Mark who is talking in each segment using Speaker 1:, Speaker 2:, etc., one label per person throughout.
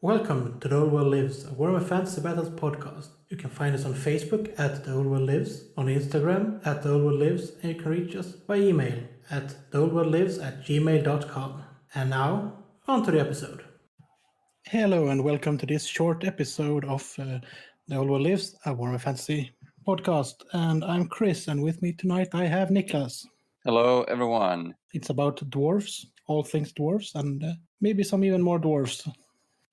Speaker 1: Welcome to The Old World Lives, a Warhammer Fantasy Battles podcast. You can find us on Facebook at The Old World Lives, on Instagram at The Old World Lives, and you can reach us by email at theoldworldlives@gmail.com. And now, on to the episode. Hello and welcome to this short episode of The Old World Lives, a Warhammer Fantasy podcast. And I'm Chris, and with me tonight I have Niklas.
Speaker 2: Hello, everyone.
Speaker 1: It's about dwarves, all things dwarves, and maybe some even more dwarves.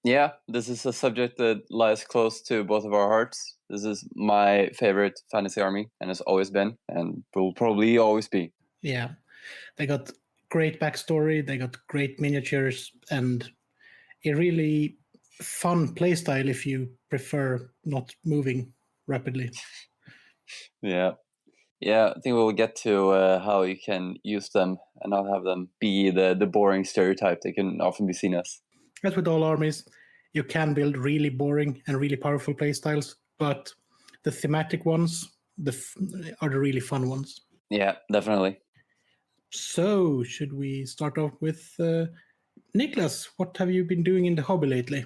Speaker 2: Yeah, this is a subject that lies close to both of our hearts. This is my favorite fantasy army, and has always been, and will probably always be.
Speaker 1: Yeah, they got great backstory, they got great miniatures, and a really fun playstyle if you prefer not moving rapidly.
Speaker 2: Yeah, I think we'll get to how you can use them and not have them be the boring stereotype they can often be seen as.
Speaker 1: As with all armies, you can build really boring and really powerful playstyles, but the thematic ones are the really fun ones.
Speaker 2: Yeah, definitely.
Speaker 1: So, should we start off with Niklas? What have you been doing in the hobby lately?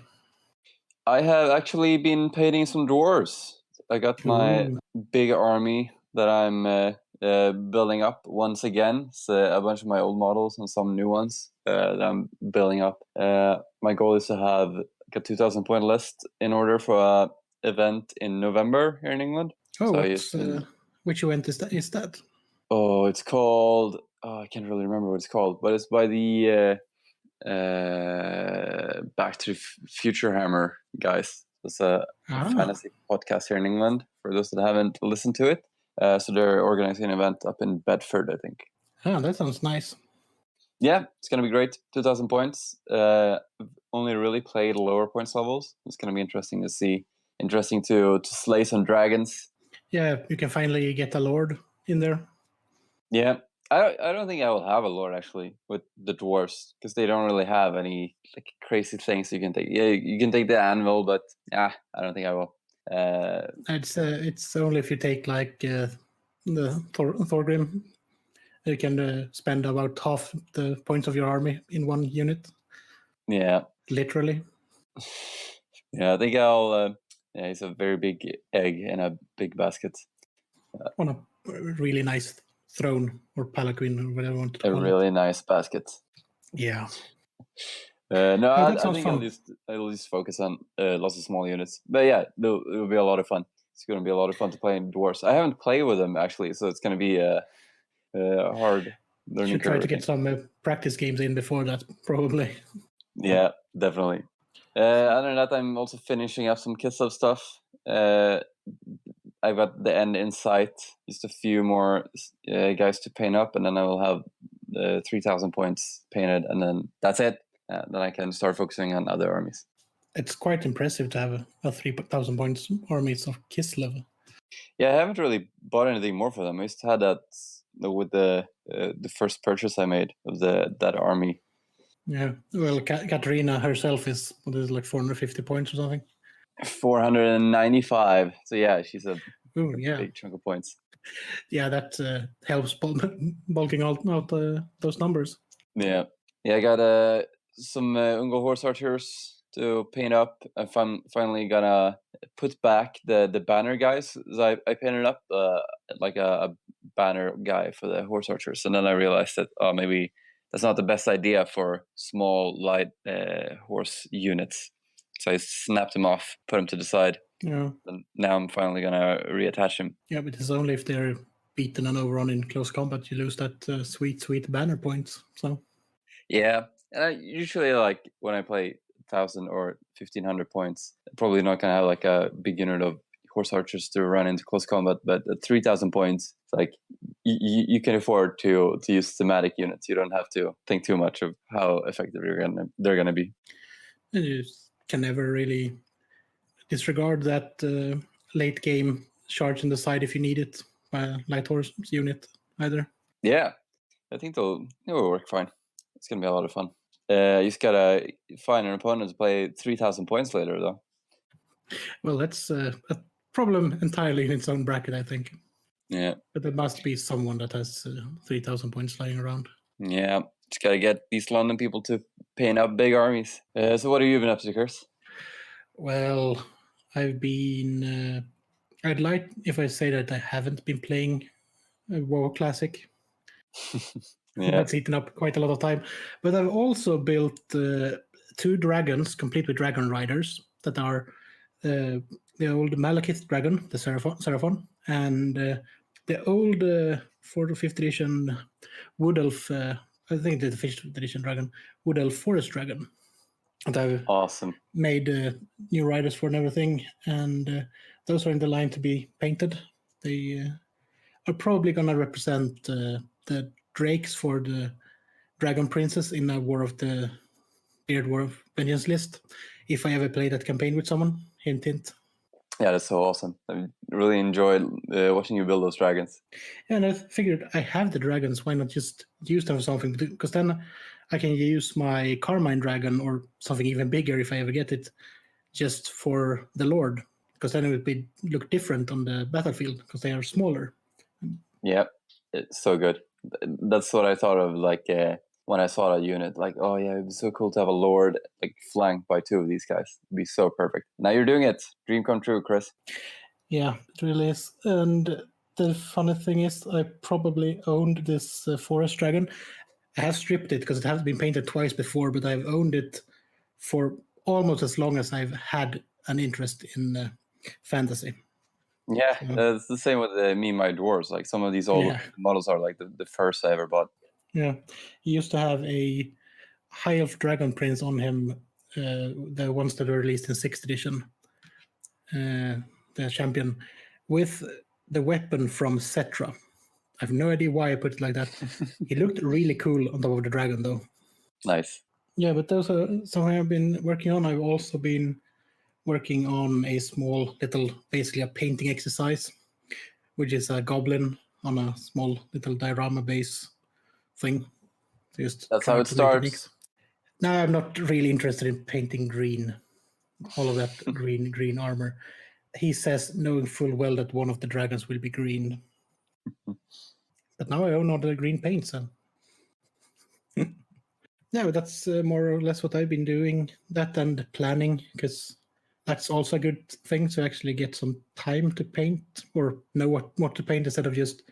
Speaker 2: I have actually been painting some dwarves. I got my big army that I'm building up once again. So a bunch of my old models and some new ones that I'm building up. My goal is to have like a 2,000 point list in order for an event in November here in England.
Speaker 1: Oh, which event is that?
Speaker 2: Oh, it's called... I can't really remember what it's called, but it's by the Back to the Future Hammer guys. It's a fantasy podcast here in England, for those that haven't listened to it. So they're organizing an event up in Bedford, I think.
Speaker 1: Oh, that sounds nice.
Speaker 2: Yeah, it's going to be great. 2,000 points. Only really played lower points levels. It's going to be interesting to see. Interesting to slay some dragons.
Speaker 1: Yeah, you can finally get a lord in there.
Speaker 2: Yeah, I don't think I will have a lord actually with the dwarves, because they don't really have any like crazy things you can take. Yeah, you can take the anvil, but I don't think I will.
Speaker 1: It's only if you take like the Thorgrim, you can spend about half the points of your army in one unit.
Speaker 2: Yeah,
Speaker 1: literally.
Speaker 2: Yeah, I think I'll. Yeah, it's a very big egg in a big basket.
Speaker 1: On a really nice throne or palanquin or whatever you want to call it.
Speaker 2: A really nice basket.
Speaker 1: Yeah.
Speaker 2: No, I think I'll just focus on lots of small units. But yeah, it'll be a lot of fun. It's going to be a lot of fun to play in dwarves. I haven't played with them actually, so it's going to be a hard learning curve.
Speaker 1: Should try to get some practice games in before that, probably.
Speaker 2: Yeah, definitely. Other than that, I'm also finishing up some Kislev stuff. I've got the end in sight. Just a few more guys to paint up, and then I will have 3,000 points painted, and then that's it. Then I can start focusing on other armies.
Speaker 1: It's quite impressive to have a 3,000 points armies of Kislev.
Speaker 2: Yeah, I haven't really bought anything more for them. I just had that with the first purchase I made of that army.
Speaker 1: Yeah, well, Katarina herself is like 450 points or something.
Speaker 2: 495. So yeah, she's a big chunk of points.
Speaker 1: Yeah, that helps bulking out those numbers.
Speaker 2: Yeah, I got some Ungol horse archers to paint up. I'm finally gonna put back the banner guys. I painted up like a banner guy for the horse archers, and then I realized that maybe that's not the best idea for small light horse units. So I snapped them off, put them to the side.
Speaker 1: Yeah.
Speaker 2: And now I'm finally gonna reattach them.
Speaker 1: Yeah, but it's only if they're beaten and overrun in close combat you lose that sweet banner points. So.
Speaker 2: Yeah, and I usually like when I play 1,000 or 1,500 points, probably not gonna have like a big unit of horse archers to run into close combat. But at 3,000 points, it's like you can afford to use thematic units. You don't have to think too much of how effective they're gonna be.
Speaker 1: And you can never really disregard that late game charge in the side if you need it by a light horse unit either.
Speaker 2: Yeah, I think it will work fine. It's gonna be a lot of fun. You just gotta find an opponent to play 3,000 points later, though.
Speaker 1: Well, that's a problem entirely in its own bracket, I think.
Speaker 2: Yeah.
Speaker 1: But there must be someone that has 3,000 points lying around.
Speaker 2: Yeah, just gotta get these London people to paint up big armies. So what have you been up to, Chris?
Speaker 1: Well, I've been. I'd like if I say that I haven't been playing a WoW Classic.
Speaker 2: Yeah.
Speaker 1: That's eaten up quite a lot of time. But I've also built 2 dragons, complete with dragon riders, that are the old Malekith dragon, the Seraphon, and the old 4th or 5th edition Wood Elf, I think the 5th edition dragon, Wood Elf Forest Dragon. And I've
Speaker 2: Awesome.
Speaker 1: made new riders for and everything, and those are in the line to be painted. They are probably going to represent the drakes for the Dragon Princess in a War of the Beard War of Vengeance list. If I ever play that campaign with someone, hint, hint.
Speaker 2: Yeah, that's so awesome. I really enjoyed watching you build those dragons.
Speaker 1: Yeah, and I figured I have the dragons. Why not just use them for something? Because then I can use my Carmine dragon or something even bigger if I ever get it, just for the Lord. Because then it would look different on the battlefield because they are smaller.
Speaker 2: Yeah, it's so good. That's what I thought of, like when I saw that unit. Like, oh yeah, it'd be so cool to have a lord like flanked by 2 of these guys. It'd be so perfect. Now you're doing it. Dream come true, Chris.
Speaker 1: Yeah, it really is. And the funny thing is, I probably owned this forest dragon. I have stripped it because it has been painted twice before, but I've owned it for almost as long as I've had an interest in fantasy.
Speaker 2: Yeah, it's the same with me and my dwarves. Like some of these old models are like the first I ever bought.
Speaker 1: Yeah, he used to have a High Elf Dragon Prince on him, the ones that were released in 6th edition, the champion, with the weapon from Cetra. I have no idea why I put it like that. He looked really cool on top of the dragon, though.
Speaker 2: Nice.
Speaker 1: Yeah, but those are something I've been working on. I've also been working on a small little, basically a painting exercise, which is a goblin on a small little diorama base thing. Just
Speaker 2: that's how it starts.
Speaker 1: No, I'm not really interested in painting green. All of that green armor. He says, knowing full well that one of the dragons will be green. But now I own all the green paints. So. Yeah, but that's more or less what I've been doing. That and planning, because that's also a good thing to actually get some time to paint or know what to paint instead of just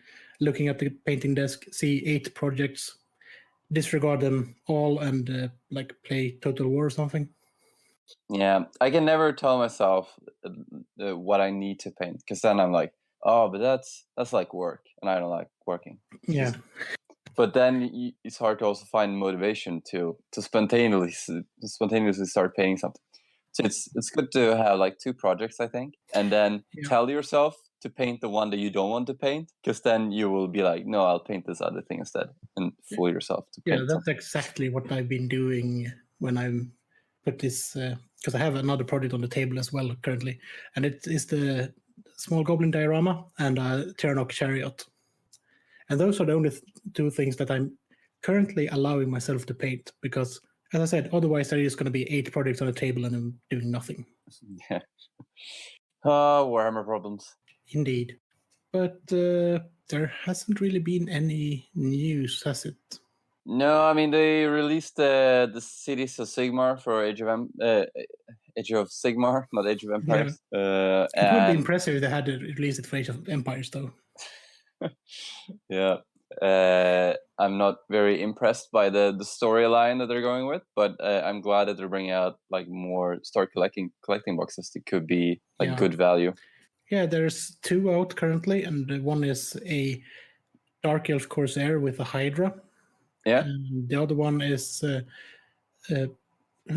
Speaker 1: looking at the painting desk, see 8 projects, disregard them all, and like play Total War or something.
Speaker 2: Yeah, I can never tell myself what I need to paint, because then I'm like, oh, but that's like work, and I don't like working.
Speaker 1: Yeah.
Speaker 2: But then it's hard to also find motivation to spontaneously start painting something. So it's good to have like 2 projects, I think, and then tell yourself to paint the one that you don't want to paint, because then you will be like, no, I'll paint this other thing instead, and fool yourself to paint.
Speaker 1: Yeah, that's exactly what I've been doing when I'm put this, because I have another project on the table as well currently, and it is the small goblin diorama and a Tyrannok chariot. And those are the only 2 things that I'm currently allowing myself to paint, because, as I said, otherwise there is going to be 8 projects on the table and I'm doing nothing.
Speaker 2: Yeah. Warhammer problems.
Speaker 1: Indeed. But there hasn't really been any news, has it?
Speaker 2: No, I mean, they released the Cities of Sigmar for Age of Sigmar, not Age of Empires.
Speaker 1: Yeah. It would be impressive if they had released it for Age of Empires, though.
Speaker 2: Yeah. I'm not very impressed by the storyline that they're going with, but I'm glad that they're bringing out like more start collecting boxes that could be like good value.
Speaker 1: Yeah, there's 2 out currently, and one is a Dark Elf Corsair with a Hydra.
Speaker 2: Yeah.
Speaker 1: And the other one is, I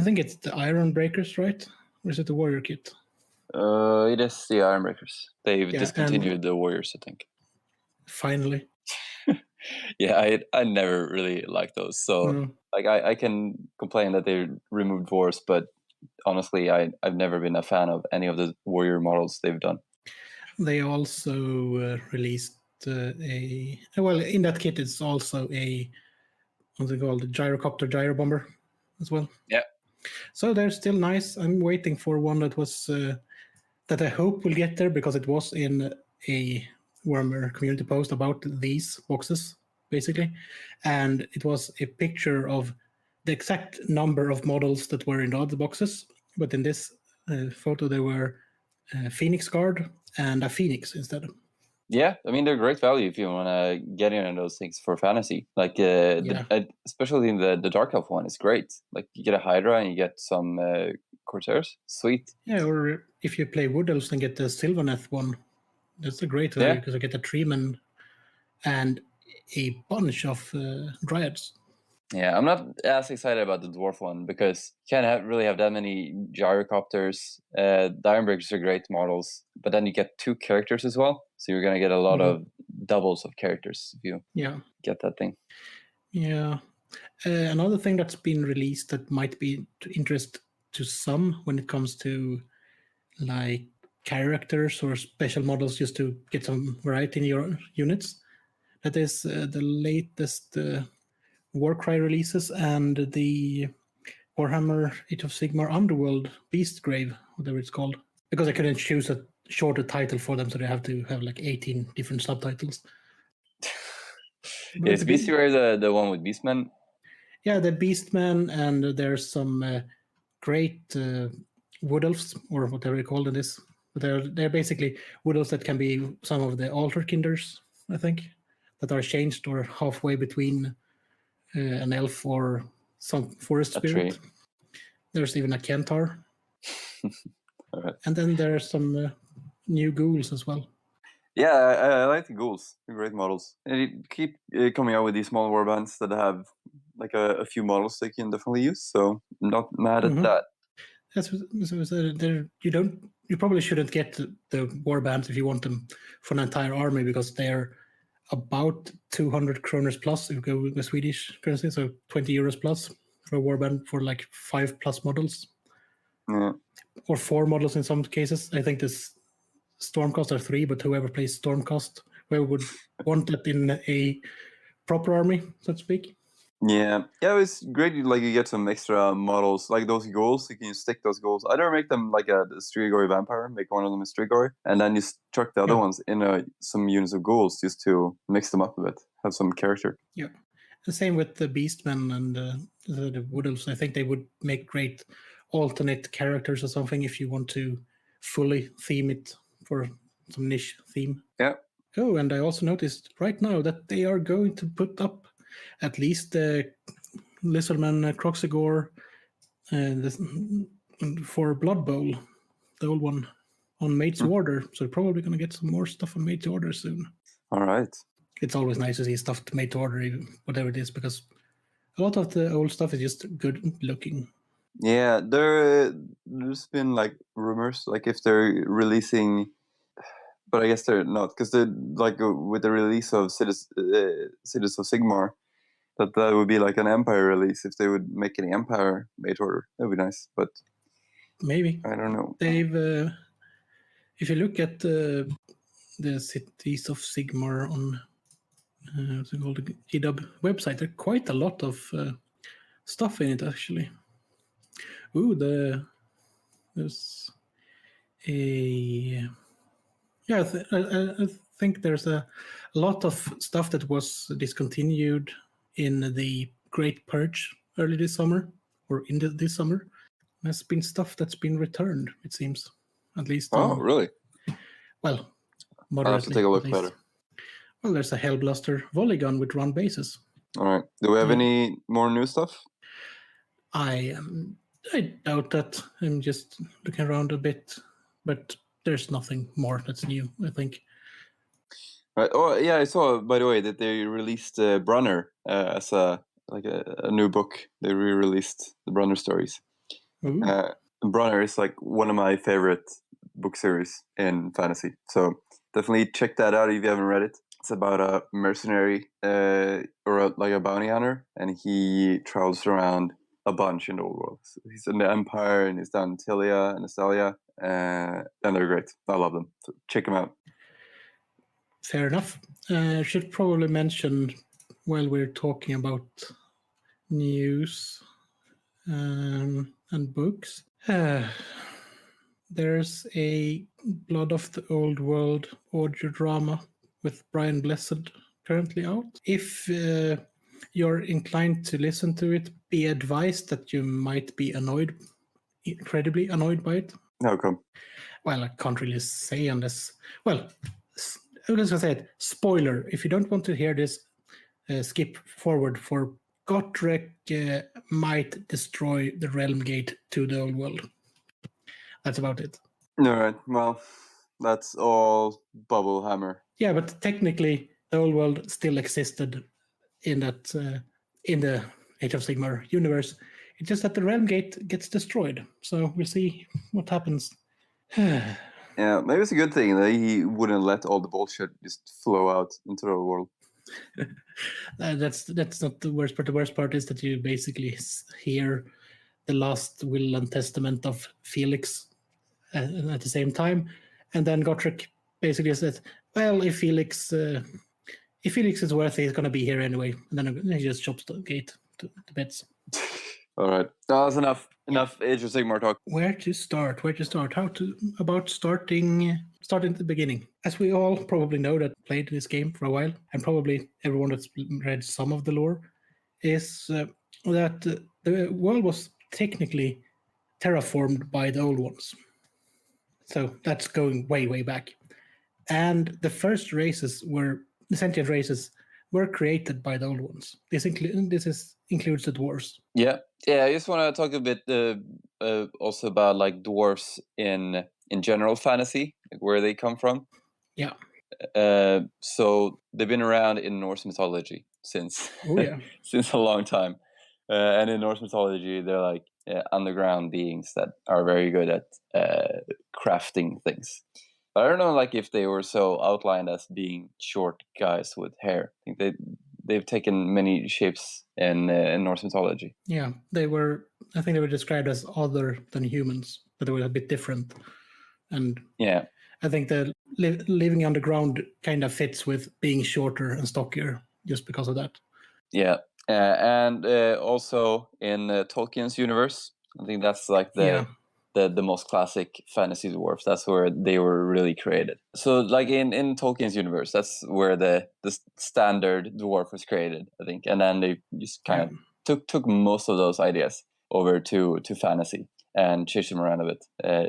Speaker 1: think it's the Iron Breakers, right? Or is it the Warrior Kit?
Speaker 2: It is the Iron Breakers. They've discontinued the Warriors, I think.
Speaker 1: Finally.
Speaker 2: Yeah, I never really liked those. So like I can complain that they removed wars, but honestly, I've never been a fan of any of the warrior models they've done.
Speaker 1: They also released in that kit it's also a what's it called, the gyrocopter gyro bomber as well.
Speaker 2: Yeah.
Speaker 1: So they're still nice. I'm waiting for one that was that I hope will get there, because it was in a Warhammer community post about these boxes, basically. And it was a picture of the exact number of models that were in the other boxes. But in this photo, they were Phoenix Guard and a Phoenix instead.
Speaker 2: Yeah, I mean, they're great value if you want to get in on those things for fantasy. Like, especially in the Dark Elf one, it's great. Like, you get a Hydra and you get some Corsairs. Sweet.
Speaker 1: Yeah, or if you play Wood Elves and get the Sylvaneth one, that's a great value because I get a Treeman and a bunch of Dryads.
Speaker 2: Yeah, I'm not as excited about the Dwarf one because you can't really have that many Gyrocopters. The Ironbreakers are great models, but then you get 2 characters as well. So you're going to get a lot of doubles of characters if you get that thing.
Speaker 1: Yeah. Another thing that's been released that might be of interest to some when it comes to like characters or special models just to get some variety in your units. That is the latest Warcry releases and the Warhammer Age of Sigmar Underworld Beastgrave, whatever it's called. Because I couldn't choose a shorter title for them, so they have to have like 18 different subtitles.
Speaker 2: Is Beastgrave the one with Beastmen?
Speaker 1: Yeah, the Beastmen, and there's some great Wood Elves, or whatever you call them this. But they're basically Wood Elves that can be some of the Altar Kinders, I think, that are changed or halfway between an elf or some forest spirit. There's even a Centaur.
Speaker 2: Right.
Speaker 1: And then there are some new ghouls as well.
Speaker 2: Yeah, I like the ghouls. They're great models. And you keep coming out with these small warbands that have like a few models they can definitely use. So I'm not mad at that.
Speaker 1: That's you probably shouldn't get the warbands if you want them for an entire army because they're about 200 kroners plus if you go with the Swedish currency, so 20 euros plus for a warband for like 5+ models.
Speaker 2: Yeah.
Speaker 1: Or 4 models in some cases. I think this Stormcast are 3, but whoever plays Stormcast, whoever would want that in a proper army, so to speak.
Speaker 2: Yeah, it's great. You get some extra models like those ghouls. You can stick those ghouls. Either make them like a Strigoi vampire, make one of them a Strigoi, and then you chuck the other ones in some units of ghouls just to mix them up a bit, have some character.
Speaker 1: Yeah, the same with the Beastmen and the Wood Elves. I think they would make great alternate characters or something if you want to fully theme it for some niche theme.
Speaker 2: Yeah.
Speaker 1: Oh, and I also noticed right now that they are going to put up at least the Lizardman Croxigore for Blood Bowl, the old one, on Made to Order. So probably going to get some more stuff on Made to Order soon.
Speaker 2: All right.
Speaker 1: It's always nice to see stuff made to order, whatever it is, because a lot of the old stuff is just good looking.
Speaker 2: Yeah, there's been like rumors, like if they're releasing, but I guess they're not, because they're like with the release of Cities of Sigmar, that would be like an Empire release. If they would make an Empire made to order, that would be nice. But
Speaker 1: maybe
Speaker 2: I don't know.
Speaker 1: They've, if you look at the Cities of Sigmar on what's it called, the GW website, there are quite a lot of stuff in it actually. Ooh, there's a I think there's a lot of stuff that was discontinued in the Great Purge early this summer, or in this summer. There's been stuff that's been returned, it seems, at least.
Speaker 2: Oh, really?
Speaker 1: Well,
Speaker 2: moderately. I'll have to take a look better.
Speaker 1: Well, there's a Hellblaster volley gun with run bases.
Speaker 2: All right. Do we have any more new stuff?
Speaker 1: I doubt that. I'm just looking around a bit, but there's nothing more that's new, I think.
Speaker 2: Right. Oh, yeah, I saw, by the way, that they released Brunner as a new book. They re-released the Brunner stories. Brunner is like one of my favorite book series in fantasy. So definitely check that out if you haven't read it. It's about a mercenary or a bounty hunter, and he travels around a bunch in the old world. So he's in the Empire, and he's down in Tilia and Estalia, and they're great. I love them. So check them out.
Speaker 1: Fair enough. I should probably mention, while we're talking about news and books, there's a Blood of the Old World audio drama with Brian Blessed currently out. If you're inclined to listen to it, be advised that you might be incredibly annoyed by it.
Speaker 2: How come?
Speaker 1: Well, I can't really say on this. Well, I'm just gonna say it. Spoiler: if you don't want to hear this, skip forward. For Gotrek might destroy the realm gate to the old world. That's about it.
Speaker 2: All right. Well, that's all Bubble Hammer.
Speaker 1: Yeah, but technically, the old world still existed in that in the Age of Sigmar universe. It's just that the realm gate gets destroyed. So we'll see what happens.
Speaker 2: Yeah, maybe it's a good thing that he wouldn't let all the bullshit just flow out into the world.
Speaker 1: That's not the worst part. The worst part is that you basically hear the last will and testament of Felix at the same time, and then Gotrek basically said, "Well, if Felix is worthy, he's going to be here anyway," and then he just chops the gate to bits.
Speaker 2: All right, that's enough. Enough Age of Sigmar talk.
Speaker 1: Where to start? About starting at the beginning. As we all probably know that played this game for a while, and probably everyone that's read some of the lore, is that the world was technically terraformed by the old ones. So that's going way, way back. And the first races the sentient races were created by the old ones. This includes the dwarves.
Speaker 2: Yeah. I just want to talk a bit also about like dwarves in general fantasy, like where they come from.
Speaker 1: Yeah.
Speaker 2: So they've been around in Norse mythology since since a long time, and in Norse mythology they're like underground beings that are very good at crafting things. But I don't know, like if they were so outlined as being short guys with hair. I think they've taken many shapes in Norse mythology.
Speaker 1: Yeah, I think they were described as other than humans, but they were a bit different. And
Speaker 2: yeah,
Speaker 1: I think the living underground kind of fits with being shorter and stockier just because of that.
Speaker 2: Yeah, and also in Tolkien's universe, I think that's like the most classic fantasy dwarfs. That's where they were really created. So like in Tolkien's universe, that's where the standard dwarf was created, I think. And then they just kind of took most of those ideas over to fantasy and changed them around a bit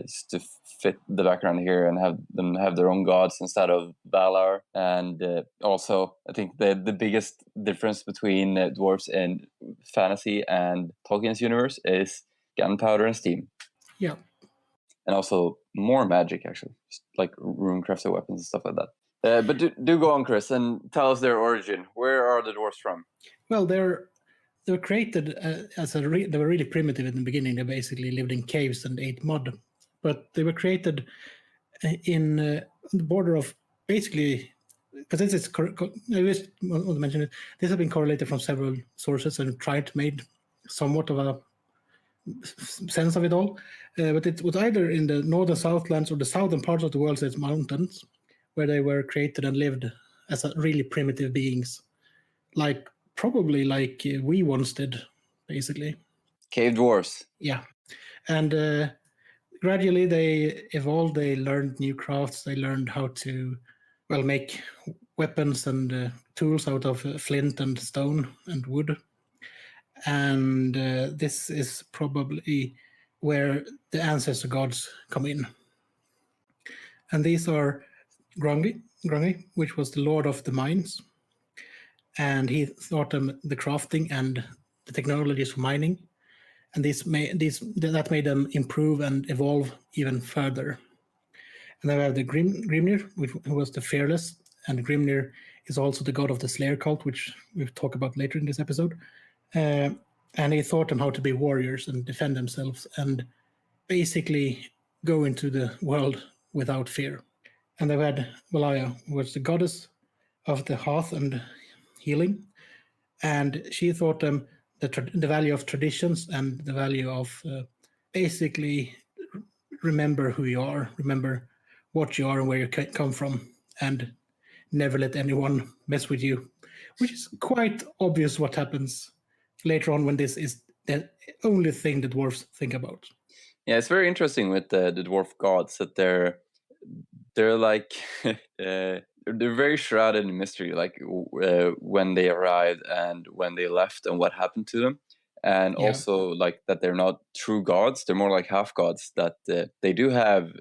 Speaker 2: just to fit the background here and have them have their own gods instead of Valar. And also, I think the biggest difference between dwarves in fantasy and Tolkien's universe is gunpowder and steam.
Speaker 1: Yeah.
Speaker 2: And also more magic, actually, just like rune-crafted weapons and stuff like that. But do go on, Chris, and tell us their origin. Where are the dwarves from?
Speaker 1: Well, they were created they were really primitive in the beginning. They basically lived in caves and ate mud. But they were created in the border of basically, because this is, I just want to mention it, this has been correlated from several sources and tried to make somewhat of a sense of it all. But it was either in the northern Southlands or the southern parts of the world, so it's mountains, where they were created and lived as really primitive beings. Probably like we once did, basically.
Speaker 2: Cave dwarves.
Speaker 1: Yeah. And gradually they evolved, they learned new crafts, they learned how to, make weapons and tools out of flint and stone and wood. And this is probably where the ancestor gods come in. And these are Grungi, which was the lord of the mines. And he taught them the crafting and the technologies for mining. And that made them improve and evolve even further. And then we have the Grimnir, who was the fearless, and Grimnir is also the god of the Slayer cult, which we'll talk about later in this episode. And he taught them how to be warriors and defend themselves and basically go into the world without fear. And they had Valaya, who was the goddess of the hearth and healing, and she taught them the value of traditions and the value of basically remember who you are, remember what you are and where you come from, and never let anyone mess with you, which is quite obvious what happens later on when this is the only thing the dwarves think about.
Speaker 2: Yeah, it's very interesting with the dwarf gods that they're like they're very shrouded in mystery, like when they arrived and when they left and what happened to them. and
Speaker 1: Yeah.
Speaker 2: also like that they're not true gods. They're more like half gods. That they do have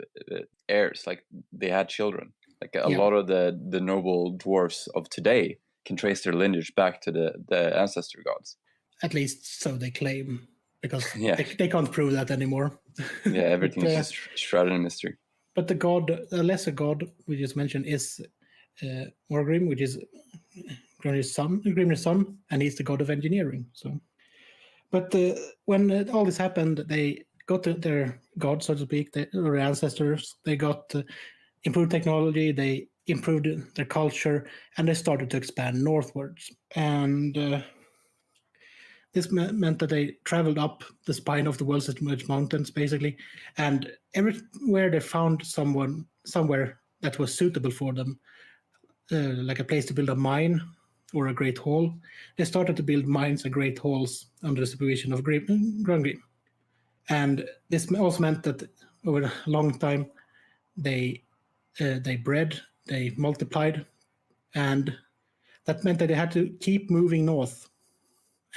Speaker 2: heirs, like they had children. Like a
Speaker 1: Yeah.
Speaker 2: lot of the noble dwarfs of today can trace their lineage back to the ancestor gods.
Speaker 1: At least so they claim, because
Speaker 2: Yeah.
Speaker 1: they can't prove that anymore.
Speaker 2: Yeah, everything is just shrouded in mystery.
Speaker 1: But the lesser god we just mentioned is Orgrim, which is Grimnir's son, and he's the god of engineering. So, but when all this happened, they got their god, so to speak, their ancestors. They got improved technology. They improved their culture, and they started to expand northwards. And this meant that they traveled up the spine of the world's Edge Mountains, basically, and everywhere they found somewhere that was suitable for them, like a place to build a mine or a great hall, they started to build mines and great halls under the supervision of Grungrim. And this also meant that over a long time, they bred, they multiplied, and that meant that they had to keep moving north,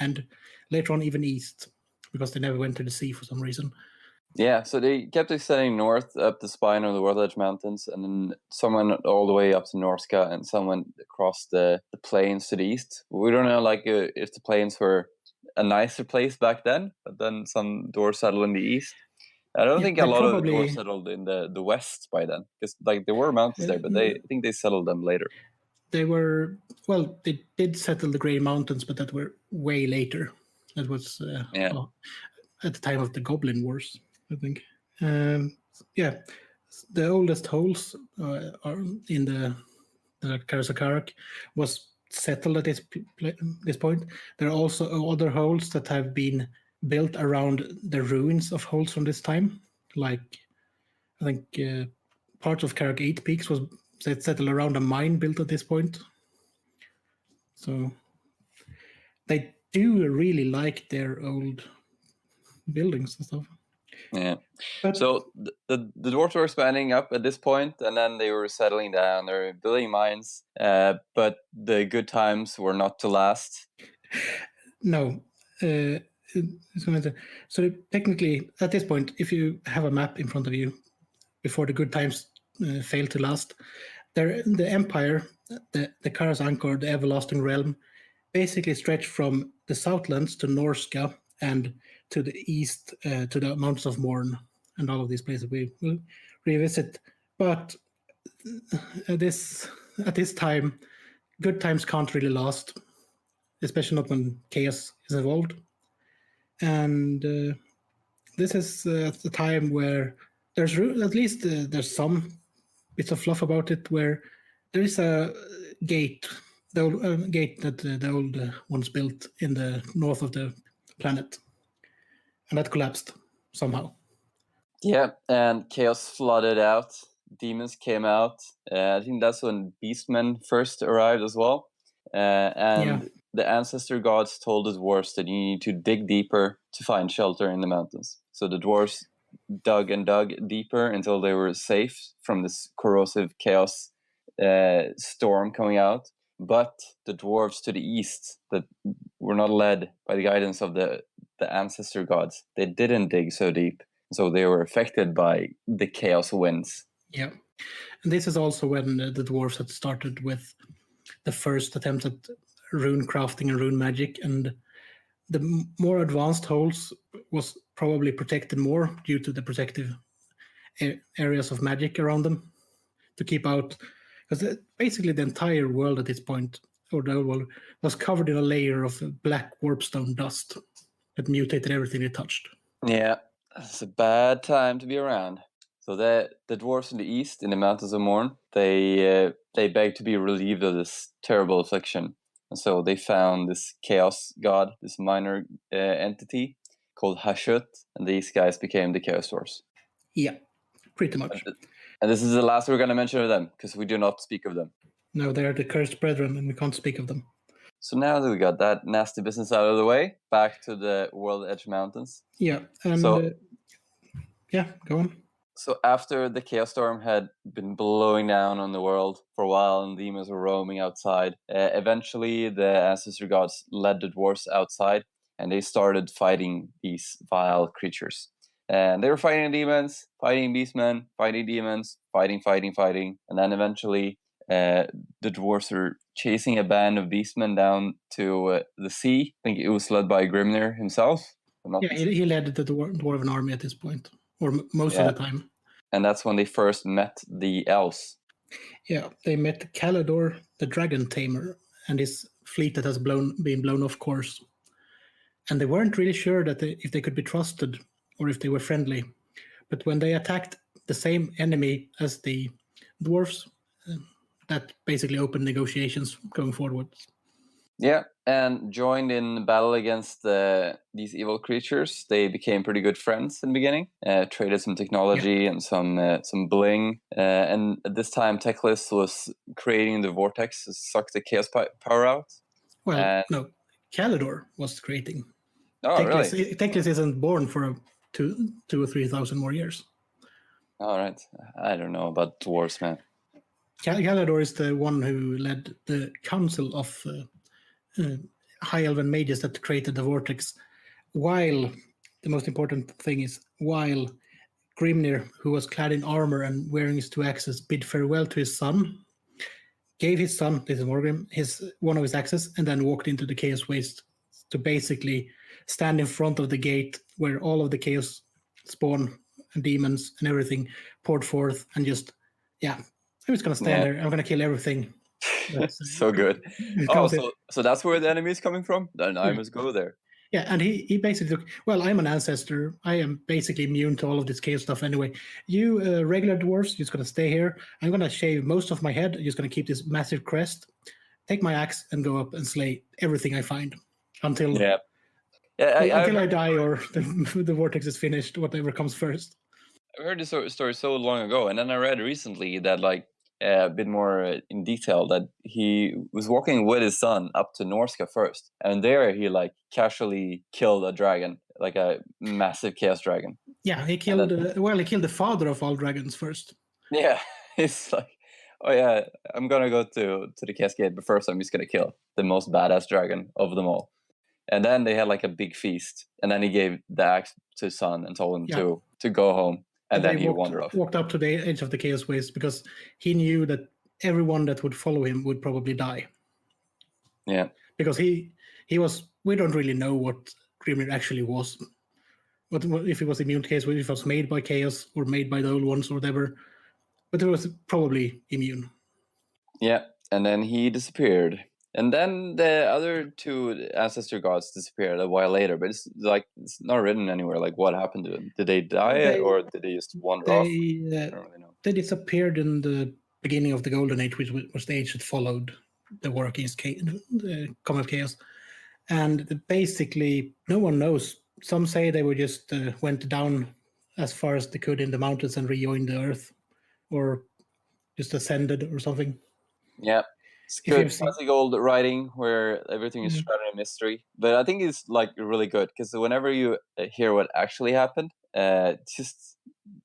Speaker 1: and later on even east, because they never went to the sea for some reason.
Speaker 2: Yeah, so they kept extending north up the spine of the World Edge Mountains, and then some went all the way up to Norska, and some went across the plains to the east. We don't know if the plains were a nicer place back then, but then some dwarves settled in the east. I don't think a lot of dwarves settled in the west by then, because like there were mountains there, but I think they settled them later.
Speaker 1: They did settle the Grey Mountains, but that were way later. That was at the time of the Goblin Wars, I think. The oldest holes are in the Karasakarak was settled at this point. There are also other holes that have been built around the ruins of holes from this time. Like, I think parts of Karak 8 Peaks was settled around a mine built at this point. So they do really like their old buildings and stuff.
Speaker 2: Yeah. So the dwarves were expanding up at this point, and then they were settling down. They were building mines, but the good times were not to last.
Speaker 1: No. So technically, at this point, if you have a map in front of you, before the good times failed to last, the empire, the Karas Anchor, the Everlasting Realm, basically stretched from the Southlands to Norska and to the east to the Mountains of Morn, and all of these places we will revisit. But at this time, good times can't really last, especially not when chaos is involved. And this is the time where there's at least there's some bits of fluff about it, where there is a gate, the old, gate that the old ones built in the north of the planet, and that collapsed somehow.
Speaker 2: Yeah, and chaos flooded out. Demons came out. I think that's when beastmen first arrived as well. And the ancestor gods told the dwarves that you need to dig deeper to find shelter in the mountains. So the dwarves dug and dug deeper until they were safe from this corrosive chaos storm coming out. But the dwarves to the east that were not led by the guidance of the ancestor gods, they didn't dig so deep. So they were affected by the chaos winds.
Speaker 1: Yeah. And this is also when the dwarves had started with the first attempt at rune crafting and rune magic, and the more advanced holes was probably protected more due to the protective areas of magic around them to keep out, because basically the entire world at this point, or the old world, was covered in a layer of black warpstone dust that mutated everything it touched.
Speaker 2: Yeah, it's a bad time to be around. So the dwarves in the east, in the Mountains of Morn, they begged to be relieved of this terrible affliction. And so they found this chaos god, this minor entity called Hashut, and these guys became the chaos dwarves.
Speaker 1: Yeah, pretty much.
Speaker 2: And this is the last we're going to mention of them, because we do not speak of them.
Speaker 1: No, they are the cursed brethren, and we can't speak of them.
Speaker 2: So now that we got that nasty business out of the way, back to the World Edge Mountains.
Speaker 1: Yeah, and go on.
Speaker 2: So after the chaos storm had been blowing down on the world for a while and demons were roaming outside, eventually the ancestor gods led the dwarves outside and they started fighting these vile creatures. And they were fighting demons, fighting beastmen, fighting demons, fighting, and then eventually the dwarves were chasing a band of beastmen down to the sea. I think it was led by Grimnir himself.
Speaker 1: Yeah, he led the dwarven army at this point, or most of the time.
Speaker 2: And that's when they first met the elves.
Speaker 1: Yeah, they met Calidor, the dragon tamer, and his fleet that has been blown off course. And they weren't really sure that if they could be trusted or if they were friendly. But when they attacked the same enemy as the dwarves, that basically opened negotiations going forward.
Speaker 2: Yeah, and joined in battle against these evil creatures. They became pretty good friends in the beginning. Traded some technology and some bling. And at this time, Teclis was creating the vortex to suck the chaos power out.
Speaker 1: Well, no, Calidor was creating.
Speaker 2: Oh, really?
Speaker 1: Teclis isn't born for 2 or 3,000 more years.
Speaker 2: All right. I don't know about dwarves, man.
Speaker 1: Calidor is the one who led the council of high elven mages that created the vortex, while the most important thing is while Grimnir, who was clad in armor and wearing his 2 axes, bid farewell to his son, gave his son, this is Morgrim, one of his axes, and then walked into the Chaos Waste to basically stand in front of the gate where all of the Chaos spawn and demons and everything poured forth, and just, I'm just going to stand there, I'm going to kill everything.
Speaker 2: So good. So that's where the enemy is coming from? Then I must go there.
Speaker 1: Yeah, and he basically took, well, I'm an ancestor. I am basically immune to all of this chaos stuff anyway. You regular dwarves, you're just going to stay here. I'm going to shave most of my head. You're just going to keep this massive crest, take my axe, and go up and slay everything I find until I die or the vortex is finished, whatever comes first.
Speaker 2: I heard this story so long ago, and then I read recently that, like, a bit more in detail, that he was walking with his son up to Norska first, and there he like casually killed a dragon, like a massive chaos dragon.
Speaker 1: Yeah, he killed he killed the father of all dragons first.
Speaker 2: Yeah, he's like, oh yeah, I'm gonna go to the cascade, but first I'm just gonna kill the most badass dragon of them all. And then they had like a big feast, and then he gave the axe to his son and told him to go home. And then he wandered off. Walked
Speaker 1: up to the edge of the Chaos Waste because he knew that everyone that would follow him would probably die.
Speaker 2: Yeah.
Speaker 1: Because he was, we don't really know what Grimnir actually was. What if he was immune to Chaos, if it was made by Chaos or made by the old ones or whatever. But it was probably immune.
Speaker 2: Yeah, and then he disappeared. And then the other 2 ancestor gods disappeared a while later, but it's not written anywhere. Like, what happened to them? Did they die or did they just wander off? I don't really know.
Speaker 1: They disappeared in the beginning of the Golden Age, which was the age that followed the war against the Comet of Chaos. And basically, no one knows. Some say they were just went down as far as they could in the mountains and rejoined the earth, or just ascended or something.
Speaker 2: Yeah. It's good classic old writing where everything is shrouded in mystery. But I think it's like really good because whenever you hear what actually happened, it just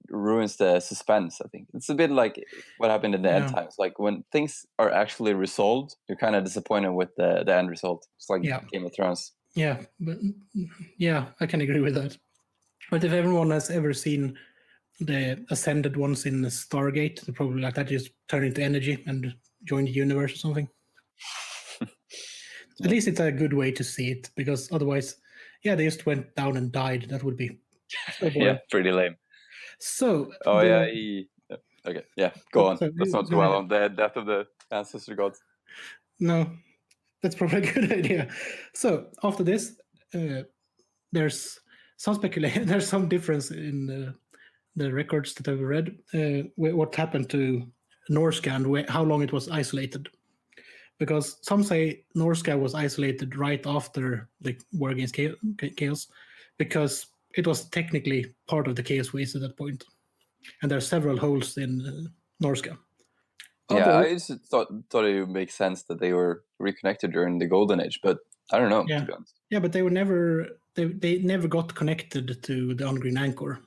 Speaker 2: ruins the suspense, I think. It's a bit like what happened in the end times. Like when things are actually resolved, you're kind of disappointed with the end result. It's like Game of Thrones.
Speaker 1: Yeah, but I can agree with that. But if everyone has ever seen the ascended ones in the Stargate, they're probably like that, just turn into energy and join the universe or something. At least it's a good way to see it, because otherwise, they just went down and died. That would be so boring.
Speaker 2: Pretty lame.
Speaker 1: So
Speaker 2: okay, go on. Let's not dwell on the death of the ancestor gods.
Speaker 1: No, that's probably a good idea. So after this, there's some speculation. There's some difference in the records that I've read. What happened to Norska and how long it was isolated. Because some say Norska was isolated right after the war against Chaos, because it was technically part of the Chaos Waste at that point. And there are several holes in Norska.
Speaker 2: I just thought it would make sense that they were reconnected during the Golden Age, but I don't know, to be honest.
Speaker 1: Yeah, but they were never they never got connected to the Ungreen Anchor,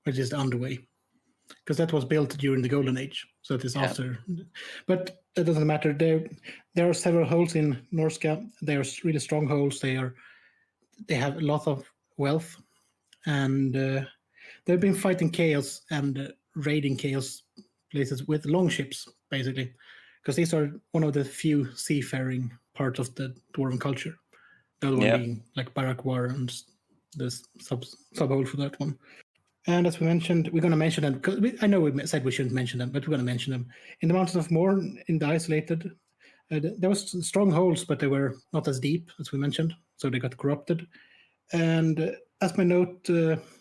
Speaker 1: which is the Underway. Because that was built during the Golden Age, so it is after. But that doesn't matter. There are several holes in Norska. They are really strong holes. They are they have a lot of wealth, and they've been fighting chaos and raiding chaos places with longships, basically, because these are one of the few seafaring parts of the dwarven culture. The other one being like Barak War and the sub-hole for that one. And as we mentioned, we're going to mention them, because I know we said we shouldn't mention them, but we're going to mention them. In the Mountains of Morn, in the Isolated, there was strongholds, but they were not as deep, as we mentioned, so they got corrupted. And as my note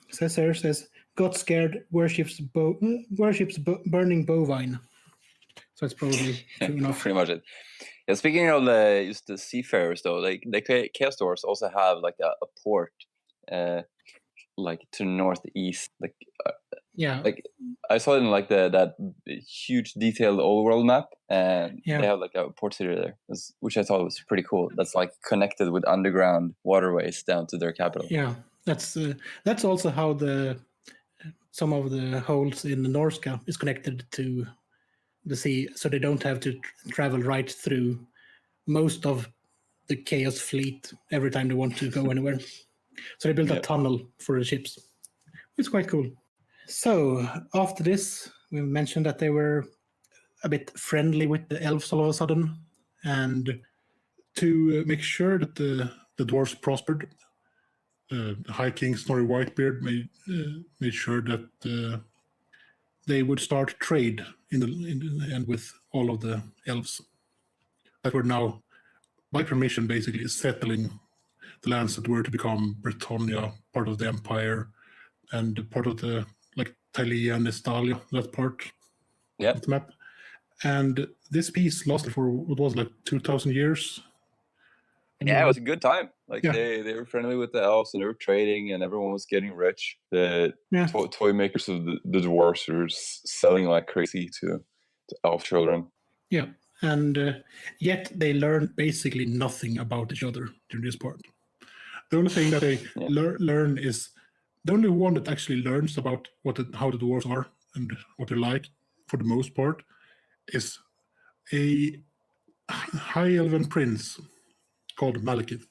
Speaker 1: says, got scared, worships burning bovine. So it's probably true enough.
Speaker 2: Pretty much it. Yeah, speaking of just the seafarers, though, like the Chaos Dwarfs also have like a port, like to the northeast. Like I saw it in like that huge detailed old world map, and they have like a port city there, which I thought was pretty cool. That's like connected with underground waterways down to their capital.
Speaker 1: Yeah, that's also how some of the holes in the Norska is connected to the sea, so they don't have to travel right through most of the Chaos fleet every time they want to go anywhere. So they built a tunnel for the ships. It's quite cool. So after this, we mentioned that they were a bit friendly with the elves all of a sudden, and to make sure that the dwarves prospered, the High King Snorri Whitebeard made sure that they would start trade in the end with all of the elves that were now, by permission, basically settling the lands that were to become Britannia, part of the empire, and part of the like Thalia and Estalia, that part of the map. And this peace lasted for what was like 2,000 years.
Speaker 2: Yeah, it was a good time. Like they were friendly with the elves, and they were trading, and everyone was getting rich. The toy makers of the dwarves were selling like crazy to elf children.
Speaker 1: Yeah, and yet they learned basically nothing about each other during this part. The only thing that they learn is the only one that actually learns about how the dwarves are and what they're like, for the most part, is a high elven prince called Malekith.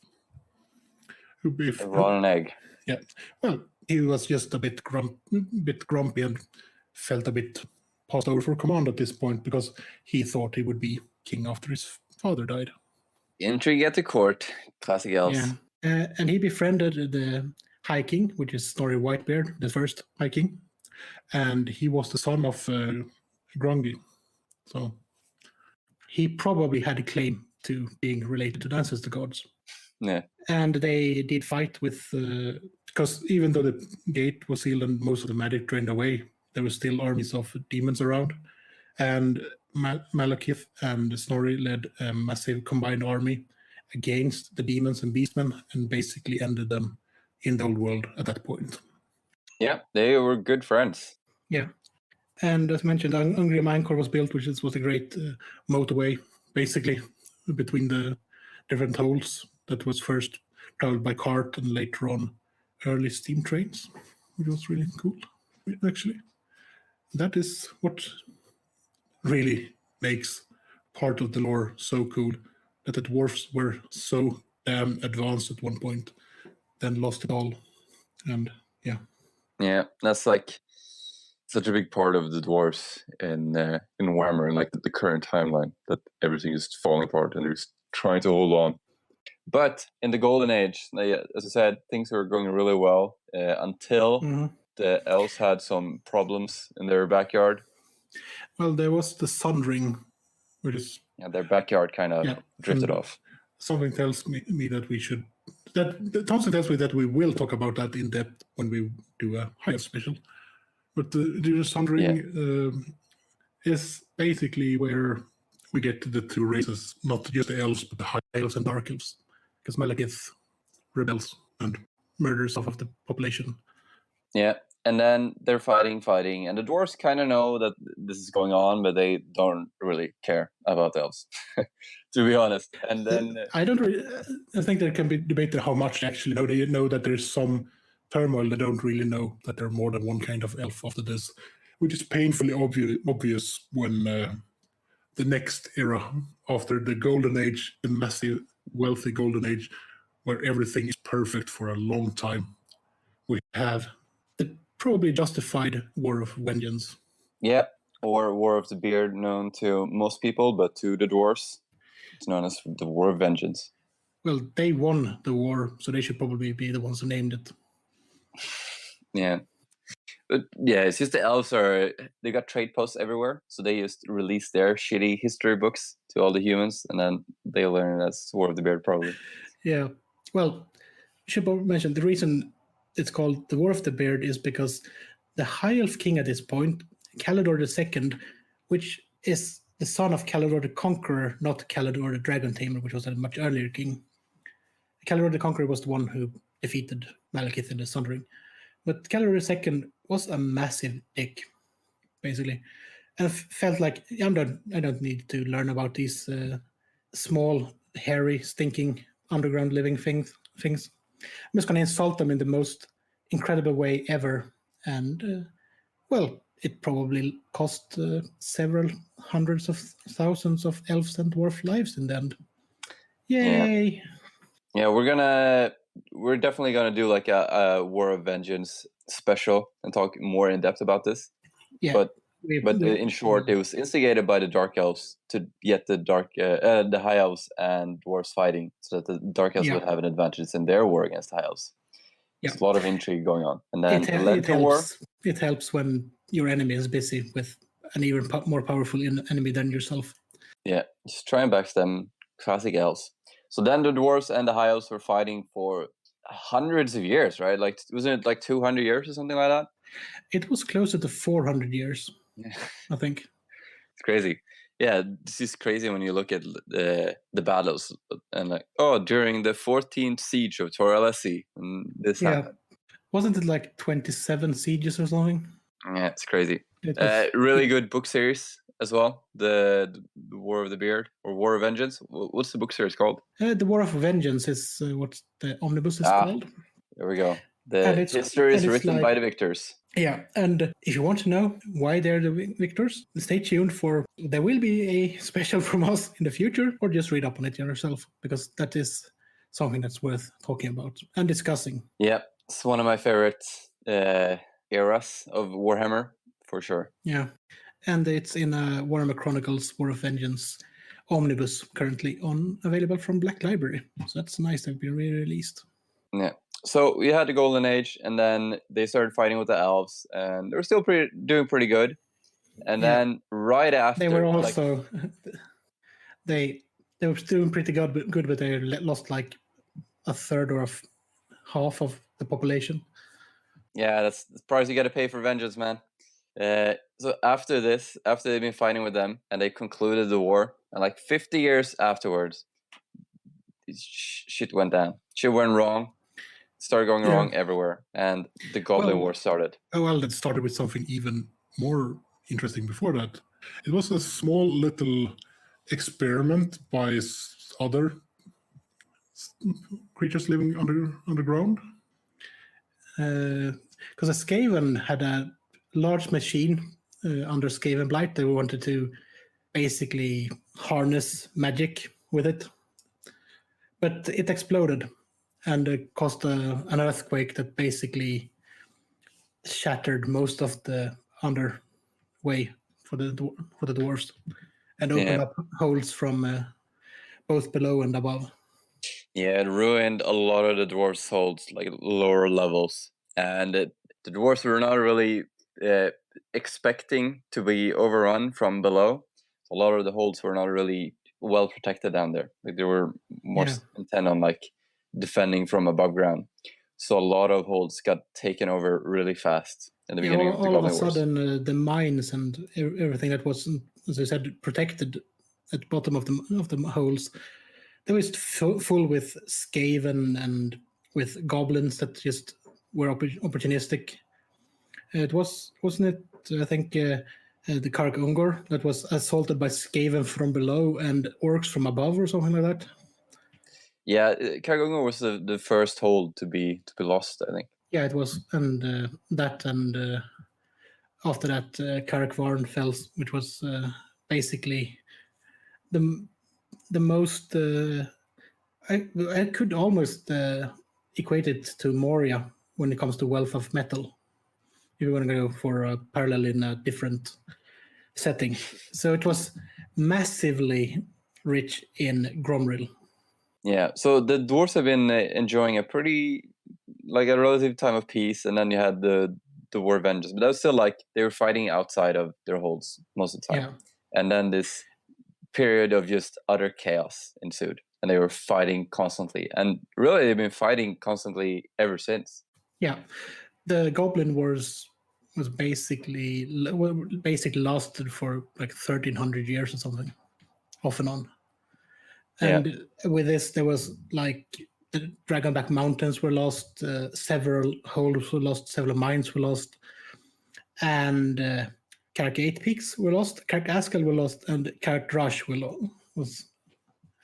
Speaker 2: A rotten egg.
Speaker 1: Yeah. Well, he was just a bit grumpy and felt a bit passed over for command at this point because he thought he would be king after his father died.
Speaker 2: Intrigue at the court. Classic elves.
Speaker 1: Yeah. And he befriended the High King, which is Snorri Whitebeard, the first High King. And he was the son of Grungi. So he probably had a claim to being related to the ancestor gods.
Speaker 2: Yeah.
Speaker 1: And they did fight with, because even though the gate was sealed and most of the magic drained away, there were still armies of demons around. And Malekith and Snorri led a massive combined army against the demons and beastmen and basically ended them in the old world at that point.
Speaker 2: Yeah, they were good friends.
Speaker 1: Yeah. And as mentioned, Angria Minecore was built, which was a great motorway, basically, between the different holes that was first traveled by cart and later on early steam trains, which was really cool, actually. That is what really makes part of the lore so cool, that the dwarves were so damn advanced at one point, then lost it all. And
Speaker 2: yeah, that's like such a big part of the dwarves in Warhammer, and like the current timeline, that everything is falling apart and they're just trying to hold on. But in the Golden Age, as I said, things were going really well until the elves had some problems in their backyard.
Speaker 1: Well, there was the Sundering, which is
Speaker 2: their backyard kind of drifted off.
Speaker 1: Something tells me that we should. Something tells me that we will talk about that in depth when we do a higher special. But the Sundering is basically where we get to the two races, not just the elves, but the high elves and dark elves. Because Malekith rebels and murders half of the population.
Speaker 2: Yeah, and then they're fighting, and the dwarves kind of know that this is going on, but they don't really care about the elves, to be honest. And then
Speaker 1: I think there can be debated how much they actually know. They know that there's some turmoil. They don't really know that there are more than one kind of elf after this, which is painfully obvious when the next era after the Golden Age, the massive, wealthy Golden Age, where everything is perfect for a long time. We have the probably justified War of Vengeance.
Speaker 2: Yeah, or War of the Beard, known to most people, but to the dwarves, it's known as the War of Vengeance.
Speaker 1: Well, they won the war, so they should probably be the ones who named it.
Speaker 2: Yeah. But yeah, it's just the elves they got trade posts everywhere, so they just release their shitty history books to all the humans, and then they learn it as War of the Beard, probably.
Speaker 1: Yeah. Well, I should mention the reason it's called the War of the Beard is because the High Elf King at this point, Caledor II, which is the son of Caledor the Conqueror, not Caledor the Dragon Tamer, which was a much earlier king. Caledor the Conqueror was the one who defeated Malekith in the Sundering. But Caledor II was a massive dick, basically. And felt like I don't need to learn about these small, hairy, stinking, underground living things. I'm just going to insult them in the most incredible way ever. And, well, it probably cost several hundreds of thousands of elves and dwarf lives in the end. Yay!
Speaker 2: Yeah, we're definitely gonna do like a War of Vengeance special and talk more in depth about this.
Speaker 1: Yeah.
Speaker 2: But in short, it was instigated by the Dark Elves to get the High Elves and Dwarves fighting, so that the Dark Elves would have an advantage in their war against the High Elves. There's a lot of intrigue going on, and then it led to war.
Speaker 1: It helps when your enemy is busy with an even more powerful enemy than yourself.
Speaker 2: Yeah, just try and backstab them. Classic elves. So then the dwarves and the high elves were fighting for hundreds of years, right? Like, wasn't it like 200 years or something like that?
Speaker 1: It was closer to 400 years, I think.
Speaker 2: It's crazy. Yeah, this is crazy when you look at the battles and like, oh, during the 14th siege of Tor Alessi, and this happened.
Speaker 1: Wasn't it like 27 sieges or something?
Speaker 2: Yeah, it's crazy. Really good book series as well. The War of the Beard or War of Vengeance. What's the book series called?
Speaker 1: The War of Vengeance is what the omnibus is called.
Speaker 2: There we go. The history is written by the victors.
Speaker 1: Yeah, and if you want to know why they're the victors, stay tuned for there will be a special from us in the future, or just read up on it yourself, because that is something that's worth talking about and discussing.
Speaker 2: Yeah, it's one of my favorite eras of Warhammer, for sure.
Speaker 1: Yeah, and it's in Warhammer Chronicles War of Vengeance omnibus currently available from Black Library. So that's nice to be re-released.
Speaker 2: Yeah. So we had the Golden Age, and then they started fighting with the elves, and they were still doing pretty good. And then right after,
Speaker 1: they were also they were doing pretty good, but they lost like a third or half of the population.
Speaker 2: Yeah, that's the price you got to pay for vengeance, man. So after this, after they've been fighting with them, and they concluded the war, and like 50 years afterwards, shit went down. Shit went wrong. Started going wrong everywhere, and the Goblin War started.
Speaker 1: Well, that started with something even more interesting before that. It was a small little experiment by other creatures living underground. Because a Skaven had a large machine under Skaven Blight. They wanted to basically harness magic with it. But it exploded and caused an earthquake that basically shattered most of the underway for the dwarves and opened up holes from both below and above.
Speaker 2: Yeah, it ruined a lot of the dwarves' holds, like lower levels, and the dwarves were not really expecting to be overrun from below. A lot of the holds were not really well protected down there. Like they were more intent on like defending from above ground. So a lot of holds got taken over really fast in the beginning of the Goblin Wars.
Speaker 1: All of a sudden, the mines and everything that was, as I said, protected at the bottom of the holes, they were just full with Skaven and with goblins that just were opportunistic. It wasn't it? I think the Kark Ungor that was assaulted by Skaven from below and orcs from above, or something like that.
Speaker 2: Yeah, Kark Ungor was the first hold to be lost, I think.
Speaker 1: Yeah, it was, and after that, Kark Varn fell, which was basically the most. I could almost equate it to Moria when it comes to wealth of metal. If you want to go for a parallel in a different setting. So it was massively rich in Gromril.
Speaker 2: Yeah, so the dwarves have been enjoying a relative time of peace, and then you had the war vengeance, but that was still like they were fighting outside of their holds most of the time.
Speaker 1: Yeah.
Speaker 2: And then this period of just utter chaos ensued, and they were fighting constantly, and really they've been fighting constantly ever since.
Speaker 1: Yeah, the Goblin Wars was basically lasted for like 1,300 years or something, off and on. And with this, there was like the Dragonback Mountains were lost, several holds were lost, several mines were lost, and Carrick Eight Peaks were lost, Carrick Askel were lost, and Carrick Rush was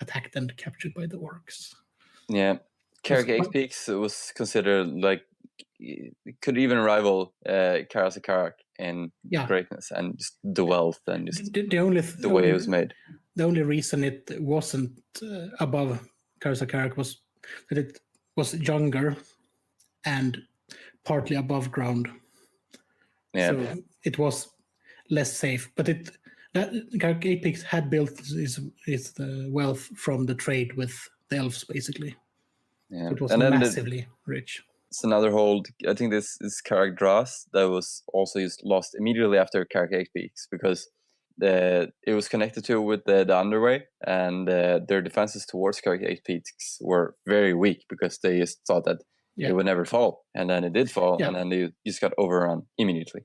Speaker 1: attacked and captured by the orcs.
Speaker 2: Yeah, Carrick Eight Peaks was considered like it could even rival Carrick in greatness and just the wealth and just the way it was made.
Speaker 1: The only reason it wasn't above Carrick was that it was younger and partly above ground.
Speaker 2: Yeah.
Speaker 1: So it was less safe. But Carrick Eight Peaks had built his wealth from the trade with the elves, basically.
Speaker 2: Yeah.
Speaker 1: So it was massively rich.
Speaker 2: It's another hold. I think this is Carrick Dras that was also lost immediately after Carrick Eight Peaks because it was connected to with the underway, and their defenses towards Carrick Eight Peaks were very weak because they just thought that it would never fall, and then it did fall, and then they just got overrun immediately.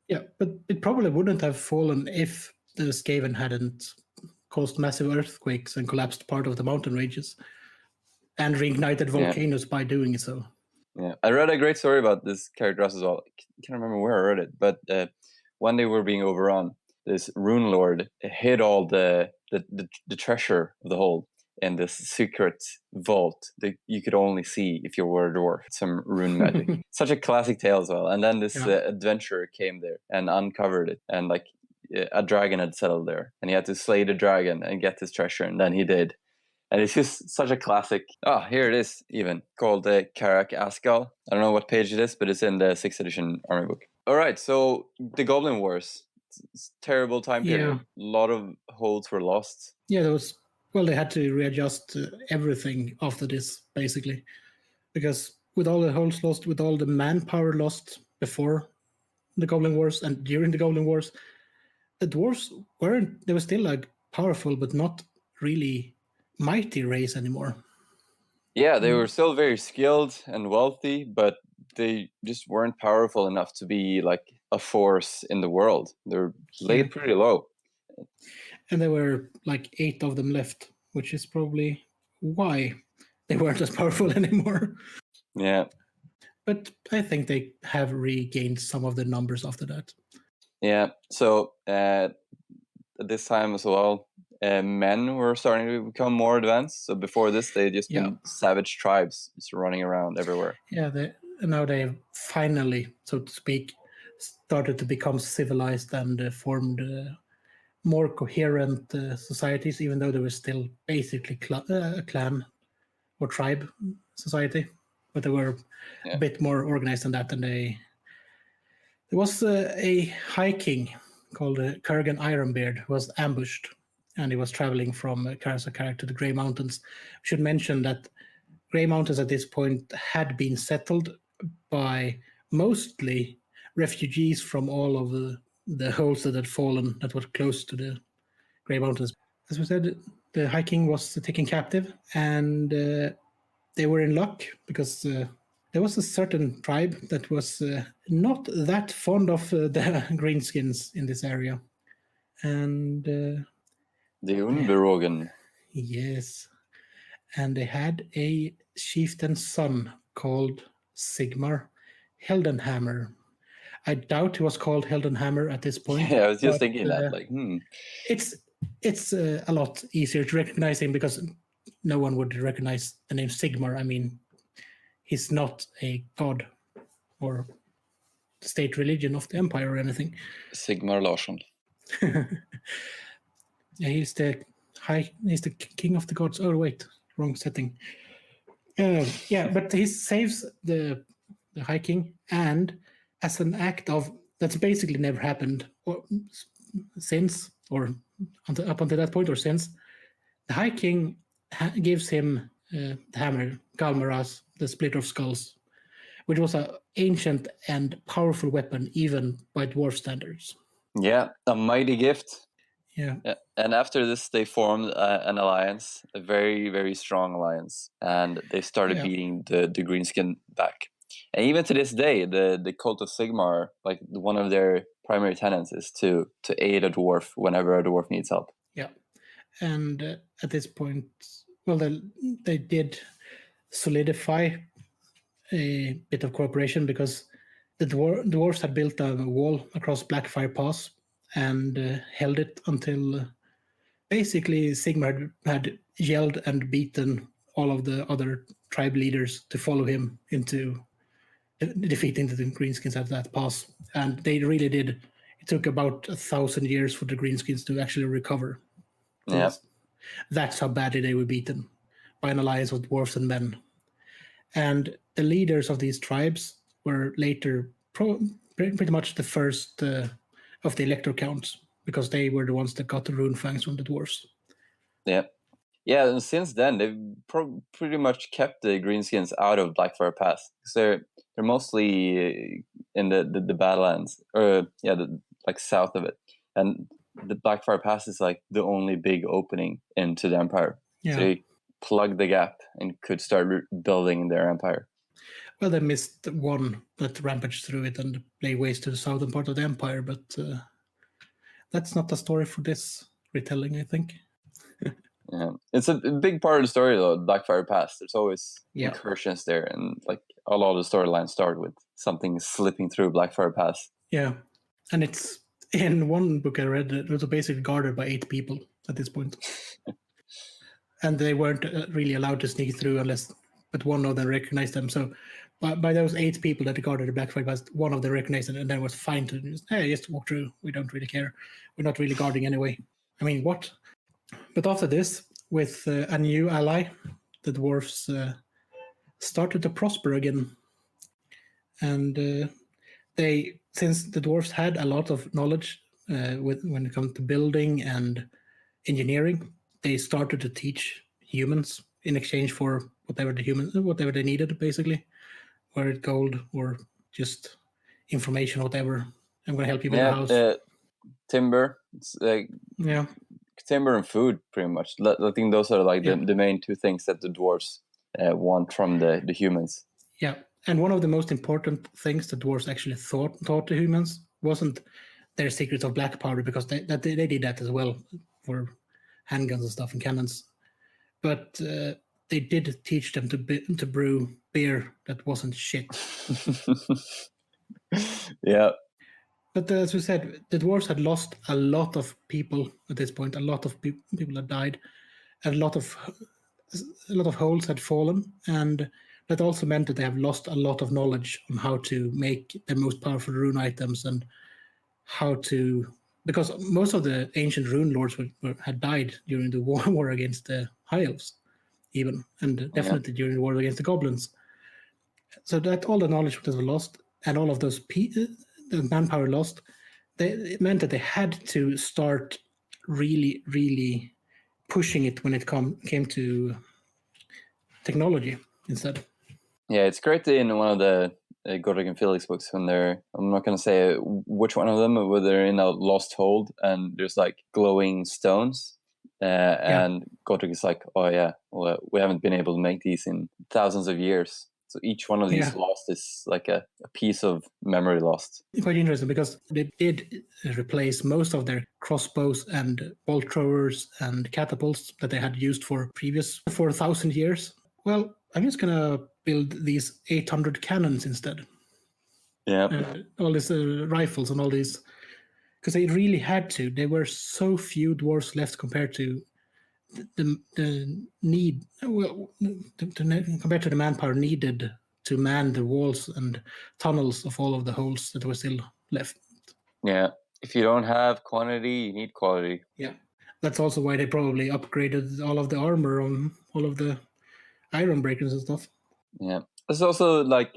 Speaker 1: Yeah, but it probably wouldn't have fallen if the Skaven hadn't caused massive earthquakes and collapsed part of the mountain ranges and reignited volcanoes by doing so.
Speaker 2: Yeah, I read a great story about this Carrick Dras as well. I can't remember where I read it, but when they were being overrun, this rune lord hid all the treasure of the hold in this secret vault that you could only see if you were a dwarf. Some rune magic. Such a classic tale as well. And then this adventurer came there and uncovered it, and like a dragon had settled there, and he had to slay the dragon and get this treasure, and then he did. And it's just such a classic. Oh, here it is, even called the Carrick Askel. I don't know what page it is, but it's in the 6th edition army book. All right, so the Goblin Wars. It's terrible time period. A lot of holds were lost.
Speaker 1: Yeah, they had to readjust everything after this, basically, because with all the holds lost, with all the manpower lost before the Goblin Wars and during the Goblin Wars, the dwarves they were still like powerful, but not really mighty race anymore.
Speaker 2: Yeah, they were still very skilled and wealthy, but they just weren't powerful enough to be like a force in the world. They were laid pretty low.
Speaker 1: And there were like 8 of them left, which is probably why they weren't as powerful anymore.
Speaker 2: Yeah.
Speaker 1: But I think they have regained some of the numbers after that.
Speaker 2: Yeah, so at this time as well, men were starting to become more advanced. So before this, they just been savage tribes just running around everywhere.
Speaker 1: Yeah, now they finally, so to speak, started to become civilized and formed more coherent societies, even though they were still basically a clan or tribe society. But they were a bit more organized than that. And there was a high king called Kurgan Ironbeard who was ambushed, and he was traveling from Carrick to the Grey Mountains. I should mention that Grey Mountains at this point had been settled by mostly refugees from all of the holds that had fallen that were close to the Grey Mountains. As we said, the High King was taken captive, and they were in luck because there was a certain tribe that was not that fond of the greenskins in this area. And
Speaker 2: the Unberogen.
Speaker 1: Yes. And they had a chieftain's son called Sigmar Heldenhammer. I doubt he was called Heldenhammer at this point.
Speaker 2: Yeah, I was just thinking that.
Speaker 1: It's a lot easier to recognize him because no one would recognize the name Sigmar. I mean, he's not a god or state religion of the empire or anything.
Speaker 2: Sigmar Larsson.
Speaker 1: Yeah, he's the king of the gods. Oh wait, wrong setting. But he saves the High King, and as an act of that's basically never happened since, or up until that point, or since, the High King gives him the hammer Galmaras, the Splitter of Skulls, which was an ancient and powerful weapon even by dwarf standards.
Speaker 2: Yeah, a mighty gift.
Speaker 1: Yeah.
Speaker 2: And after this, they formed an alliance, a very, very strong alliance, and they started beating the Greenskin back. And even to this day, the cult of Sigmar, like one of their primary tenets is to aid a dwarf whenever a dwarf needs help.
Speaker 1: Yeah, and at this point, well, they did solidify a bit of cooperation because the dwarves had built a wall across Blackfire Pass and held it until basically Sigmar had yelled and beaten all of the other tribe leaders to follow him into defeating the Greenskins at that pass. And they really did. It took about 1,000 years for the Greenskins to actually recover.
Speaker 2: Yeah.
Speaker 1: That's how badly they were beaten by an alliance of dwarves and men. And the leaders of these tribes were later pretty much the first of the elector counts, because they were the ones that got the rune fangs from the dwarves.
Speaker 2: Yeah. Yeah, and since then they've pretty much kept the Greenskins out of Blackfire Pass. Because they're mostly in the Badlands, or like south of it, and the Blackfire Pass is like the only big opening into the Empire.
Speaker 1: Yeah.
Speaker 2: So they plugged the gap and could start building their empire.
Speaker 1: Well, they missed one that rampaged through it and laid waste to the southern part of the Empire, but that's not the story for this retelling, I think.
Speaker 2: Yeah, it's a big part of the story though. Blackfire Pass. There's always incursions there, and like a lot of the storylines start with something slipping through Blackfire Pass.
Speaker 1: Yeah, and it's in one book I read. It was basically guarded by 8 people at this point, and they weren't really allowed to sneak through but one of them recognized them. So, by those 8 people that guarded the Blackfire Pass, one of them recognized it, and then was fine to just walk through. We don't really care. We're not really guarding anyway. I mean, what? But after this, with a new ally, the dwarves started to prosper again. And since the dwarves had a lot of knowledge when it comes to building and engineering, they started to teach humans in exchange for whatever they needed, basically, whether it's gold or just information, whatever. I'm going to help you build a house.
Speaker 2: Timber. It's like timber and food, pretty much. I think those are like the main 2 things that the dwarves want from the humans.
Speaker 1: Yeah, and one of the most important things the dwarves actually taught the humans wasn't their secrets of black powder, because they did that as well for handguns and stuff and cannons. But they did teach them to brew beer that wasn't shit.
Speaker 2: Yeah.
Speaker 1: But as we said, the dwarves had lost a lot of people at this point. A lot of people had died, and a lot of holes had fallen, and that also meant that they have lost a lot of knowledge on how to make the most powerful rune items and how to, because most of the ancient rune lords had died during the war against the High Elves, even, and definitely during the war against the goblins. So that all the knowledge was lost, and all of those the manpower lost, it meant that they had to start really, really pushing it when it came to technology instead.
Speaker 2: Yeah, it's great in one of the Godric and Felix books when I'm not going to say which one of them, but they're in a lost hold and there's like glowing stones. And Godric is like, oh yeah, well, we haven't been able to make these in thousands of years. So each one of these lost is like a piece of memory lost.
Speaker 1: Quite interesting, because they did replace most of their crossbows and bolt throwers and catapults that they had used for 1,000 years. Well, I'm just going to build these 800 cannons instead.
Speaker 2: Yeah.
Speaker 1: All these rifles and all these, because they really had to. There were so few dwarves left compared to the need, compared to the manpower needed to man the walls and tunnels of all of the holes that were still left.
Speaker 2: Yeah, if you don't have quantity, you need quality.
Speaker 1: Yeah, that's also why they probably upgraded all of the armor on all of the iron breakers and stuff.
Speaker 2: Yeah, it's also like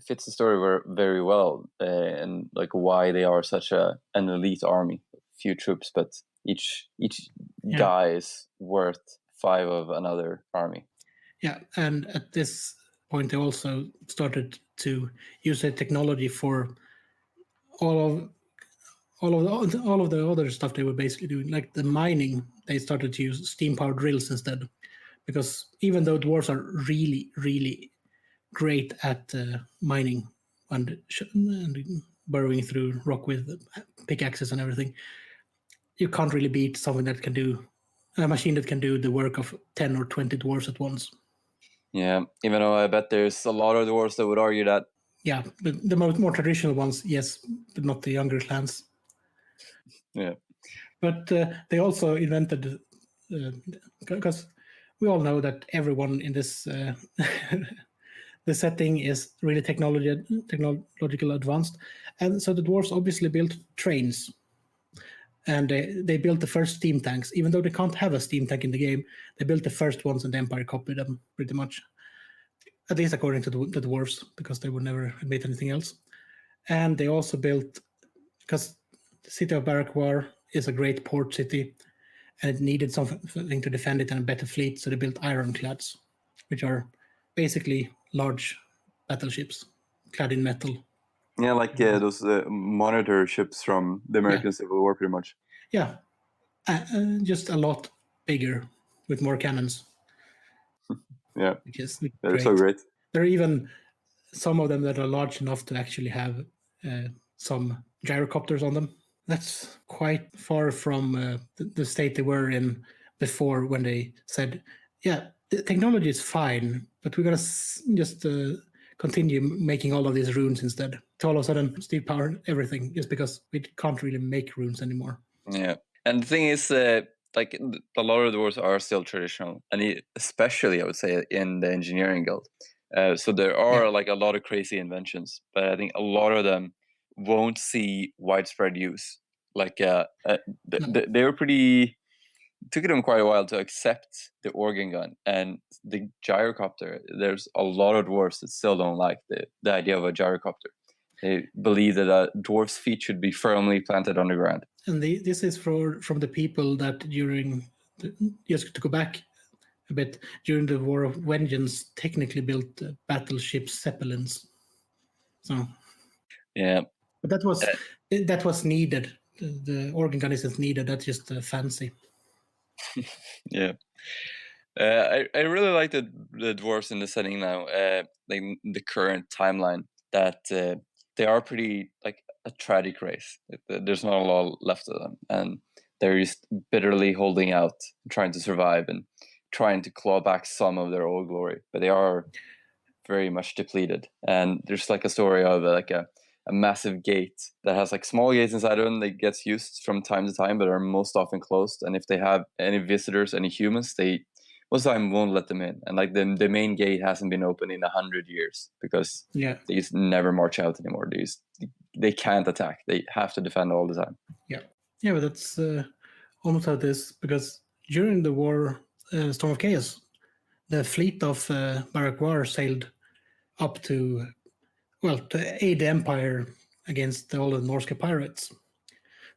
Speaker 2: fits the story very well, and like why they are such an elite army. Few troops, but each guy is worth 5 of another army.
Speaker 1: Yeah, and at this point, they also started to use the technology for all of the other stuff they were basically doing, like the mining. They started to use steam-powered drills instead, because even though dwarves are really, really great at mining and burrowing through rock with pickaxes and everything, you can't really beat something that can do a machine that can do the work of 10 or 20 dwarves at once.
Speaker 2: Yeah, even though I bet there's a lot of dwarves that would argue that.
Speaker 1: Yeah, the more traditional ones, yes, but not the younger clans.
Speaker 2: Yeah.
Speaker 1: But they also invented, because we all know that everyone in this the setting is really technological advanced, and so the dwarves obviously built trains, and they built the first steam tanks. Even though they can't have a steam tank in the game, they built the first ones, and the Empire copied them pretty much, at least according to the dwarves, because they would never admit anything else. And they also built, because the city of Barakwar is a great port city, and it needed something to defend it and a better fleet, so they built ironclads, which are basically large battleships clad in metal.
Speaker 2: Yeah, like those monitor ships from the American Civil War, pretty much.
Speaker 1: Yeah, just a lot bigger with more cannons.
Speaker 2: Yeah,
Speaker 1: which is
Speaker 2: they're
Speaker 1: great.
Speaker 2: so great.
Speaker 1: There are even some of them that are large enough to actually have some gyrocopters on them. That's quite far from the state they were in before, when they said, yeah, the technology is fine, but we're going to just continue making all of these runes instead. So all of a sudden, Steve powered everything just because we can't really make runes anymore.
Speaker 2: Yeah, and the thing is, like a lot of dwarves are still traditional, and especially I would say in the engineering guild. So there are like a lot of crazy inventions, but I think a lot of them won't see widespread use. Like they were pretty. It took them quite a while to accept the organ gun and the gyrocopter. There's a lot of dwarves that still don't like the idea of a gyrocopter. They believe that a dwarf's feet should be firmly planted on the ground.
Speaker 1: And this is from the people that just to go back a bit, during the War of Vengeance, technically built battleship Zeppelins. So
Speaker 2: yeah,
Speaker 1: but that was needed. The organ gun isn't needed. That's just fancy.
Speaker 2: Yeah. I really like the dwarves in the setting now, like the current timeline, that they are pretty like a tragic race. There's not a lot left of them, and they're just bitterly holding out, trying to survive and trying to claw back some of their old glory. But they are very much depleted, and there's like a story of like a massive gate that has like small gates inside of them that gets used from time to time, but are most often closed. And if they have any visitors, any humans, they most of the time won't let them in. And like the main gate hasn't been open in 100 years because they just never march out anymore. They can't attack. They have to defend all the time.
Speaker 1: Yeah, but that's almost how it is, because during the war, Storm of Chaos, the fleet of Barakwar sailed up to aid the Empire against all the Norse pirates.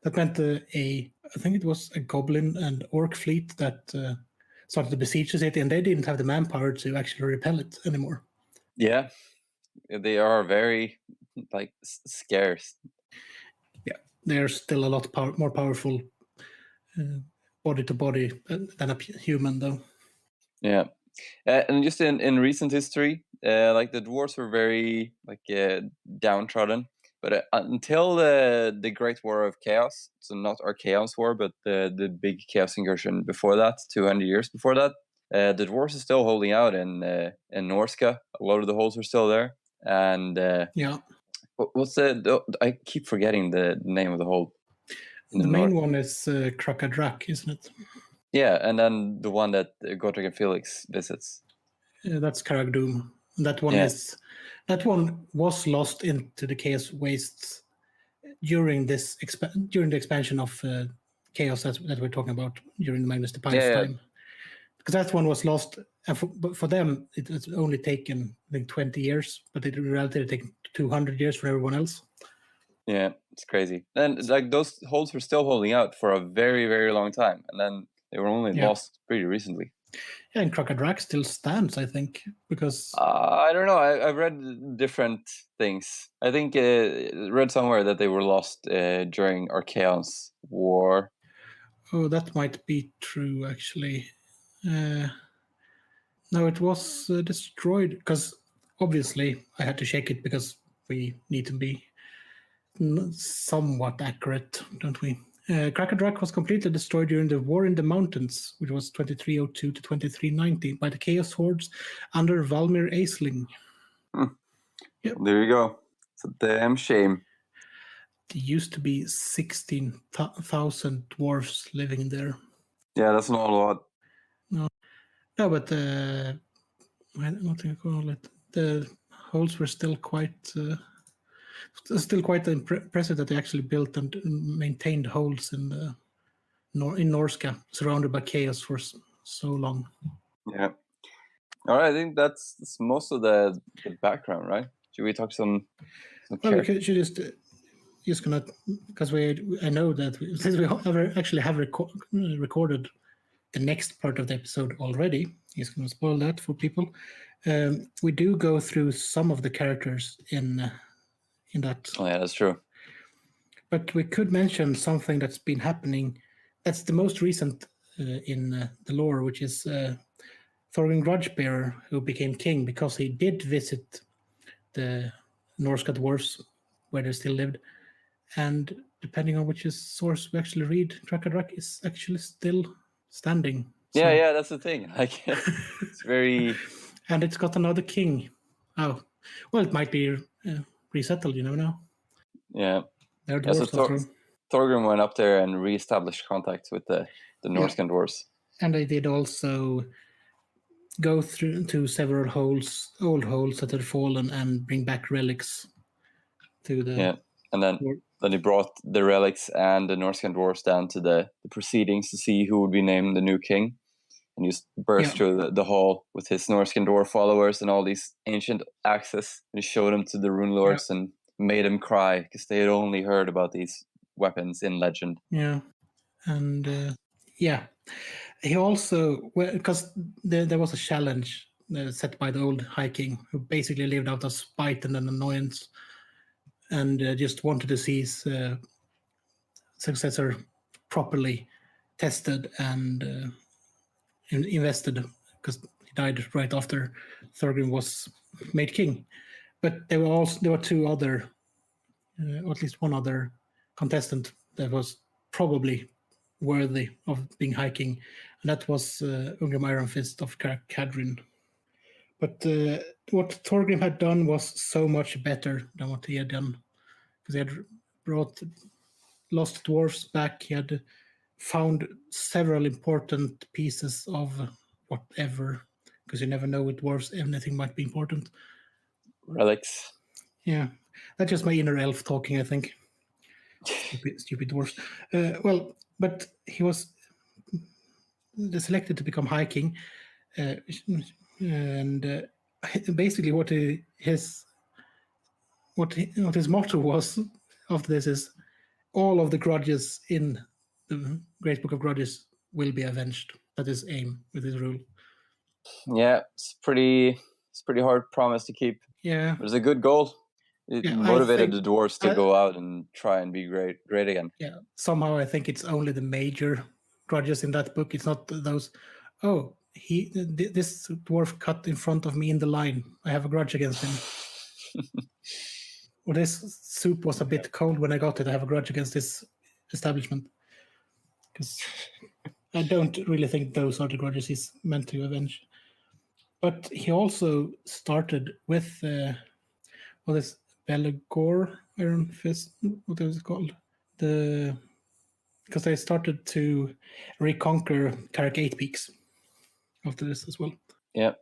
Speaker 1: That meant I think it was a goblin and orc fleet that started to besiege the city, and they didn't have the manpower to actually repel it anymore.
Speaker 2: Yeah, they are very like scarce.
Speaker 1: Yeah, they're still a lot more powerful body to body than a human, though.
Speaker 2: Yeah. And just in recent history, like the dwarves were very like downtrodden. But until the Great War of Chaos, so not our Chaos War, but the big Chaos incursion before that, 200 years before that, the dwarves are still holding out in Norska. A lot of the holds are still there. And what's I keep forgetting the name of the hold.
Speaker 1: The main one is Krakadrak, isn't it?
Speaker 2: Yeah, and then the one that Gotrek and Felix visits.
Speaker 1: That's Karagdoom. That one was lost into the Chaos Wastes during the expansion of Chaos that we're talking about during the Magnus the Pious time. because that one was lost. And but for them, it's only taken, I think, 20 years, but it relatively taken 200 years for everyone else.
Speaker 2: Yeah, it's crazy. And like those holds were still holding out for a very, very long time, and then they were only lost pretty recently.
Speaker 1: Yeah, and Crocodrak still stands, I think, because
Speaker 2: I don't know. I've read different things. I think read somewhere that they were lost during Archaon's war.
Speaker 1: Oh, that might be true, actually. No, it was destroyed because obviously I had to check it because we need to be somewhat accurate, don't we? Crocodrak was completely destroyed during the War in the Mountains, which was 2302 to 2390, by the Chaos Hordes under Valmir Aisling.
Speaker 2: Yep. There you go. It's a damn shame.
Speaker 1: There used to be 16,000 dwarves living there.
Speaker 2: Yeah, that's not a lot.
Speaker 1: No, but what do you call it? The holes were still quite impressive that they actually built and maintained holes in the in Norska, surrounded by chaos for so long.
Speaker 2: Yeah. All right, I think that's most of the background, right? Should we talk some
Speaker 1: well, we should just gonna, because I know that since we actually have recorded the next part of the episode already, he's going to spoil that for people. We do go through some of the characters in that.
Speaker 2: Oh yeah, that's true.
Speaker 1: But we could mention something that's been happening. That's the most recent in the lore, which is Thorgrim Grudgebearer, who became king because he did visit the Norska dwarves where they still lived. And depending on which source we actually read, Crocodrak is actually still standing.
Speaker 2: So. Yeah, that's the thing. Like, it's very...
Speaker 1: And it's got another king. Oh, well, it might be resettled, you never know.
Speaker 2: Yeah.
Speaker 1: They're dwarves,
Speaker 2: Thorgrim went up there and re-established contact with the Norscan dwarves.
Speaker 1: And they did also go through to several old holes that had fallen, and bring back relics to the...
Speaker 2: Yeah, and then he brought the relics and the Norscan dwarves down to the proceedings to see who would be named the new king. And he just burst through the hall with his Norscan dwarf followers and all these ancient axes. And he showed them to the rune lords and made them cry because they had only heard about these weapons in legend.
Speaker 1: Yeah, and he also, because there was a challenge set by the old High King, who basically lived out of spite and an annoyance, and just wanted to see his successor properly tested and invested, because he died right after Thorgrim was made king. But there were two other, or at least one other contestant that was probably worthy of being High King, and that was Ungrim Ironfist of Cadrin. But what Thorgrim had done was so much better than what he had done, because he had brought lost dwarves back. He had found several important pieces of whatever, because you never know with dwarves, anything might be important.
Speaker 2: Relics.
Speaker 1: Yeah, that's just my inner elf talking, I think. Stupid dwarves. Well, but he was selected to become High King, and basically what his motto was after this is, all of the grudges in the Great Book of Grudges will be avenged. That is aim with his rule.
Speaker 2: Yeah, it's pretty hard promise to keep.
Speaker 1: Yeah,
Speaker 2: but it's a good goal. It motivated the dwarves to go out and try and be great again.
Speaker 1: Yeah, somehow I think it's only the major grudges in that book. It's not those, this dwarf cut in front of me in the line, I have a grudge against him. Or this soup was a bit cold when I got it, I have a grudge against this establishment. Because I don't really think those are the grudges he's meant to avenge. But he also started with what is Belagor Iron Fist? What is it called? Because they started to reconquer Carrick 8 Peaks after this as well.
Speaker 2: Yeah.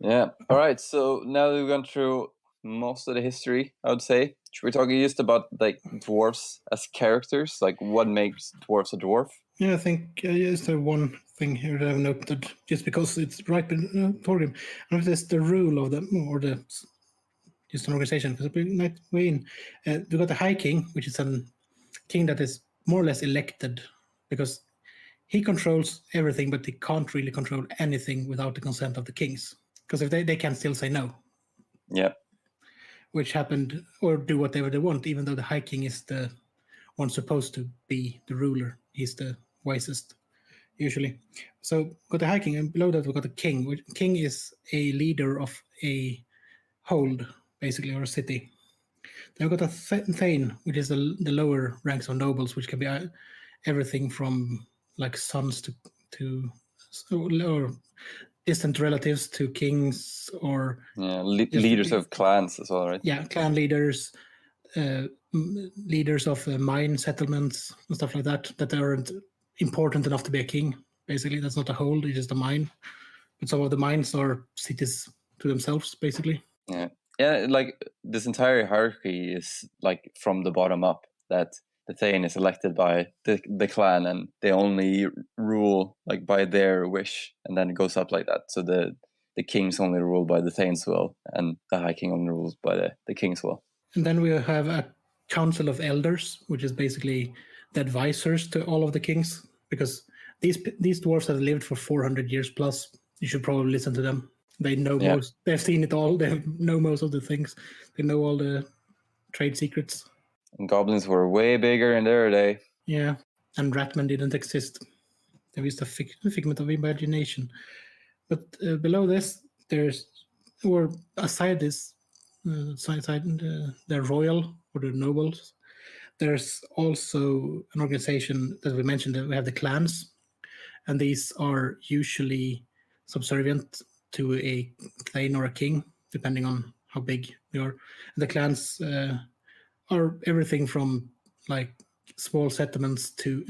Speaker 2: All right. So now that we've gone through most of the history, I would say. Should we talk just about like dwarves as characters? Like what makes dwarves a dwarf?
Speaker 1: Yeah, I think is there one thing here that I've noted, just because it's right toward him. I noticed the rule of just an organization. Because we got the High King, which is a king that is more or less elected, because he controls everything, but he can't really control anything without the consent of the kings. Because if they can still say no.
Speaker 2: Yeah.
Speaker 1: Which happened, or do whatever they want, even though the High King is the one supposed to be the ruler. He's the wisest, usually. So got the High King, and below that we got the King. Which King is a leader of a hold, basically, or a city. Then we got a Thane, which is the lower ranks of nobles, which can be everything from like sons to or distant relatives to kings, or
Speaker 2: leaders of clans as well, right?
Speaker 1: Yeah, clan leaders, leaders of mine settlements and stuff like that aren't important enough to be a king. Basically, that's not a hold; it's just a mine. But some of the mines are cities to themselves, basically.
Speaker 2: Yeah, like this entire hierarchy is like from the bottom up. That the Thane is elected by the clan, and they only rule like by their wish, and then it goes up like that. So the kings only rule by the Thane's will, and the High King only rules by the king's will.
Speaker 1: And then we have a council of elders, which is basically the advisors to all of the kings, because these dwarves have lived for 400 years plus. You should probably listen to them. They know most. They've seen it all. They know most of the things. They know all the trade secrets.
Speaker 2: And goblins were way bigger in their day.
Speaker 1: Yeah, and ratmen didn't exist. They were just a figment of imagination. But below this, or aside this, the royal or the nobles, there's also an organization that we mentioned, that we have the clans, and these are usually subservient to a thane or a king, depending on how big they are. And the clans are everything from like small settlements to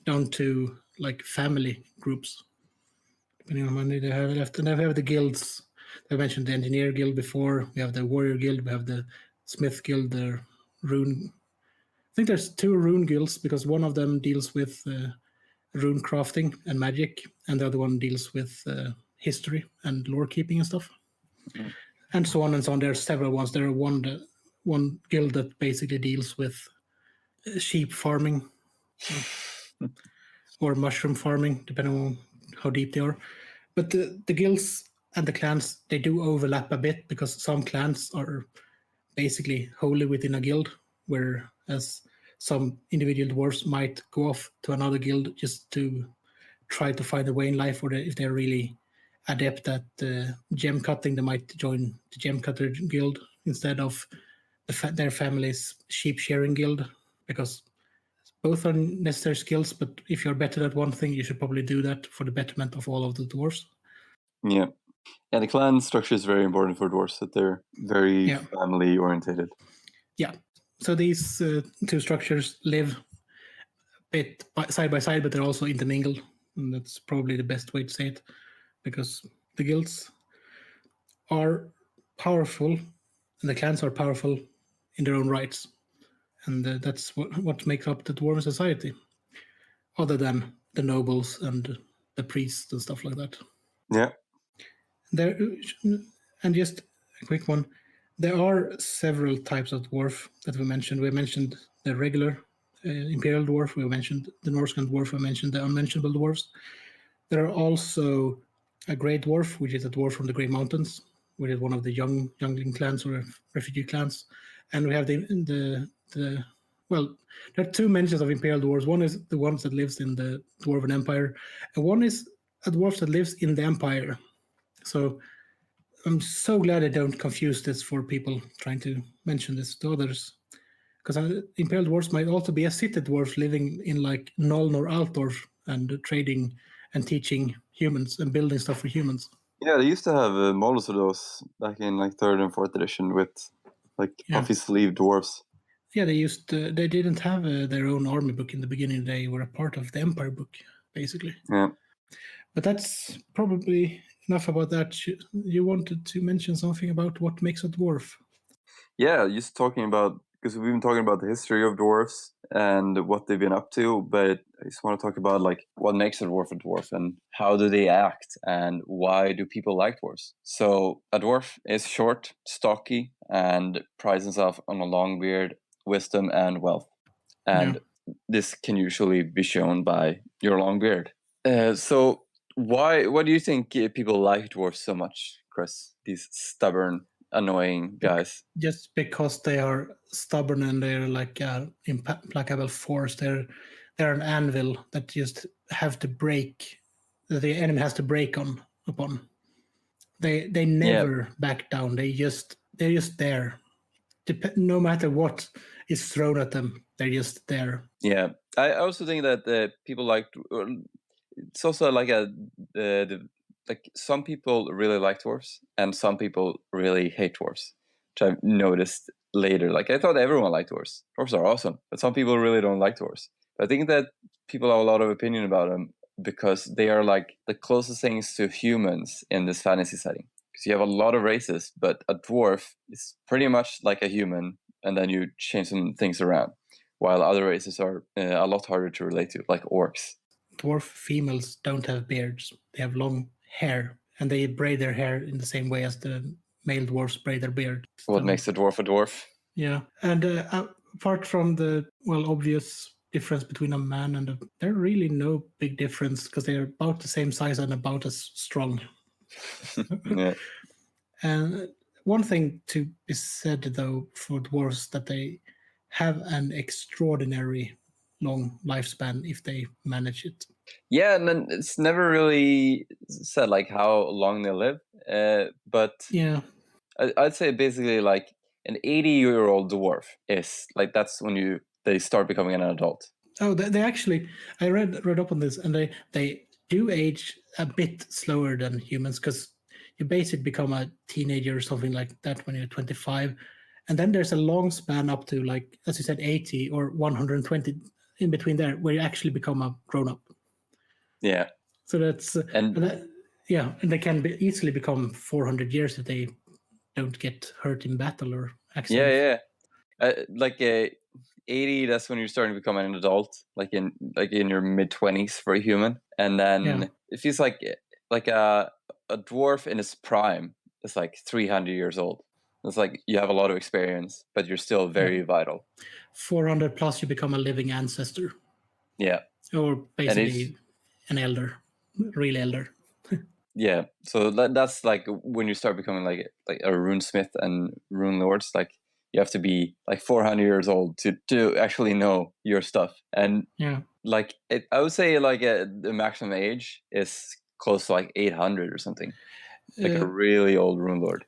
Speaker 1: down to like family groups, depending on how many they have left. And then we have the guilds. I mentioned the engineer guild before. We have the warrior guild. We have the smith guild. The rune. I think there's 2 rune guilds, because one of them deals with rune crafting and magic, and the other one deals with history and lore keeping and stuff, and so on and so on. There are several ones. There are one guild that basically deals with sheep farming or mushroom farming, depending on how deep they are. But the guilds and the clans, they do overlap a bit, because some clans are basically wholly within a guild, whereas some individual dwarves might go off to another guild just to try to find a way in life, or if they're really adept at gem cutting, they might join the gem cutter guild instead of their family's sheep shearing guild, because both are necessary skills. But if you're better at one thing, you should probably do that for the betterment of all of the dwarves.
Speaker 2: Yeah, the clan structure is very important for dwarves, that they're very family orientated.
Speaker 1: Yeah, so these 2 structures live a bit side by side, but they're also intermingled, and that's probably the best way to say it, because the guilds are powerful and the clans are powerful in their own rights, and that's what makes up the dwarven society, other than the nobles and the priests and stuff like that.
Speaker 2: Yeah.
Speaker 1: And just a quick one, there are several types of dwarf that we mentioned. We mentioned the regular imperial dwarf, we mentioned the Norscan dwarf, we mentioned the unmentionable dwarves. There are also a grey dwarf, which is a dwarf from the Grey Mountains, which is one of the youngling clans or refugee clans. And we have well, there are 2 mentions of imperial dwarves. One is the ones that lives in the Dwarven Empire, and one is a dwarf that lives in the Empire. So I'm so glad I don't confuse this for people trying to mention this to others, because imperial dwarves might also be a city dwarf living in like Noln or Altdorf and trading and teaching humans and building stuff for humans.
Speaker 2: Yeah, they used to have models of those back in like 3rd and 4th edition with like puffy sleeve dwarves.
Speaker 1: Yeah, they didn't have their own army book in the beginning. They were a part of the Empire book, basically.
Speaker 2: Yeah.
Speaker 1: But that's probably enough about that. You wanted to mention something about what makes a dwarf.
Speaker 2: Yeah, just talking about, because we've been talking about the history of dwarves and what they've been up to, but I just want to talk about like what makes a dwarf and how do they act and why do people like dwarves. So a dwarf is short, stocky, and prides himself on a long beard, wisdom, and wealth. And this can usually be shown by your long beard. So why do you think people like dwarves so much, Chris? These stubborn, annoying guys.
Speaker 1: Just because they are stubborn and they're like implacable force. They're an anvil that just have to break. That the enemy has to break upon. They never back down. They're just there. No matter what is thrown at them, they're just there.
Speaker 2: Yeah, I also think that people like. It's also like like some people really like dwarves and some people really hate dwarves, which I've noticed later. Like I thought everyone liked dwarves. Dwarves are awesome, but some people really don't like dwarves. But I think that people have a lot of opinion about them because they are like the closest things to humans in this fantasy setting. Because you have a lot of races, but a dwarf is pretty much like a human, and then you change some things around. While other races are a lot harder to relate to, like orcs.
Speaker 1: Dwarf females don't have beards. They have long hair, and they braid their hair in the same way as the male dwarfs braid their beard.
Speaker 2: What makes a dwarf a dwarf?
Speaker 1: Yeah, and apart from the obvious difference between a man and there are really no big difference because they're about the same size and about as strong.
Speaker 2: Yeah.
Speaker 1: And one thing to be said though for dwarves that they have an extraordinary long lifespan if they manage it.
Speaker 2: Yeah, and then it's never really said like how long they live, but
Speaker 1: Yeah,
Speaker 2: I'd say basically like an 80-year-old dwarf is like that's when they start becoming an adult.
Speaker 1: oh, they actually, I read up on this, and they do age a bit slower than humans because you basically become a teenager or something like that when you're 25, and then there's a long span up to like, as you said, 80 or 120 in between there where you actually become a grown up.
Speaker 2: Yeah.
Speaker 1: So that's yeah, and they can easily become 400 years if they don't get hurt in battle or accidents.
Speaker 2: Yeah. Like 80, that's when you're starting to become an adult, like in your mid-20s for a human, and then it feels like a dwarf in his prime is like 300 years old. It's like you have a lot of experience, but you're still very vital.
Speaker 1: 400 plus, you become a living ancestor.
Speaker 2: Yeah.
Speaker 1: Or basically an elder, real elder.
Speaker 2: Yeah, so that's like when you start becoming like a runesmith and rune lords, like you have to be like 400 years old to actually know your stuff. And like I would say like the maximum age is close to like 800 or something, like a really old rune lord.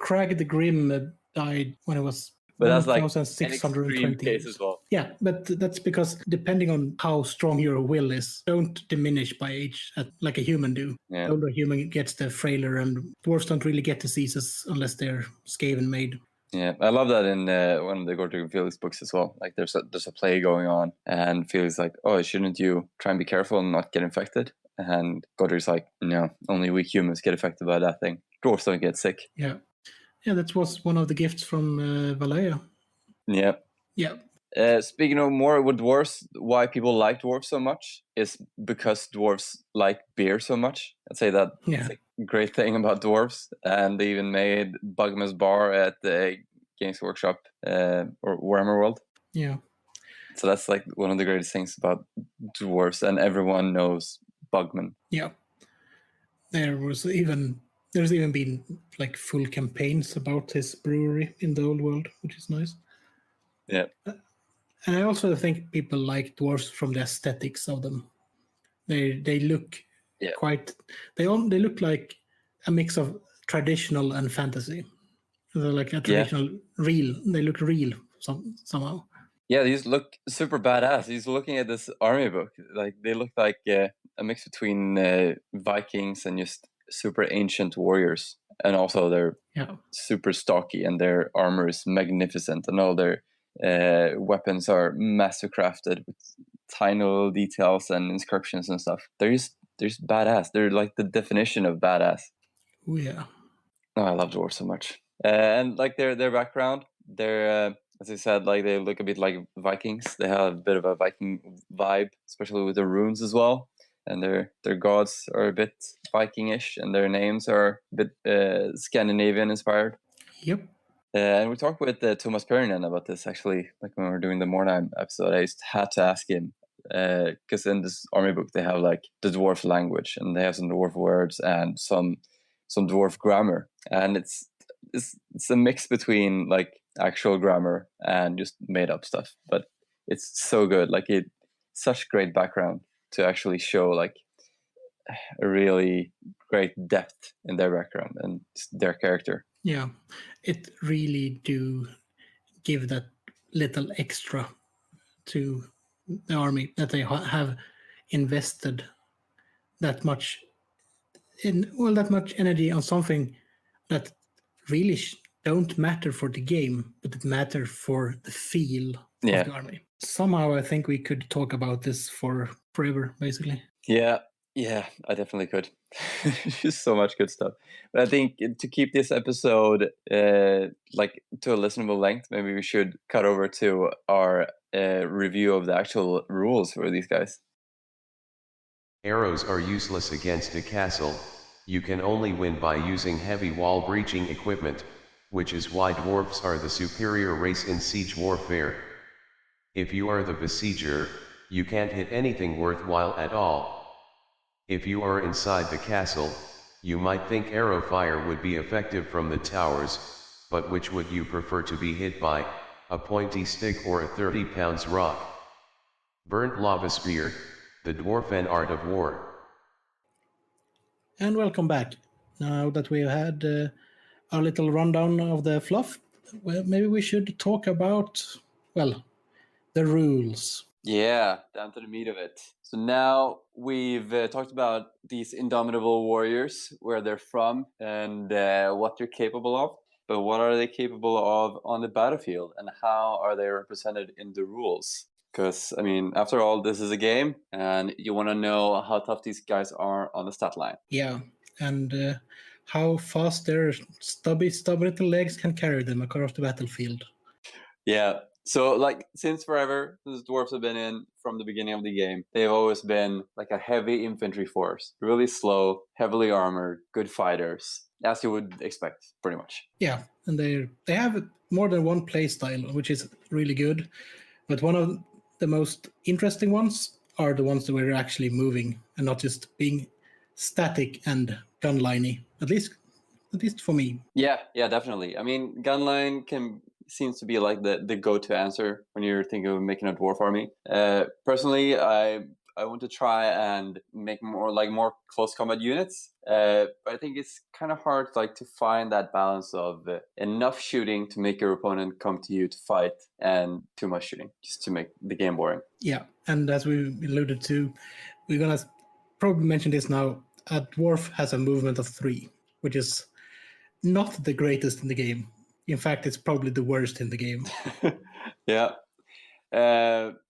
Speaker 1: Crag the Grim died when it was,
Speaker 2: but that's like
Speaker 1: 1,620
Speaker 2: case as well.
Speaker 1: Yeah, but that's because depending on how strong your will is, don't diminish by age like a human do.
Speaker 2: Yeah.
Speaker 1: The older human gets the frailer, and dwarves don't really get diseases unless they're Skaven made.
Speaker 2: Yeah, I love that in one of the Gortug and Felix books as well. Like there's a play going on, and Felix like, oh, shouldn't you try and be careful and not get infected? And Gortug's like, no, only weak humans get affected by that thing. Dwarves don't get sick.
Speaker 1: Yeah, that was one of the gifts from Valaya.
Speaker 2: Yeah. Speaking of more with dwarves, why people like dwarves so much is because dwarves like beer so much. I'd say that it's a great thing about dwarves, and they even made Bugman's Bar at the Games Workshop or Warhammer World.
Speaker 1: Yeah.
Speaker 2: So that's like one of the greatest things about dwarves, and everyone knows Bugman.
Speaker 1: Yeah. There's even been like full campaigns about his brewery in the old world, which is nice.
Speaker 2: Yeah.
Speaker 1: And I also think people like dwarves from the aesthetics of them. They look quite. They look like a mix of traditional and fantasy. They're like a traditional real. They look real somehow.
Speaker 2: Yeah, these look super badass. He's looking at this army book. Like they look like a mix between Vikings and just super ancient warriors. And also they're super stocky, and their armor is magnificent, and all their weapons are master crafted with tiny little details and inscriptions and stuff. They're just badass. They're like the definition of badass.
Speaker 1: Oh yeah.
Speaker 2: Oh, I love dwarves so much. And like their background, they're as I said, like they look a bit like Vikings. They have a bit of a Viking vibe, especially with the runes as well. And their gods are a bit Vikingish, and their names are a bit Scandinavian inspired.
Speaker 1: Yep.
Speaker 2: And we talked with Thomas Perinen about this actually, like when we were doing the Mornheim episode. I just had to ask him because in this army book they have like the dwarf language, and they have some dwarf words and some dwarf grammar, and it's a mix between like actual grammar and just made up stuff. But it's so good, like such great background to actually show like a really great depth in their background and their character.
Speaker 1: Yeah, it really do give that little extra to the army that they have invested that much that much energy on something that really don't matter for the game, but it matter for the feel of the army. Somehow I think we could talk about this for forever, basically.
Speaker 2: Yeah, I definitely could. Just so much good stuff. But I think to keep this episode like to a listenable length, maybe we should cut over to our review of the actual rules for these guys.
Speaker 3: Arrows are useless against a castle. You can only win by using heavy wall breaching equipment, which is why dwarfs are the superior race in siege warfare. If you are the besieger, you can't hit anything worthwhile at all. If you are inside the castle, you might think arrow fire would be effective from the towers, but which would you prefer to be hit by, a pointy stick or a 30 pounds rock? Burnt lava spear, the dwarven art of war.
Speaker 1: And welcome back. Now that we've had our little rundown of the fluff, well, maybe we should talk about, well, the rules.
Speaker 2: Yeah, down to the meat of it. So now we've talked about these indomitable warriors, where they're from, and what they're capable of. But what are they capable of on the battlefield, and how are they represented in the rules? Because, I mean, after all, this is a game, and you want to know how tough these guys are on the stat line.
Speaker 1: Yeah, and how fast their stubby little legs can carry them across the battlefield.
Speaker 2: Yeah. So, like, since forever, the dwarves have been in from the beginning of the game. They've always been like a heavy infantry force, really slow, heavily armored, good fighters, as you would expect, pretty much.
Speaker 1: Yeah, and they have more than one play style, which is really good. But one of the most interesting ones are the ones that were actually moving and not just being static and gunliney. At least for me.
Speaker 2: Yeah, definitely. I mean, gunline seems to be like the go-to answer when you're thinking of making a dwarf army. Personally, I want to try and make more close combat units. But I think it's kind of hard to find that balance of enough shooting to make your opponent come to you to fight, and too much shooting just to make the game boring.
Speaker 1: Yeah, and as we alluded to, we're gonna probably mention this now. A dwarf has a movement of 3, which is not the greatest in the game. In fact, it's probably the worst in the game.
Speaker 2: Yeah.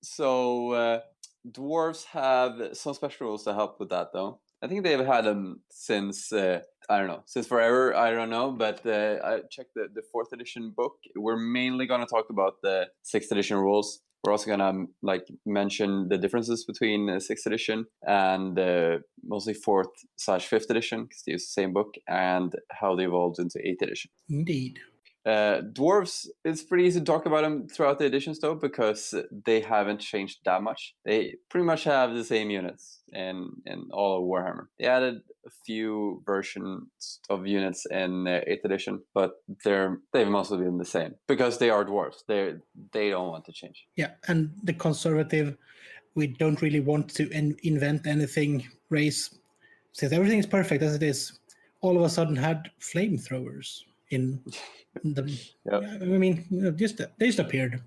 Speaker 2: So dwarves have some special rules to help with that, though. I think they've had them since since forever. I don't know, but I checked the 4th edition book. We're mainly going to talk about the 6th edition rules. We're also going to mention the differences between 6th edition and mostly 4th/5th edition, because they use the same book, and how they evolved into 8th edition.
Speaker 1: Indeed.
Speaker 2: Dwarves, it's pretty easy to talk about them throughout the editions, though, because they haven't changed that much. They pretty much have the same units in all of Warhammer. They added a few versions of units in 8th edition, but they've mostly been the same because they are dwarves. They don't want to change.
Speaker 1: Yeah, and the conservative, we don't really want to invent anything race. Since everything is perfect as it is, all of a sudden had flamethrowers in the.
Speaker 2: Yep.
Speaker 1: I mean, they just appeared,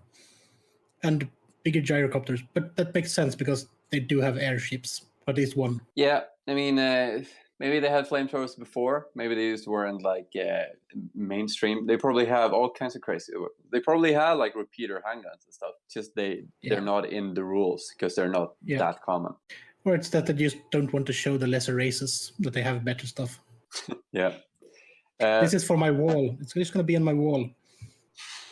Speaker 1: and bigger gyrocopters. But that makes sense because they do have airships, at least one.
Speaker 2: Yeah, I mean, maybe they had flamethrowers before. Maybe they just weren't mainstream. They probably have all kinds of crazy. They probably have repeater handguns and stuff. Just they're not in the rules because they're not that common.
Speaker 1: Or it's that they just don't want to show the lesser races that they have better stuff.
Speaker 2: Yeah.
Speaker 1: This is for my wall. It's just going to be on my wall.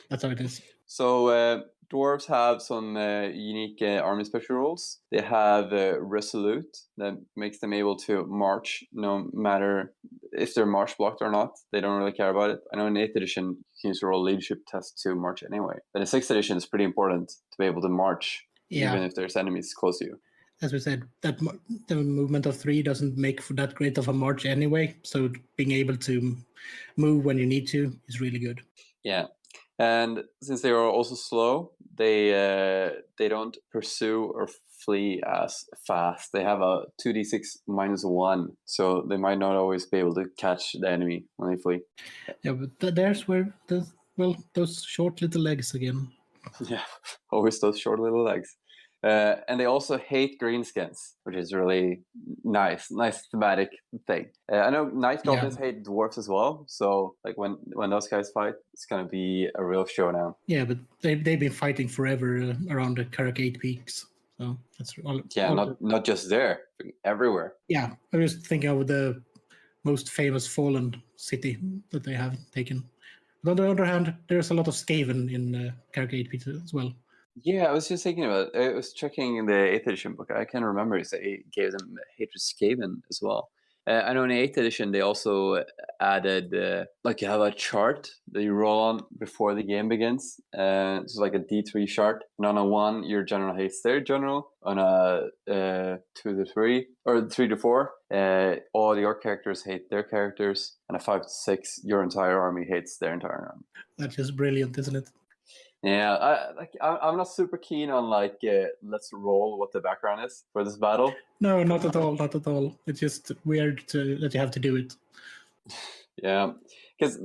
Speaker 1: That's how it is.
Speaker 2: So dwarves have some unique army special rules. They have resolute that makes them able to march no matter if they're march blocked or not. They don't really care about it. I know in 8th edition you can use to roll leadership test to march anyway. But in 6th edition it's pretty important to be able to march even if there's enemies close to you.
Speaker 1: As we said, that the movement of 3 doesn't make for that great of a march anyway. So being able to move when you need to is really good.
Speaker 2: Yeah. And since they are also slow, they don't pursue or flee as fast. They have a 2d6 -1, so they might not always be able to catch the enemy when they flee.
Speaker 1: Yeah, but there's where those short little legs again.
Speaker 2: Yeah, always those short little legs. And they also hate greenskins, which is really nice thematic thing. I know night goblins hate dwarfs as well, so like when those guys fight, it's gonna be a real showdown.
Speaker 1: Yeah, but they've been fighting forever around the Karakate peaks, so that's all.
Speaker 2: Yeah, not just there, everywhere.
Speaker 1: Yeah, I was thinking of the most famous fallen city that they have taken. But on the other hand, there's a lot of Skaven in Karakate peaks as well.
Speaker 2: Yeah, I was just thinking about it. I was checking the 8th edition book. I can remember if they gave them Hatred Skaven as well. I know in 8th edition they also added like you have a chart that you roll on before the game begins. It's like a D3 chart. And on a 1, your general hates their general. On a 2 to 3 or 3 to 4, all your characters hate their characters. And a 5 to 6, your entire army hates their entire army.
Speaker 1: That's just brilliant, isn't it?
Speaker 2: Yeah, I'm not super keen on like let's roll what the background is for this battle.
Speaker 1: No, not at all, not at all. It's just weird that you have to do it.
Speaker 2: Yeah, because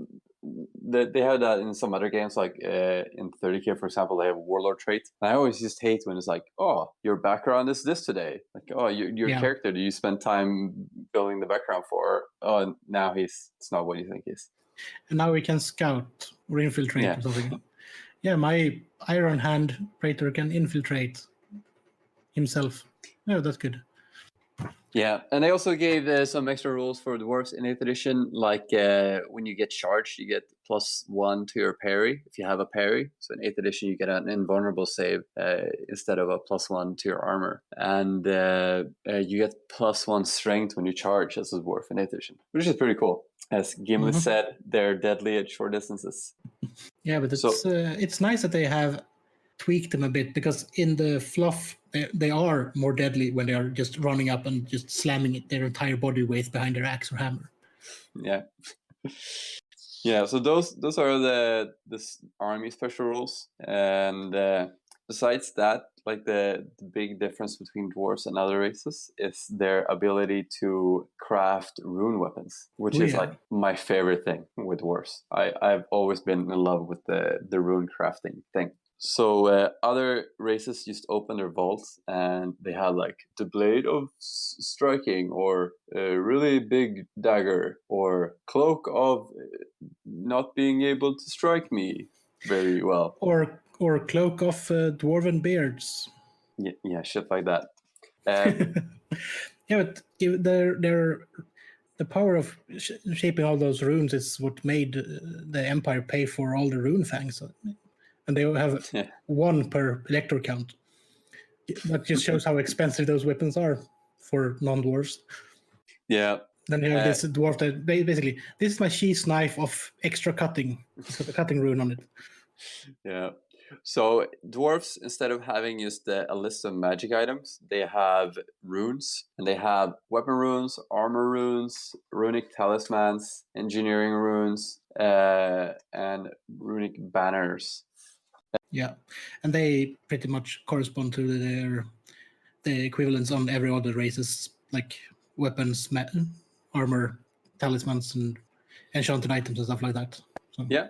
Speaker 2: they have that in some other games, like in 30K, for example, they have warlord trait. And I always just hate when it's like, oh, your background is this today. Like, oh, your character, do you spend time building the background for? Oh, now it's not what you think he is.
Speaker 1: And now we can scout or infiltrate or something. Yeah, my Iron Hand Praetor can infiltrate himself. Oh, that's good.
Speaker 2: Yeah, and they also gave some extra rules for dwarves in 8th edition, like when you get charged, you get +1 to your parry if you have a parry. So in 8th edition, you get an invulnerable save instead of a +1 to your armor. And you get +1 strength when you charge as a dwarf in 8th edition, which is pretty cool. As Gimli said, they're deadly at short distances.
Speaker 1: Yeah, but it's nice that they have tweaked them a bit, because in the fluff, they are more deadly when they are just running up and just slamming their entire body weight behind their axe or hammer.
Speaker 2: Yeah. Yeah, so those are the army special rules. And besides that, like the big difference between dwarves and other races is their ability to craft rune weapons, which is like my favorite thing with dwarves. I've always been in love with the rune crafting thing. So other races just open their vaults and they have like the blade of striking, or a really big dagger, or cloak of not being able to strike me very well,
Speaker 1: or cloak of dwarven beards.
Speaker 2: Yeah, shit like that.
Speaker 1: Yeah, but the power of shaping all those runes is what made the Empire pay for all the rune fangs. And they have 1 per elector count. That just shows how expensive those weapons are for non-dwarves.
Speaker 2: Yeah.
Speaker 1: Then you have this dwarf that basically, this is my sheath knife of extra cutting. It's got a cutting rune on it.
Speaker 2: Yeah. So dwarves, instead of having just a list of magic items, they have runes, and they have weapon runes, armor runes, runic talismans, engineering runes, and runic banners.
Speaker 1: Yeah, and they pretty much correspond to the equivalents on every other races, like weapons, armor, talismans, and enchanted items and stuff like that. So.
Speaker 2: Yeah.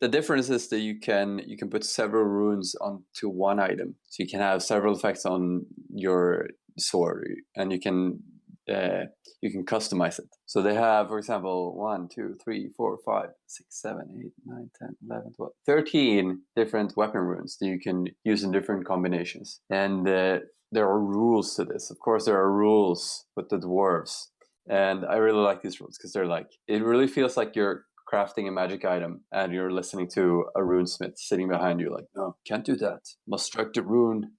Speaker 2: The difference is that you can put several runes onto one item, so you can have several effects on your sword, and you can customize it. So they have, for example, 1, 2, 3, 4, 5, 6, 7, 8, 9, 10, 11, 12, 13 different weapon runes that you can use in different combinations. And there are rules to this. Of course, there are rules with the dwarves. And I really like these rules because they're like, it really feels like you're crafting a magic item and you're listening to a runesmith sitting behind you, like, no, can't do that. Must strike the rune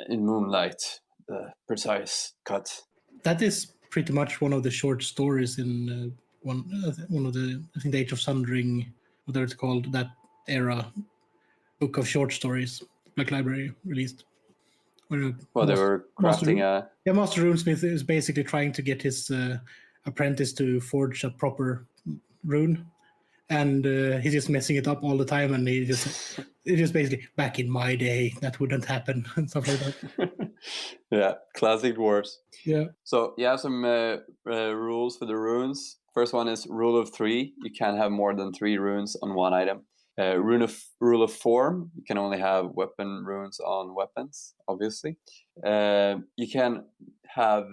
Speaker 2: in moonlight, the precise cut.
Speaker 1: That is pretty much one of the short stories in one of the, I think, the Age of Sundering, whatever it's called, that era book of short stories Black Library released. Where
Speaker 2: Well, they were crafting
Speaker 1: Master Runesmith is basically trying to get his apprentice to forge a proper rune, and he's just messing it up all the time, and it's just basically, back in my day that wouldn't happen and stuff like that.
Speaker 2: Yeah, classic dwarves.
Speaker 1: Yeah.
Speaker 2: So you have some rules for the runes. First one is rule of 3. You can't have more than 3 runes on one item. Rule of form. You can only have weapon runes on weapons, obviously. You can have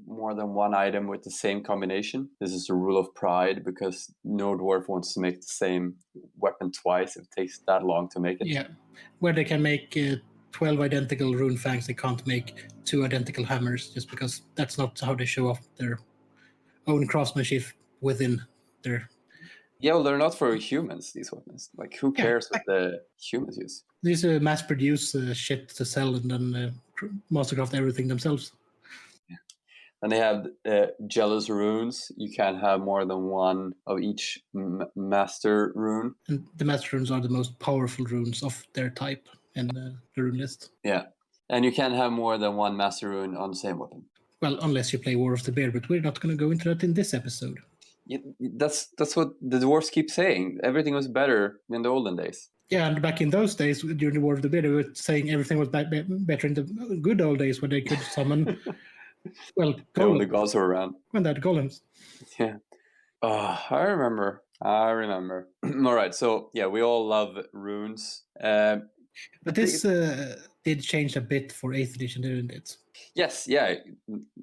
Speaker 2: more than one item with the same combination. This is a rule of pride, because no dwarf wants to make the same weapon twice. It takes that long to make it.
Speaker 1: Yeah, where they can make 12 identical rune fangs, they can't make 2 identical hammers, just because that's not how they show off their own craftsmanship within their...
Speaker 2: Yeah, well, they're not for humans, these weapons. Like, who cares what the humans use?
Speaker 1: These mass-produce shit to sell and then mastercraft everything themselves.
Speaker 2: Yeah. And they have jealous runes. You can't have more than one of each master rune.
Speaker 1: And the master runes are the most powerful runes of their type in the rune list.
Speaker 2: Yeah. And you can't have more than one master rune on the same weapon.
Speaker 1: Well, unless you play War of the Bear, but we're not going to go into that in this episode.
Speaker 2: Yeah, that's what the dwarves keep saying. Everything was better in the olden days.
Speaker 1: Yeah, and back in those days, during the War of the Bear, they were saying everything was better in the good old days when they could summon, well,
Speaker 2: when the gods were around.
Speaker 1: When they had golems.
Speaker 2: Yeah. Oh, I remember. All right, so yeah, we all love runes.
Speaker 1: But this did change a bit for 8th edition, didn't it?
Speaker 2: Yes, yeah.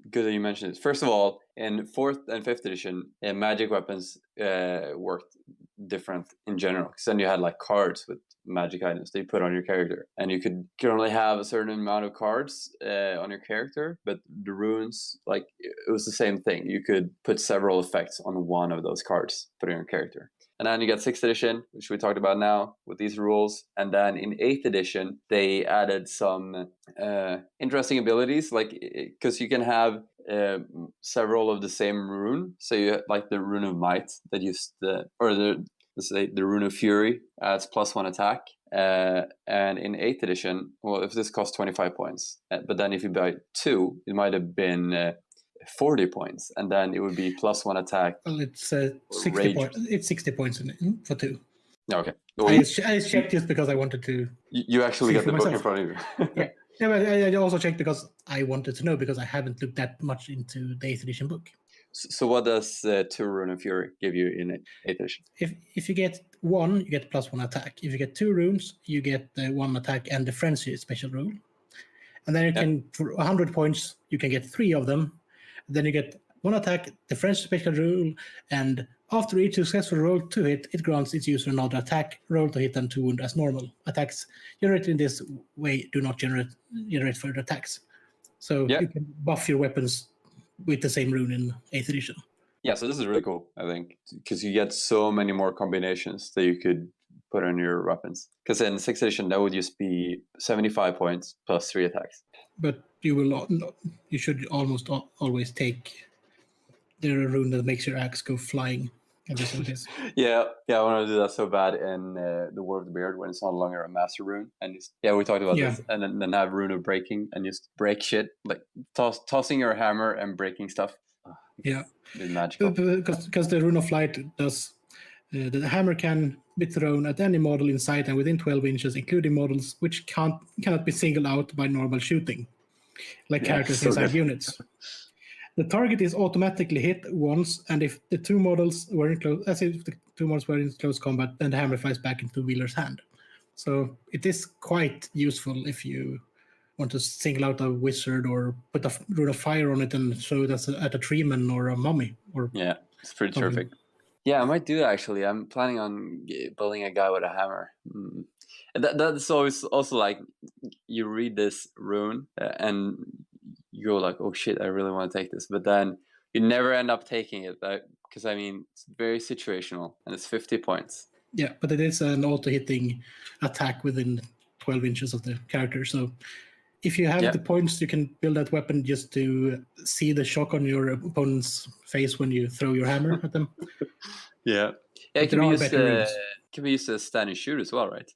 Speaker 2: Good that you mentioned it. First of all, in 4th and 5th edition, magic weapons worked different in general. Because then you had like cards with magic items that you put on your character. And you could only have a certain amount of cards on your character. But the runes, like, it was the same thing. You could put several effects on one of those cards, put on your character. And then you got 6th edition, which we talked about now with these rules. And then in 8th edition, they added some interesting abilities, like, because you can have several of the same rune. So you like the rune of might that used the rune of fury adds +1 attack. And in 8th edition, well, if this costs 25 points, but then if you buy 2, it might have been 40 points, and then it would be +1 attack.
Speaker 1: Well, it's 60 points. It's 60 points for 2.
Speaker 2: Okay.
Speaker 1: Well, I checked just because I wanted to.
Speaker 2: You actually got the book in front of you.
Speaker 1: Yeah. Yeah, but I also checked because I wanted to know, because I haven't looked that much into the 8th edition book.
Speaker 2: So what does 2 Rune of Fury give you in 8th edition?
Speaker 1: If you get 1, you get +1 attack. If you get 2 runes, you get 1 attack and the Frenzy special rule. And then you can, for 100 points, you can get 3 of them. Then you get 1 attack, the French special rule, and after each successful roll to hit, it grants its user another attack roll to hit and 2 wound as normal. Attacks generated in this way do not generate further attacks. So you can buff your weapons with the same rune in 8th edition. Yeah,
Speaker 2: so this is really cool, I think, because you get so many more combinations that you could put on your weapons. Because in 6th edition, that would just be 75 points plus 3 attacks.
Speaker 1: But you should almost always take the rune that makes your axe go flying.
Speaker 2: Yeah, I want to do that so bad in the War of the Beard when it's no longer a master rune. And we talked about this. And then have rune of breaking and just break shit, like tossing your hammer and breaking stuff.
Speaker 1: It's
Speaker 2: magical.
Speaker 1: Because the rune of flight does. The hammer can be thrown at any model in sight and within 12 inches, including models which cannot be singled out by normal shooting, like characters inside units. The target is automatically hit once, and if the 2 models were in close combat, then the hammer flies back into the wielders' hand. So it is quite useful if you want to single out a wizard or put a rune of fire on it and show it at a treeman or a mummy.
Speaker 2: It's pretty terrific. Yeah, I might do that, actually. I'm planning on building a guy with a hammer. And that's always also like, you read this rune and you go like, oh shit, I really want to take this. But then you never end up taking it, because I mean it's very situational, and it's 50 points.
Speaker 1: Yeah, but it is an auto-hitting attack within 12 inches of the character. So if you have the points, you can build that weapon just to see the shock on your opponent's face when you throw your hammer at them.
Speaker 2: Yeah, it can be used as standing shoot as well, right?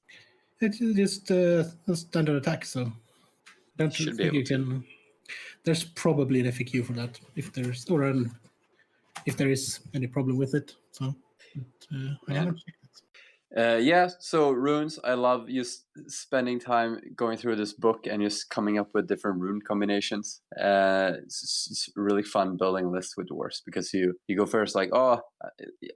Speaker 1: It's just a standard attack, so don't
Speaker 2: Should
Speaker 1: think
Speaker 2: be
Speaker 1: you
Speaker 2: able to.
Speaker 1: can. There's probably an FAQ for that if there is any problem with it. So I haven't checked it.
Speaker 2: So runes, I love just spending time going through this book and just coming up with different rune combinations. It's really fun building a list with dwarves, because you go first like, oh,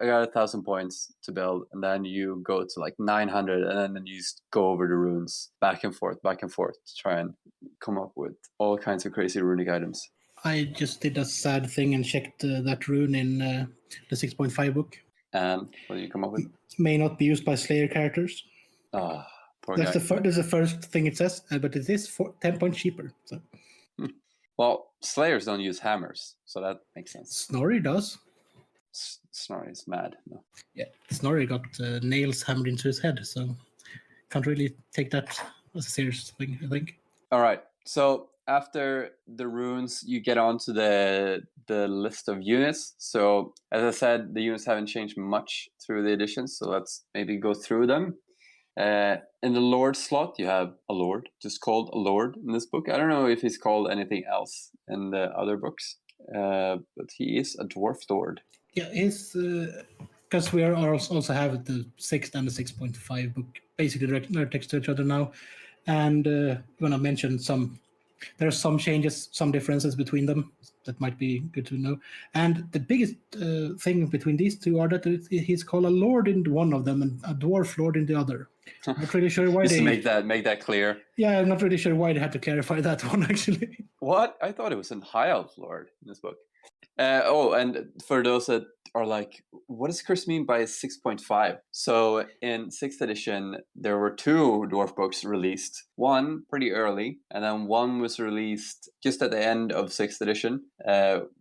Speaker 2: I got 1,000 points to build, and then you go to like 900, and then you just go over the runes back and forth to try and come up with all kinds of crazy runic items.
Speaker 1: I just did a sad thing and checked that rune in the 6.5 book.
Speaker 2: And what do you come up with?
Speaker 1: May not be used by Slayer characters.
Speaker 2: Poor
Speaker 1: That's
Speaker 2: guy.
Speaker 1: the first thing it says, but it is 10 points cheaper. So.
Speaker 2: Well, Slayers don't use hammers, so that makes sense.
Speaker 1: Snorri does.
Speaker 2: Snorri is mad. No.
Speaker 1: Yeah, Snorri got nails hammered into his head, so can't really take that as a serious thing, I think.
Speaker 2: All right, so after the runes, you get on to the list of units. So as I said, the units haven't changed much through the editions, so let's maybe go through them. In the Lord slot, you have a Lord, just called a Lord in this book. I don't know if he's called anything else in the other books, but he is a Dwarf Lord.
Speaker 1: Yeah, he's because we are also have the 6th and the 6.5 book basically right next to each other now, and when I mentioned there are some changes, some differences between them that might be good to know. And the biggest thing between these two are that he's called a lord in one of them and a dwarf lord in the other. I'm not really sure why
Speaker 2: Just
Speaker 1: they
Speaker 2: to make that clear.
Speaker 1: Yeah, I'm not really sure why they had to clarify that one actually.
Speaker 2: What? I thought it was a high elf lord in this book. And for those that are like, what does Chris mean by 6.5? So in 6th edition, there were 2 dwarf books released. One pretty early, and then one was released just at the end of 6th edition,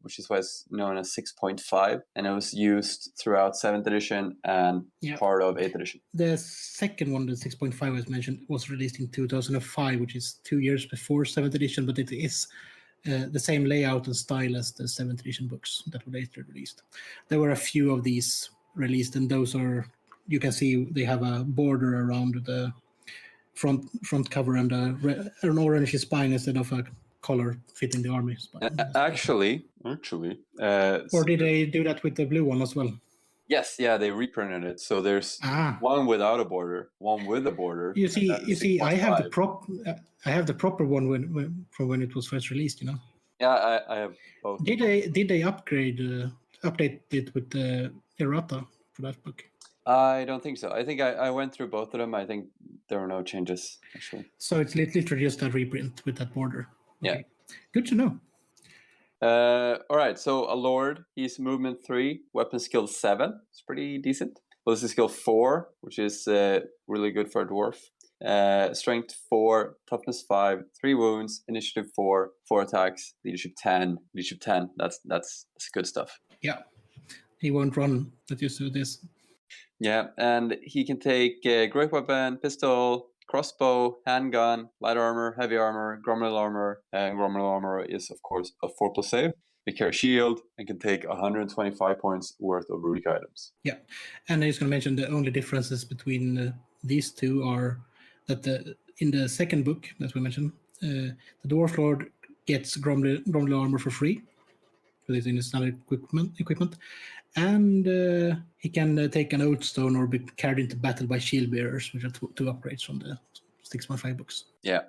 Speaker 2: which is why it's known as 6.5, and it was used throughout 7th edition and part of 8th edition.
Speaker 1: The second one, the 6.5 was mentioned, was released in 2005, which is 2 years before 7th edition, but it is the same layout and style as the 7th edition books that were later released. There were a few of these released, and those are, you can see they have a border around the front cover and an orange spine instead of a color fitting the army spine.
Speaker 2: Actually.
Speaker 1: Or did they do that with the blue one as well?
Speaker 2: Yes, they reprinted it. So there's one without a border, one with a border.
Speaker 1: You see, I have the proper one from when it was first released. You know.
Speaker 2: Yeah, I have both.
Speaker 1: Did they update it with the errata for that book?
Speaker 2: I don't think so. I think I went through both of them. I think there were no changes actually.
Speaker 1: So it's literally just a reprint with that border. Okay.
Speaker 2: Yeah.
Speaker 1: Good to know.
Speaker 2: All right, so a Lord, he's movement 3, weapon skill 7. It's pretty decent. Ballistic skill 4, which is really good for a dwarf. Strength 4, toughness 5, 3 wounds, initiative 4, 4 attacks, leadership 10. Leadership 10, that's good stuff.
Speaker 1: Yeah, he won't run that used to this.
Speaker 2: Yeah, and he can take great weapon, pistol, crossbow, handgun, light armor, heavy armor, grommetal armor. And grommetal armor is, of course, a 4+ save. He carries shield and can take 125 points worth of runic items.
Speaker 1: Yeah, and I was going to mention the only differences between these two are that in the second book that we mentioned, the Dwarf Lord gets grommetal armor for free, because it's in his standard equipment. And he can take an oath stone or be carried into battle by shield bearers, which are two upgrades from the 6.5 books.
Speaker 2: Yeah.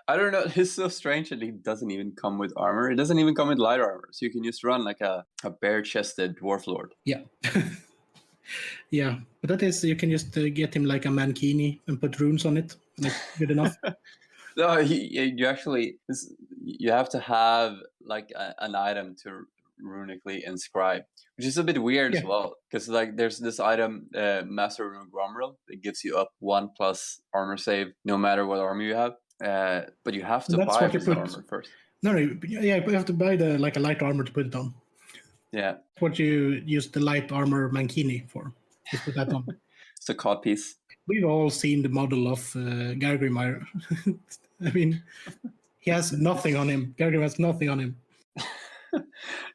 Speaker 2: I don't know. It's so strange that he doesn't even come with armor. It doesn't even come with light armor. So you can just run like a bare-chested Dwarf Lord.
Speaker 1: Yeah. Yeah. But that is, you can just get him like a mankini and put runes on it. That's good enough.
Speaker 2: No, you actually, you have to have like an item to runically inscribe, which is a bit weird as well, because like there's this item, Master Rune Grommeral, that gives you up 1+ armor save no matter what armor you have, but you have to buy this armor first.
Speaker 1: No, you have to buy the like a light armor to put it on.
Speaker 2: Yeah.
Speaker 1: What you use the light armor mankini for. Just put that on.
Speaker 2: It's a cod piece.
Speaker 1: We've all seen the model of Gargrimar. I mean, he has nothing on him. Gargrimar has nothing on him.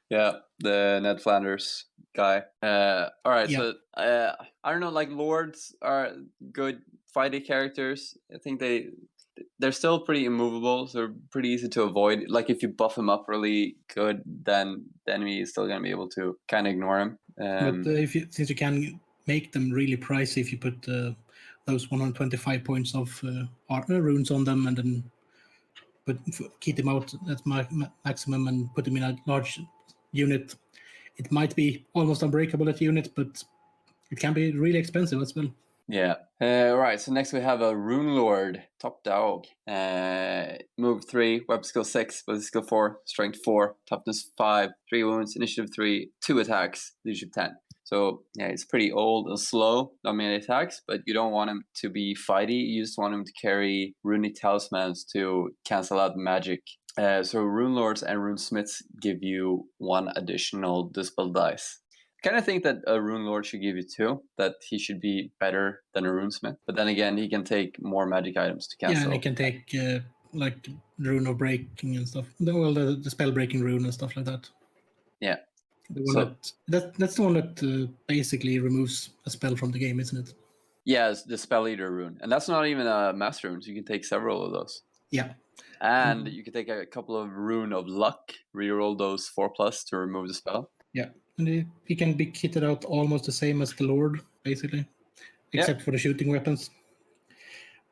Speaker 2: Yeah, the Ned Flanders guy. All right,
Speaker 1: Yeah.
Speaker 2: so I don't know, like lords are good fighting characters. I think they're still pretty immovable, so they're pretty easy to avoid. Like if you buff them up really good, then the enemy is still gonna be able to kind of ignore him.
Speaker 1: But since you can make them really pricey if you put those 125 points of runes on them and then keep them out at maximum and put them in a large unit, it might be almost unbreakable at unit, but it can be really expensive as well.
Speaker 2: Yeah. Right. So next we have a Rune Lord, top dog. Move 3, weapon skill 6, ballistic skill 4, strength 4, toughness 5, 3 wounds, initiative 3, 2 attacks, leadership 10. So yeah, it's pretty old and slow, not many attacks, but you don't want him to be fighty. You just want him to carry runic talismans to cancel out magic. So Rune Lords and Rune Smiths give you 1 additional dispel dice. I kind of think that a Rune Lord should give you 2, that he should be better than a Rune Smith. But then again, he can take more magic items to cancel.
Speaker 1: Yeah, and he can take like Rune of Breaking and stuff. Well, the spell breaking rune and stuff like that.
Speaker 2: Yeah.
Speaker 1: The one that's the one that basically removes a spell from the game, isn't it?
Speaker 2: Yeah, it's the Spell Eater rune. And that's not even a master rune, so you can take several of those.
Speaker 1: Yeah.
Speaker 2: And you can take a couple of Rune of Luck, reroll those 4+ to remove the spell.
Speaker 1: Yeah, and he can be kitted out almost the same as the Lord, basically, except for the shooting weapons.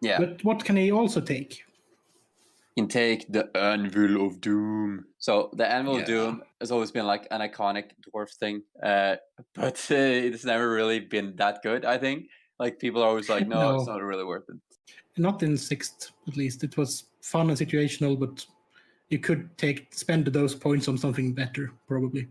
Speaker 2: Yeah.
Speaker 1: But what can he also take?
Speaker 2: You can take the Anvil of Doom. So the Anvil of Doom has always been like an iconic dwarf thing, but it's never really been that good, I think. Like people are always like, no, it's not really worth it.
Speaker 1: Not in 6th, at least. It was fun and situational, but you could spend those points on something better, probably.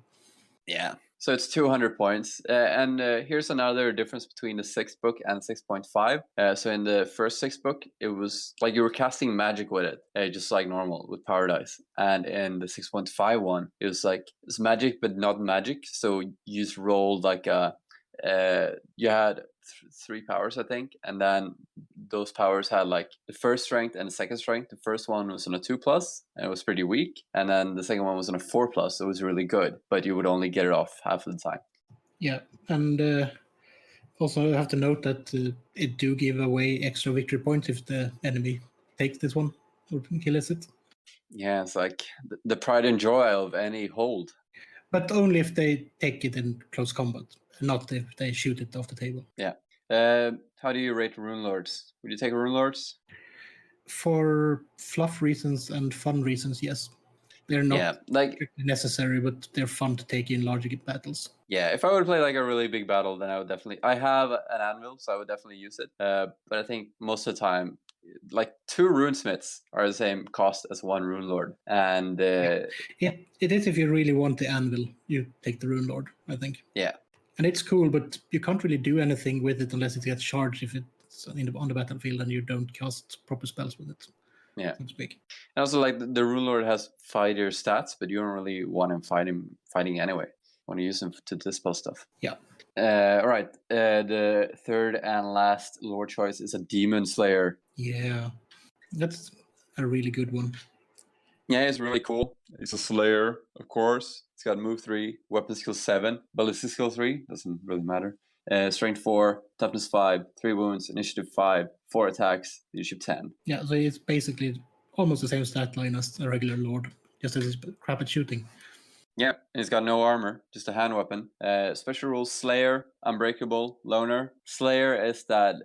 Speaker 2: Yeah. So it's 200 points. And here's another difference between the 6th book and 6.5. So in the first 6th book, it was like you were casting magic with it, just like normal with power dice. And in the 6.5 one, it was like it's magic, but not magic. So you just rolled like you had 3 powers, I think. And then those powers had like the first strength and the second strength. The first one was on a 2+, and it was pretty weak. And then the second one was on a 4+, so it was really good, but you would only get it off half of the time.
Speaker 1: Yeah, and also I have to note that it do give away extra victory points if the enemy takes this one or kills it.
Speaker 2: Yeah, it's like the pride and joy of any hold.
Speaker 1: But only if they take it in close combat, not if they shoot it off the table.
Speaker 2: Yeah. How do you rate Rune Lords? Would you take Rune Lords?
Speaker 1: For fluff reasons and fun reasons, yes. They're not necessary, but they're fun to take in larger battles.
Speaker 2: Yeah, if I would play like a really big battle, then I would definitely... I have an anvil, so I would definitely use it. But I think most of the time, like 2 Rune Smiths are the same cost as 1 Rune Lord. And
Speaker 1: it is if you really want the anvil, you take the Rune Lord, I think.
Speaker 2: Yeah.
Speaker 1: And it's cool, but you can't really do anything with it unless it gets charged if it's on the battlefield and you don't cast proper spells with it.
Speaker 2: Yeah.
Speaker 1: So to speak.
Speaker 2: And also, like the Rune Lord has fighter stats, but you don't really want him fighting anyway. You want to use him to dispel stuff.
Speaker 1: Yeah.
Speaker 2: All right. The third and last Lord choice is a Demon Slayer.
Speaker 1: Yeah, that's a really good one.
Speaker 2: Yeah, it's really cool. It's a Slayer, of course. It's got move 3, weapon skill 7, ballistic skill 3, doesn't really matter. Strength 4, toughness 5, 3 wounds, initiative 5, 4 attacks, leadership 10.
Speaker 1: Yeah, so it's basically almost the same stat line as a regular Lord, just as it's crap at shooting.
Speaker 2: Yeah, and it's got no armor, just a hand weapon. Special rules: Slayer, Unbreakable, Loner. Slayer is that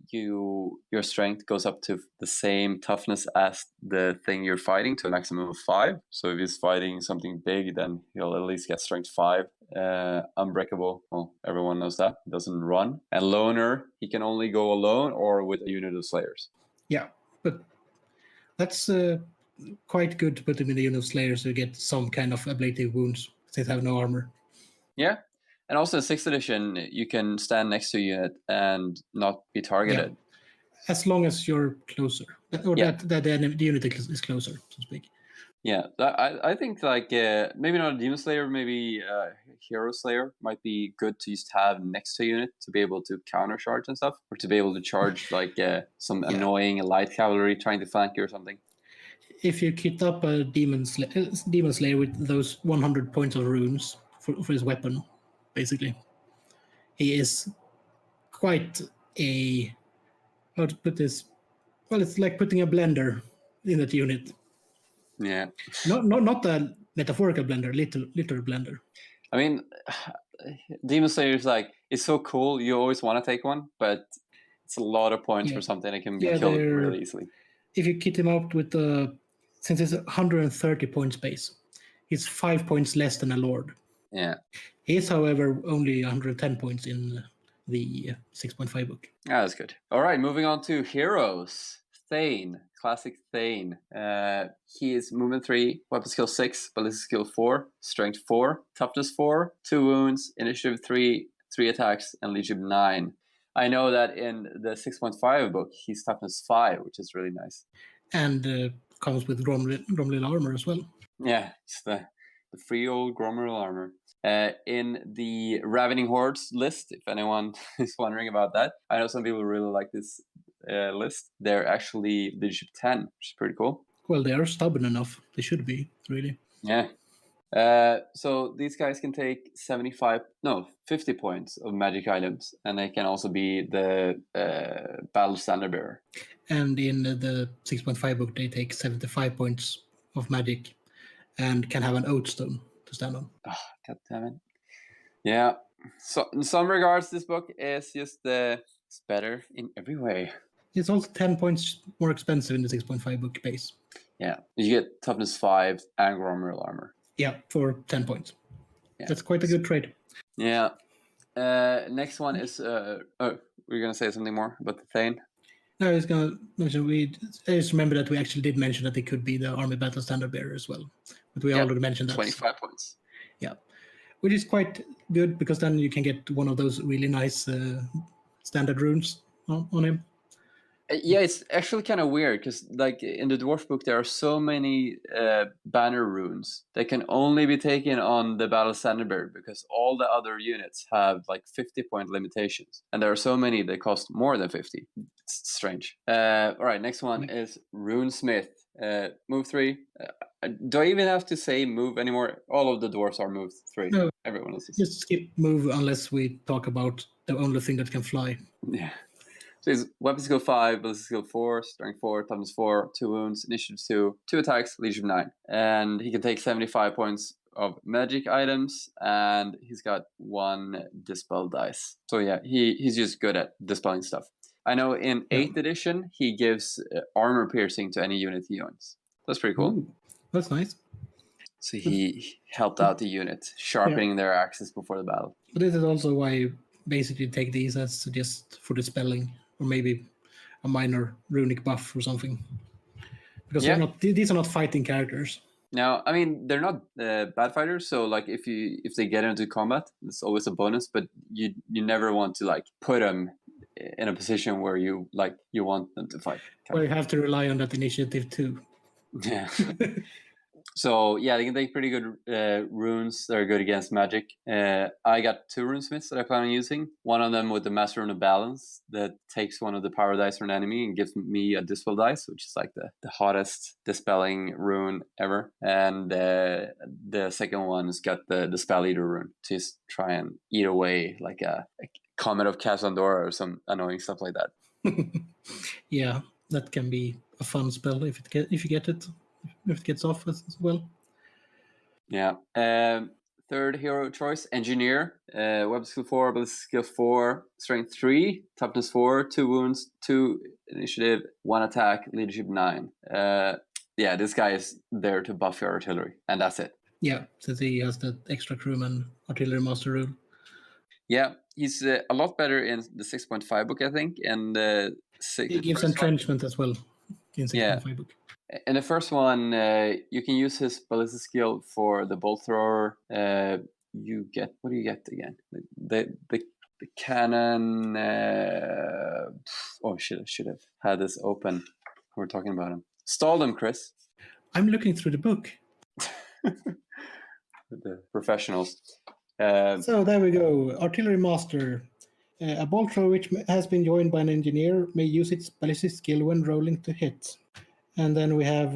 Speaker 2: your strength goes up to the same toughness as the thing you're fighting, to a maximum of 5. So if he's fighting something big, then he'll at least get strength 5. Unbreakable, well, everyone knows that. He doesn't run. And Loner, he can only go alone or with a unit of Slayers.
Speaker 1: Yeah, but that's... quite good to put him in the unit of Slayers to get some kind of ablative wounds since they have no armor.
Speaker 2: Yeah, and also in 6th edition, you can stand next to a unit and not be targeted.
Speaker 1: Yeah. As long as you're closer, or that the unit is closer, so to speak.
Speaker 2: Yeah, I think like maybe not a Demon Slayer, maybe Hero Slayer might be good to just have next to a unit to be able to counter charge and stuff, or to be able to charge like some annoying light cavalry trying to flank you or something.
Speaker 1: If you kit up a Demon Slayer with those 100 points of runes for his weapon, basically, he is quite a, how to put this? Well, it's like putting a blender in that unit.
Speaker 2: Yeah.
Speaker 1: Not a metaphorical blender, literal blender.
Speaker 2: I mean, Demon Slayer is like, it's so cool. You always want to take one, but it's a lot of points for something that can be killed really easily.
Speaker 1: If you kit him out with since it's 130 points base, he's 5 points less than a Lord.
Speaker 2: Yeah.
Speaker 1: He is, however, only 110 points in the 6.5 book.
Speaker 2: Yeah, that's good. All right, moving on to heroes. Thane, classic Thane. He is movement 3, weapon skill 6, ballistic skill 4, strength 4, toughness 4, 2 wounds, initiative 3, 3 attacks, and leadership 9. I know that in the 6.5 book, he's toughness 5, which is really nice.
Speaker 1: And comes with Gromlil armor as well.
Speaker 2: Yeah, it's the free old Gromlil armor. In the Ravening Hordes list, if anyone is wondering about that, I know some people really like this list. They're actually leadership 10, which is pretty cool.
Speaker 1: Well, they are stubborn enough. They should be, really.
Speaker 2: Yeah. So these guys can take 50 points of magic items, and they can also be the battle standard bearer.
Speaker 1: And in the 6.5 book, they take 75 points of magic and can have an oath stone to stand on.
Speaker 2: Oh, God damn it. Yeah. So in some regards, this book is just it's better in every way.
Speaker 1: It's also 10 points more expensive in the 6.5 book base.
Speaker 2: Yeah. You get toughness 5 and Gromlil armor.
Speaker 1: Yeah, for 10 points. Yeah. That's quite a good trade.
Speaker 2: Yeah. Next one is we're gonna say something more about the Thane.
Speaker 1: No, I was gonna mention I just remember that we actually did mention that they could be the army battle standard bearer as well. But we already mentioned that.
Speaker 2: 25 points.
Speaker 1: Yeah. Which is quite good because then you can get one of those really nice standard runes on him.
Speaker 2: Yeah, it's actually kind of weird because, like, in the Dwarf book, there are so many banner runes that can only be taken on the Battle Standard Bearer because all the other units have like 50-point limitations, and there are so many that cost more than 50. It's strange. All right, next one is Runesmith. Move 3. Do I even have to say move anymore? All of the dwarves are move 3.
Speaker 1: No,
Speaker 2: everyone else is.
Speaker 1: Just skip move unless we talk about the only thing that can fly.
Speaker 2: Yeah. So he's weapon skill 5, ballistic skill 4, strength 4, toughness 4, 2 wounds, initiative 2, 2 attacks, leadership 9. And he can take 75 points of magic items, and he's got 1 dispel dice. So yeah, he's just good at dispelling stuff. I know in 8th edition, he gives armor piercing to any unit he owns. That's pretty cool.
Speaker 1: Ooh, that's nice.
Speaker 2: So he helped out the unit, sharpening their axes before the battle.
Speaker 1: But this is also why you basically take these as just for dispelling, or maybe a minor runic buff or something. Because these are not fighting characters.
Speaker 2: Now, I mean, they're not bad fighters, so like if they get into combat, it's always a bonus. But you never want to like put them in a position where you want them to fight.
Speaker 1: Well, you have to rely on that initiative too.
Speaker 2: Yeah. So yeah, they can take pretty good runes that are good against magic. I got 2 runesmiths that I plan on using. One of them with the Master Rune of Balance that takes one of the power dice from an enemy and gives me a dispel dice, which is like the hottest dispelling rune ever. And the second one has got the Spell Eater rune to just try and eat away like a Comet of Casandora or some annoying stuff like that.
Speaker 1: Yeah, that can be a fun spell if you get it. If it gets off as well.
Speaker 2: Yeah. Third hero choice, Engineer. Weapon skill 4, ballistic skill 4, strength 3, toughness 4, 2 wounds, 2 initiative, 1 attack, leadership 9. Yeah, this guy is there to buff your artillery, and that's it.
Speaker 1: Yeah, since he has that extra crewman artillery master rule.
Speaker 2: Yeah, he's a lot better in the 6.5 book, I think, and
Speaker 1: he gives entrenchment as well in 6.5 book.
Speaker 2: In the first one, you can use his ballistic skill for the bolt thrower. You get, what do you get again? The cannon. Should have had this open. We're talking about him. Stall them, Chris.
Speaker 1: I'm looking through the book.
Speaker 2: The professionals.
Speaker 1: So there we go. Artillery Master. A bolt thrower which has been joined by an engineer may use its ballistic skill when rolling to hit. And then we have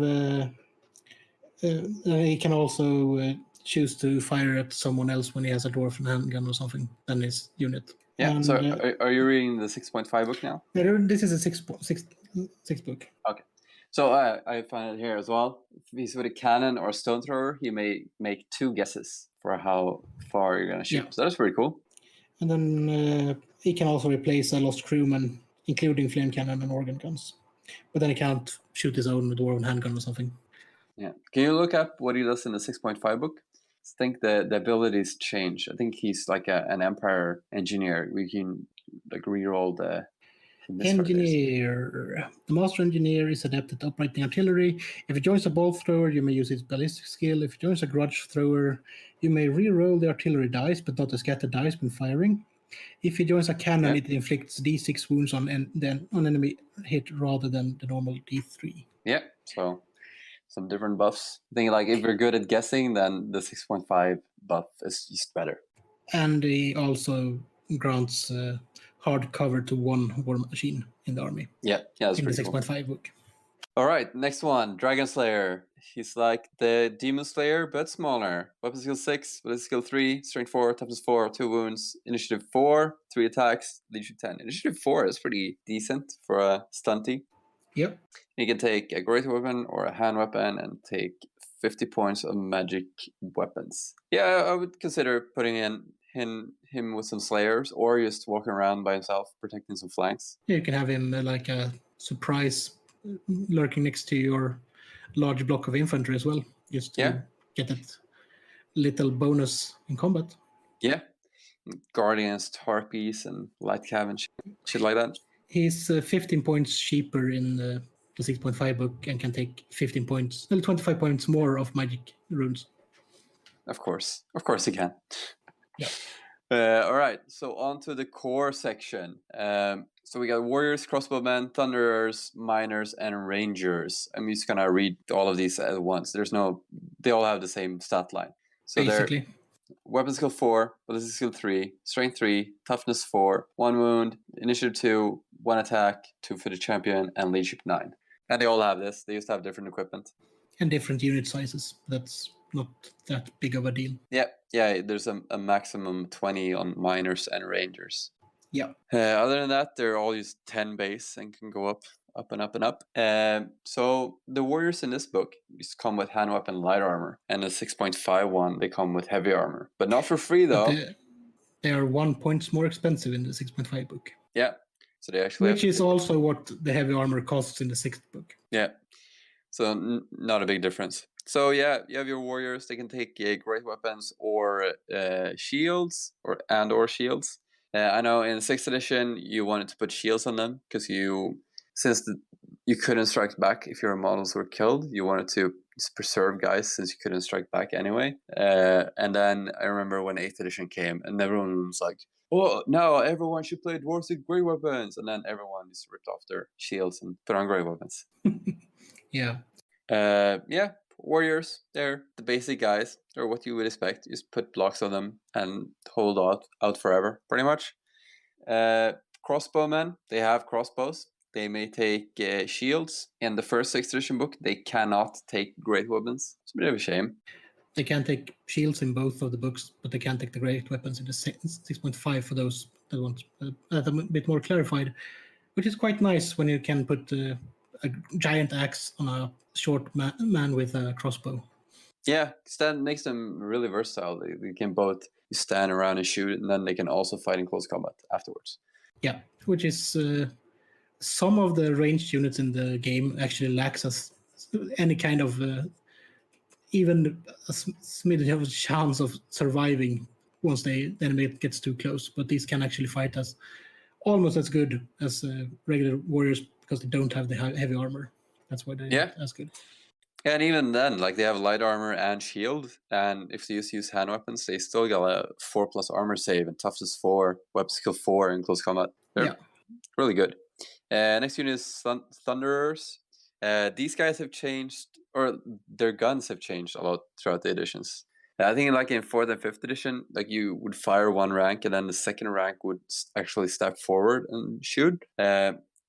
Speaker 1: he can also choose to fire at someone else when he has a dwarven handgun or something than his unit.
Speaker 2: Yeah.
Speaker 1: And,
Speaker 2: So are you reading the 6.5 book now?
Speaker 1: This is a six book.
Speaker 2: Okay. So I find it here as well. If he's with a cannon or a stone thrower, he may make 2 guesses for how far you're going to shoot.
Speaker 1: Yeah.
Speaker 2: So that's pretty cool.
Speaker 1: And then he can also replace a lost crewman, including flame cannon and organ guns. But then he can't shoot his own dwarven handgun or something.
Speaker 2: Yeah. Can you look up what he does in the 6.5 book? I think the abilities change. I think he's like an Empire engineer. We can like reroll the
Speaker 1: Engineer. The Master Engineer is adept at operating artillery. If he joins a bolt thrower, you may use his ballistic skill. If he joins a grudge thrower, you may re-roll the artillery dice, but not the scattered dice when firing. If he joins a cannon, it inflicts d6 wounds on enemy hit rather than the normal d3.
Speaker 2: Yeah, so some different buffs. I think like if you're good at guessing, then the 6.5 buff is just better. And
Speaker 1: he also grants hard cover to one war machine in the army.
Speaker 2: Yeah, that's
Speaker 1: in the
Speaker 2: pretty
Speaker 1: 6.5 book.
Speaker 2: All right, next one, Dragon Slayer. He's like the Demon Slayer, but smaller. Weapon skill 6, ballistic skill 3, strength 4, toughness 4, 2 wounds, initiative 4, 3 attacks, leadership 10. Initiative 4 is pretty decent for a stunty.
Speaker 1: Yep.
Speaker 2: He can take a great weapon or a hand weapon and take 50 points of magic weapons. Yeah, I would consider putting in him with some slayers or just walking around by himself, protecting some flanks.
Speaker 1: Yeah, you can have him like a surprise lurking next to your large block of infantry as well, just to get that little bonus in combat.
Speaker 2: Yeah. Guardians, Harpies, and Light Cav and shit like that.
Speaker 1: He's 15 points cheaper in the 6.5 book and can take 25 points more of magic runes.
Speaker 2: Of course he can.
Speaker 1: Yeah.
Speaker 2: All right, so on to the core section. So we got warriors, crossbowmen, thunderers, miners, and rangers. I'm just gonna read all of these at once. They all have the same stat line. So
Speaker 1: basically,
Speaker 2: weapon skill 4, ballistic skill 3, strength 3, toughness 4, 1 wound, initiative 2, 1 attack, 2 for the champion, and leadership 9. And they all have this. They used to have different equipment.
Speaker 1: And different unit sizes. That's not that big of a deal.
Speaker 2: Yeah. There's a maximum 20 on miners and rangers.
Speaker 1: Yeah.
Speaker 2: Other than that, they're all just 10 base and can go up and up and up. So the warriors in this book just come with hand weapon light armor, and the 6.5 one they come with heavy armor, but not for free though.
Speaker 1: They are 1 point more expensive in the 6.5 book.
Speaker 2: Yeah. So they actually
Speaker 1: which is also what the heavy armor costs in the 6th book.
Speaker 2: Yeah. So not a big difference. So yeah, you have your warriors. They can take great weapons or shields or shields. I know in 6th edition you wanted to put shields on them because you couldn't strike back if your models were killed. You wanted to just preserve guys since you couldn't strike back anyway. And then I remember when 8th edition came and everyone was like, "Oh, no, everyone should play dwarves with great weapons," and then everyone just ripped off their shields and put on great weapons.
Speaker 1: Yeah.
Speaker 2: Warriors, they're the basic guys. They're what you would expect. You just put blocks on them and hold out forever, pretty much. Crossbowmen, they have crossbows. They may take shields. In the first 6th edition book, they cannot take great weapons. It's a bit of a shame.
Speaker 1: They can take shields in both of the books, but they can't take the great weapons in the 6.5 for those that want a bit more clarified, which is quite nice when you can put a giant axe on a short man with a crossbow.
Speaker 2: Yeah, because that makes them really versatile. They can both stand around and shoot, and then they can also fight in close combat afterwards.
Speaker 1: Yeah, which is some of the ranged units in the game actually lacks us any kind of even a smidge of a chance of surviving once the enemy gets too close. But these can actually fight us almost as good as regular warriors because they don't have the heavy armor. That's why they're as good.
Speaker 2: And even then, like they have light armor and shield, and if they use hand weapons, they still got a 4+ armor save and toughness 4, weapon skill 4 in close combat. They're really good. Next unit is Thunderers. These guys have changed or their guns have changed a lot throughout the editions. I think like in 4th and 5th edition, like you would fire one rank and then the second rank would actually step forward and shoot.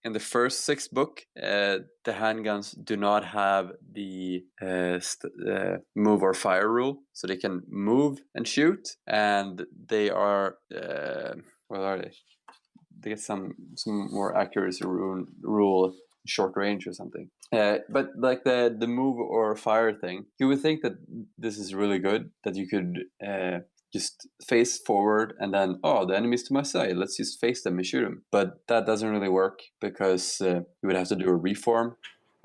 Speaker 2: In the first 6th book, the handguns do not have the move or fire rule, so they can move and shoot, and they are what are they? They get some more accuracy rule short range or something. But like the move or fire thing, you would think that this is really good, that you could just face forward and then, the enemy's to my side, let's just face them and shoot them. But that doesn't really work because you would have to do a reform.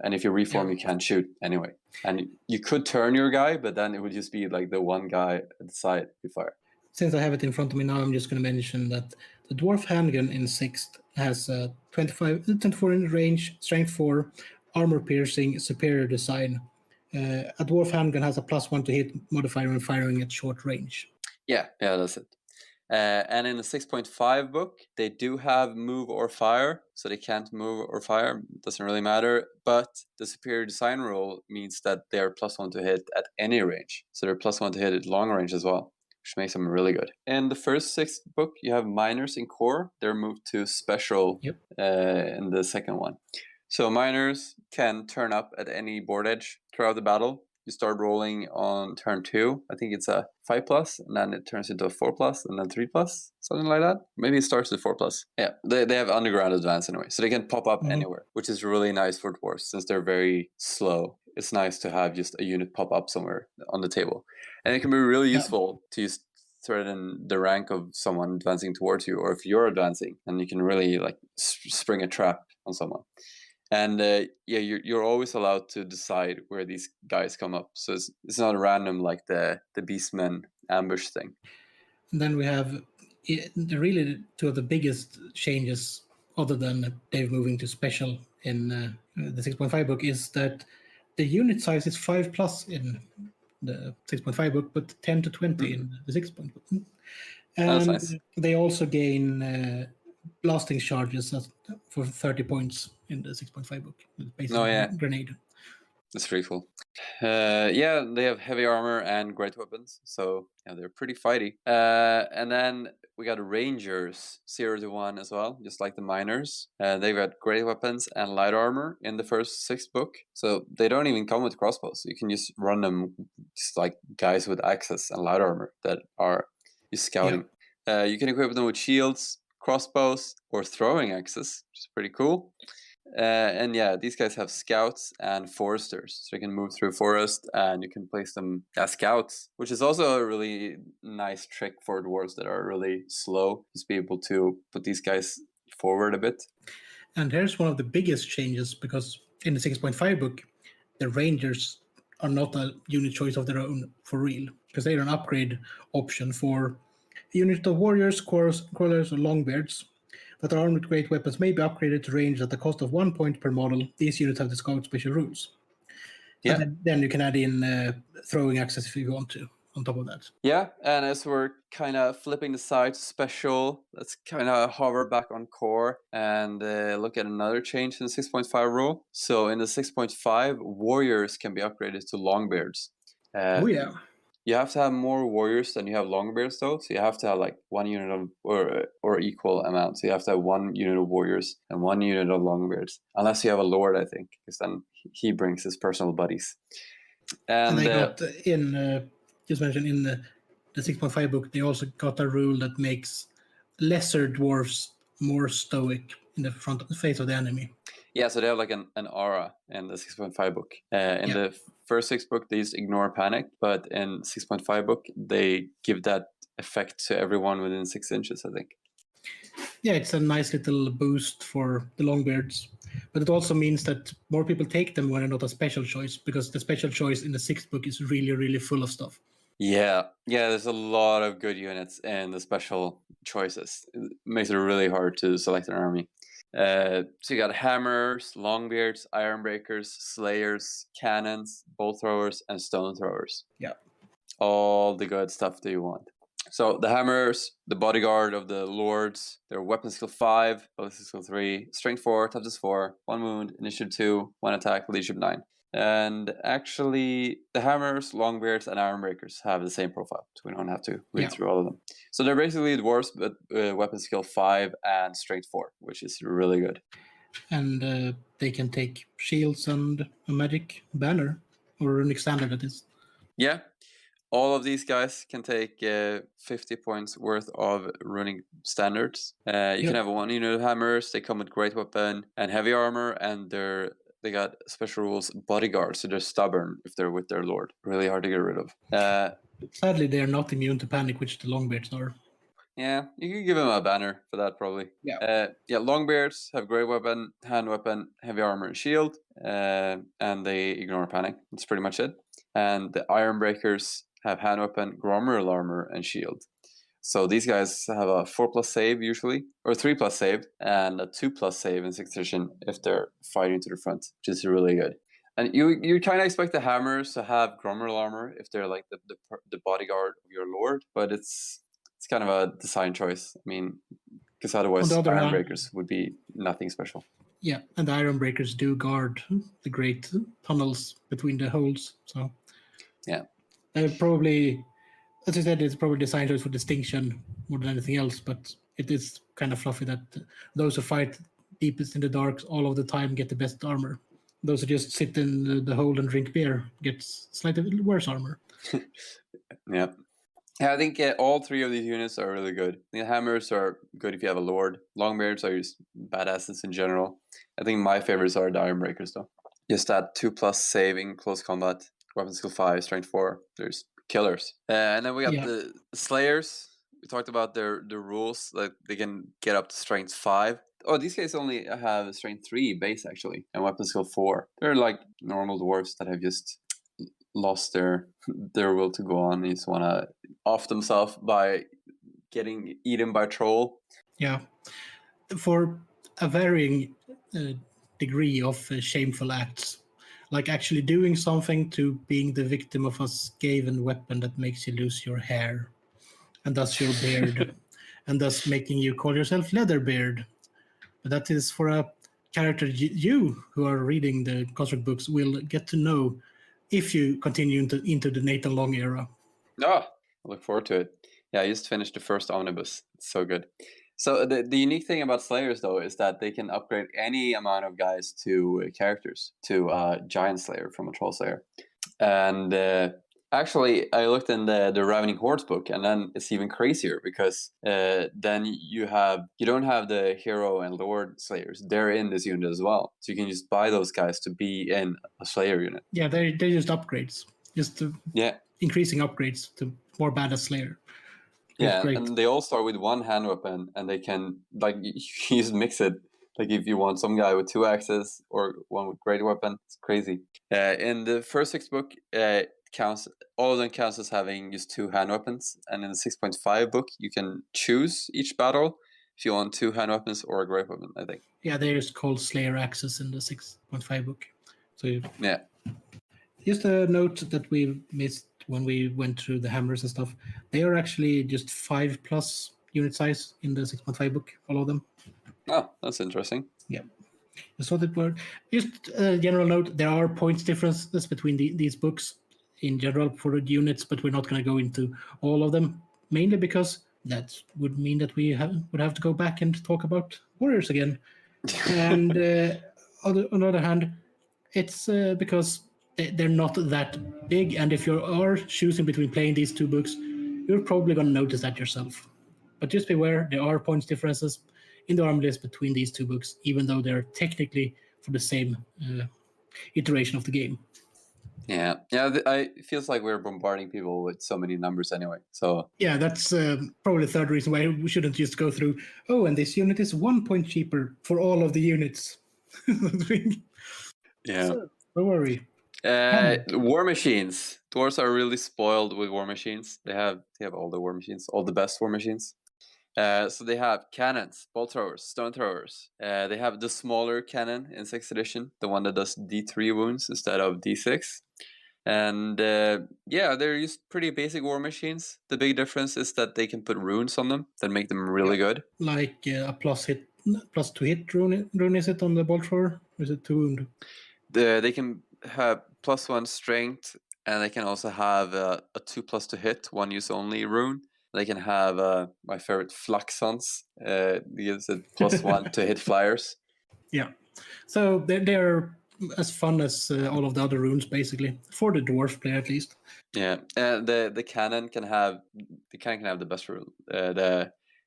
Speaker 2: And if you reform, you can't shoot anyway. And you could turn your guy, but then it would just be like the one guy at the side you fire.
Speaker 1: Since I have it in front of me now, I'm just going to mention that the dwarf handgun in 6th has 24 in range, strength 4, armor piercing, superior design. A dwarf handgun has a +1 to hit modifier when firing at short range.
Speaker 2: Yeah, that's it. And in the 6.5 book, they do have move or fire, so they can't move or fire. Doesn't really matter. But the superior design rule means that they're +1 to hit at any range. So they're +1 to hit at long range as well, which makes them really good. In the first 6th book, you have miners in core. They're moved to special in the second one. So miners can turn up at any board edge throughout the battle. You start rolling on turn 2. I think it's a 5+, and then it turns into a 4+, and then 3+, something like that. Maybe it starts with 4+. Yeah, they have underground advance anyway, so they can pop up anywhere, which is really nice for dwarves since they're very slow. It's nice to have just a unit pop up somewhere on the table, and it can be really useful to just threaten the rank of someone advancing towards you, or if you're advancing, and you can really like spring a trap on someone. And you're always allowed to decide where these guys come up, so it's not random like the Beastmen ambush thing.
Speaker 1: And then we have really two of the biggest changes, other than Dave moving to special in the 6.5 book, is that the unit size is 5+ in the 6.5 book, but 10 to 20 in the 6.5 book. And
Speaker 2: nice.
Speaker 1: They also gain blasting charges for 30 points in the 6.5 book. Basically, grenade.
Speaker 2: That's pretty cool. They have heavy armor and great weapons, so they're pretty fighty. And then we got Rangers 0 to 1 as well, just like the miners. They've got great weapons and light armor in the first 6th book, so they don't even come with crossbows. You can just run them just like guys with axes and light armor that are just scouting. You can equip them with shields, crossbows, or throwing axes, which is pretty cool. And these guys have scouts and foresters, so you can move through forest and you can place them as scouts, which is also a really nice trick for dwarves that are really slow, just be able to put these guys forward a bit.
Speaker 1: And here's one of the biggest changes, because in the 6.5 book, the Rangers are not a unit choice of their own for real, because they're an upgrade option for a unit of warriors, crawlers, or longbeards that are armed with great weapons may be upgraded to range at the cost of 1 point per model. These units have discovered special rules. Yeah. And then you can add in throwing axes if you want to, on top of that.
Speaker 2: Yeah, and as we're kind of flipping the side to special, let's kind of hover back on core and look at another change in the 6.5 rule. So in the 6.5, warriors can be upgraded to longbeards. You have to have more warriors than you have longbeards, though. So you have to have like 1 unit of or equal amount. So you have to have 1 unit of warriors and 1 unit of longbeards, unless you have a lord, I think, because then he brings his personal buddies.
Speaker 1: And they got just mentioned in the 6.5 book, they also got a rule that makes lesser dwarves more stoic in the face of the enemy.
Speaker 2: Yeah, so they have like an aura in the 6.5 book. In the first 6 book, they just ignore panic, but in 6.5 book, they give that effect to everyone within 6 inches, I think.
Speaker 1: Yeah, it's a nice little boost for the longbeards, but it also means that more people take them when they're not a special choice, because the special choice in the 6th book is really, really full of stuff.
Speaker 2: Yeah, there's a lot of good units in the special choices. It makes it really hard to select an army. So you got hammers, longbeards, ironbreakers, slayers, cannons, bolt throwers, and stone throwers.
Speaker 1: Yeah.
Speaker 2: All the good stuff that you want. So the hammers, the bodyguard of the lords, their weapon skill 5, ballistic skill 3, strength 4, toughness 4, 1 wound, initiative 2, 1 attack, leadership 9. And actually, the hammers, longbeards, and ironbreakers have the same profile, so we don't have to read through all of them. So they're basically dwarves, but weapon skill 5 and strength 4, which is really good.
Speaker 1: And they can take shields and a magic banner, or runic standard, that is.
Speaker 2: Yeah. All of these guys can take 50 points worth of runic standards. You can have 1 unit of hammers. They come with great weapon and heavy armor, and they got special rules bodyguards, so they're stubborn if they're with their lord. Really hard to get rid of.
Speaker 1: Sadly, they are not immune to panic, which the longbeards are.
Speaker 2: Yeah, you could give them a banner for that, probably.
Speaker 1: Yeah.
Speaker 2: Longbeards have great weapon, hand weapon, heavy armor, and shield, and they ignore panic. That's pretty much it. And the ironbreakers have hand weapon, grommeral armor, and shield. So these guys have a 4+ save usually, or 3+ save, and a 2+ save in 6th edition if they're fighting to the front, which is really good. And you kind of expect the hammers to have grommeral armor if they're like the bodyguard of your lord, but it's kind of a design choice. I mean, because otherwise ironbreakers would be nothing special.
Speaker 1: Yeah, and the ironbreakers do guard the great tunnels between the holes. So
Speaker 2: yeah,
Speaker 1: probably, as I said, it's probably designed choice for distinction more than anything else. But it is kind of fluffy that those who fight deepest in the dark all of the time get the best armor. Those who just sit in the hole and drink beer get slightly worse armor.
Speaker 2: Yeah. Yeah, I think all 3 of these units are really good. The hammers are good if you have a lord. Longbeards are just badasses in general. I think my favorites are the ironbreakers, though. Just that 2+ saving, close combat, weapon skill 5, strength 4. There's killers. And then we got the slayers. We talked about their rules, like they can get up to strength 5. Oh, these guys only have strength 3 base, actually, and weapon skill 4. They're like normal dwarves that have just lost their will to go on. They just want to off themselves by getting eaten by troll.
Speaker 1: Yeah, for a varying degree of shameful acts, like actually doing something to being the victim of a skaven weapon that makes you lose your hair, and thus your beard, and thus making you call yourself Leatherbeard. But that is for a character you who are reading the construct books will get to know if you continue into the Nathan Long era.
Speaker 2: I look forward to it. Yeah, I just finished the first omnibus. It's so good. So the unique thing about Slayers, though, is that they can upgrade any amount of guys to characters, to Giant Slayer from a Troll Slayer. And actually, I looked in the Ravening Hordes book, and then it's even crazier because then you don't have the hero and lord slayers. They're in this unit as well, so you can just buy those guys to be in a slayer unit.
Speaker 1: Yeah, they're just upgrades, increasing upgrades to more badass slayer.
Speaker 2: Yeah, and they all start with 1 hand weapon, and they can you just mix it. Like if you want some guy with 2 axes or one with great weapon, it's crazy. In the first 6 book, all of them counts as having just 2 hand weapons, and in the 6.5 book, you can choose each battle if you want 2 hand weapons or a great weapon, I think.
Speaker 1: Yeah, they're just called Slayer axes in the 6.5 book. So
Speaker 2: yeah.
Speaker 1: Just a note that we missed when we went through the hammers and stuff. They are actually just 5+ unit size in the 6.5 book, all of them.
Speaker 2: Oh, that's interesting.
Speaker 1: Yeah. So that were just a general note, there are points differences between these books in general for the units, but we're not going to go into all of them, mainly because that would mean that we would have to go back and talk about warriors again. And on the other hand, it's because they're not that big, and if you are choosing between playing these 2 books, you're probably going to notice that yourself. But just beware, there are points differences in the army list between these 2 books, even though they're technically for the same iteration of the game.
Speaker 2: Yeah. It feels like we're bombarding people with so many numbers anyway. So
Speaker 1: yeah, that's probably the third reason why we shouldn't just go through. Oh, and this unit is 1 point cheaper for all of the units.
Speaker 2: Yeah.
Speaker 1: So, don't worry.
Speaker 2: War machines. Dwarves are really spoiled with war machines. They have all the war machines, all the best war machines. So they have cannons, bolt throwers, stone throwers. They have the smaller cannon in 6th edition, the one that does D3 wounds instead of D6. And they're just pretty basic war machines. The big difference is that they can put runes on them that make them really good.
Speaker 1: Like a +2 hit rune is it on the bolt thrower? Or is it 2 wound?
Speaker 2: They can have +1 strength, and they can also have a 2+ to hit, one use only rune. They can have my favorite Fluxons, gives it +1 to hit flyers.
Speaker 1: Yeah. So they're as fun as all of the other runes, basically, for the dwarf player at least.
Speaker 2: Yeah, the cannon can have the best rule.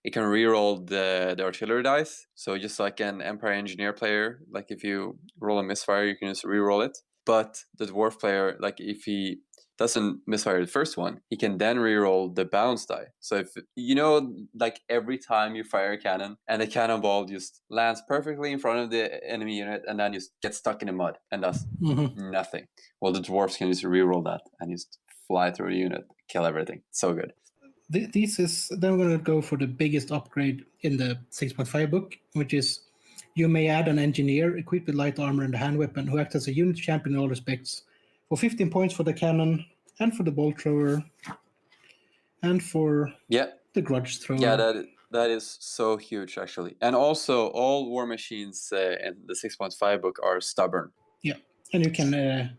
Speaker 2: It can reroll the artillery dice. So just like an Empire Engineer player, like if you roll a misfire, you can just reroll it. But the dwarf player, like if he doesn't misfire the first one, he can then reroll the bounce die. So if like every time you fire a cannon and the cannonball just lands perfectly in front of the enemy unit and then just gets stuck in the mud and does nothing. Well, the dwarves can just reroll that and just fly through the unit, kill everything. So good.
Speaker 1: Then we're going to go for the biggest upgrade in the 6.5 book, which is you may add an engineer equipped with light armor and a hand weapon who acts as a unit champion in all respects for 15 points for the cannon and for the bolt thrower and for the grudge thrower.
Speaker 2: Yeah, that is so huge actually. And also all war machines in the 6.5 book are stubborn.
Speaker 1: Yeah, and you can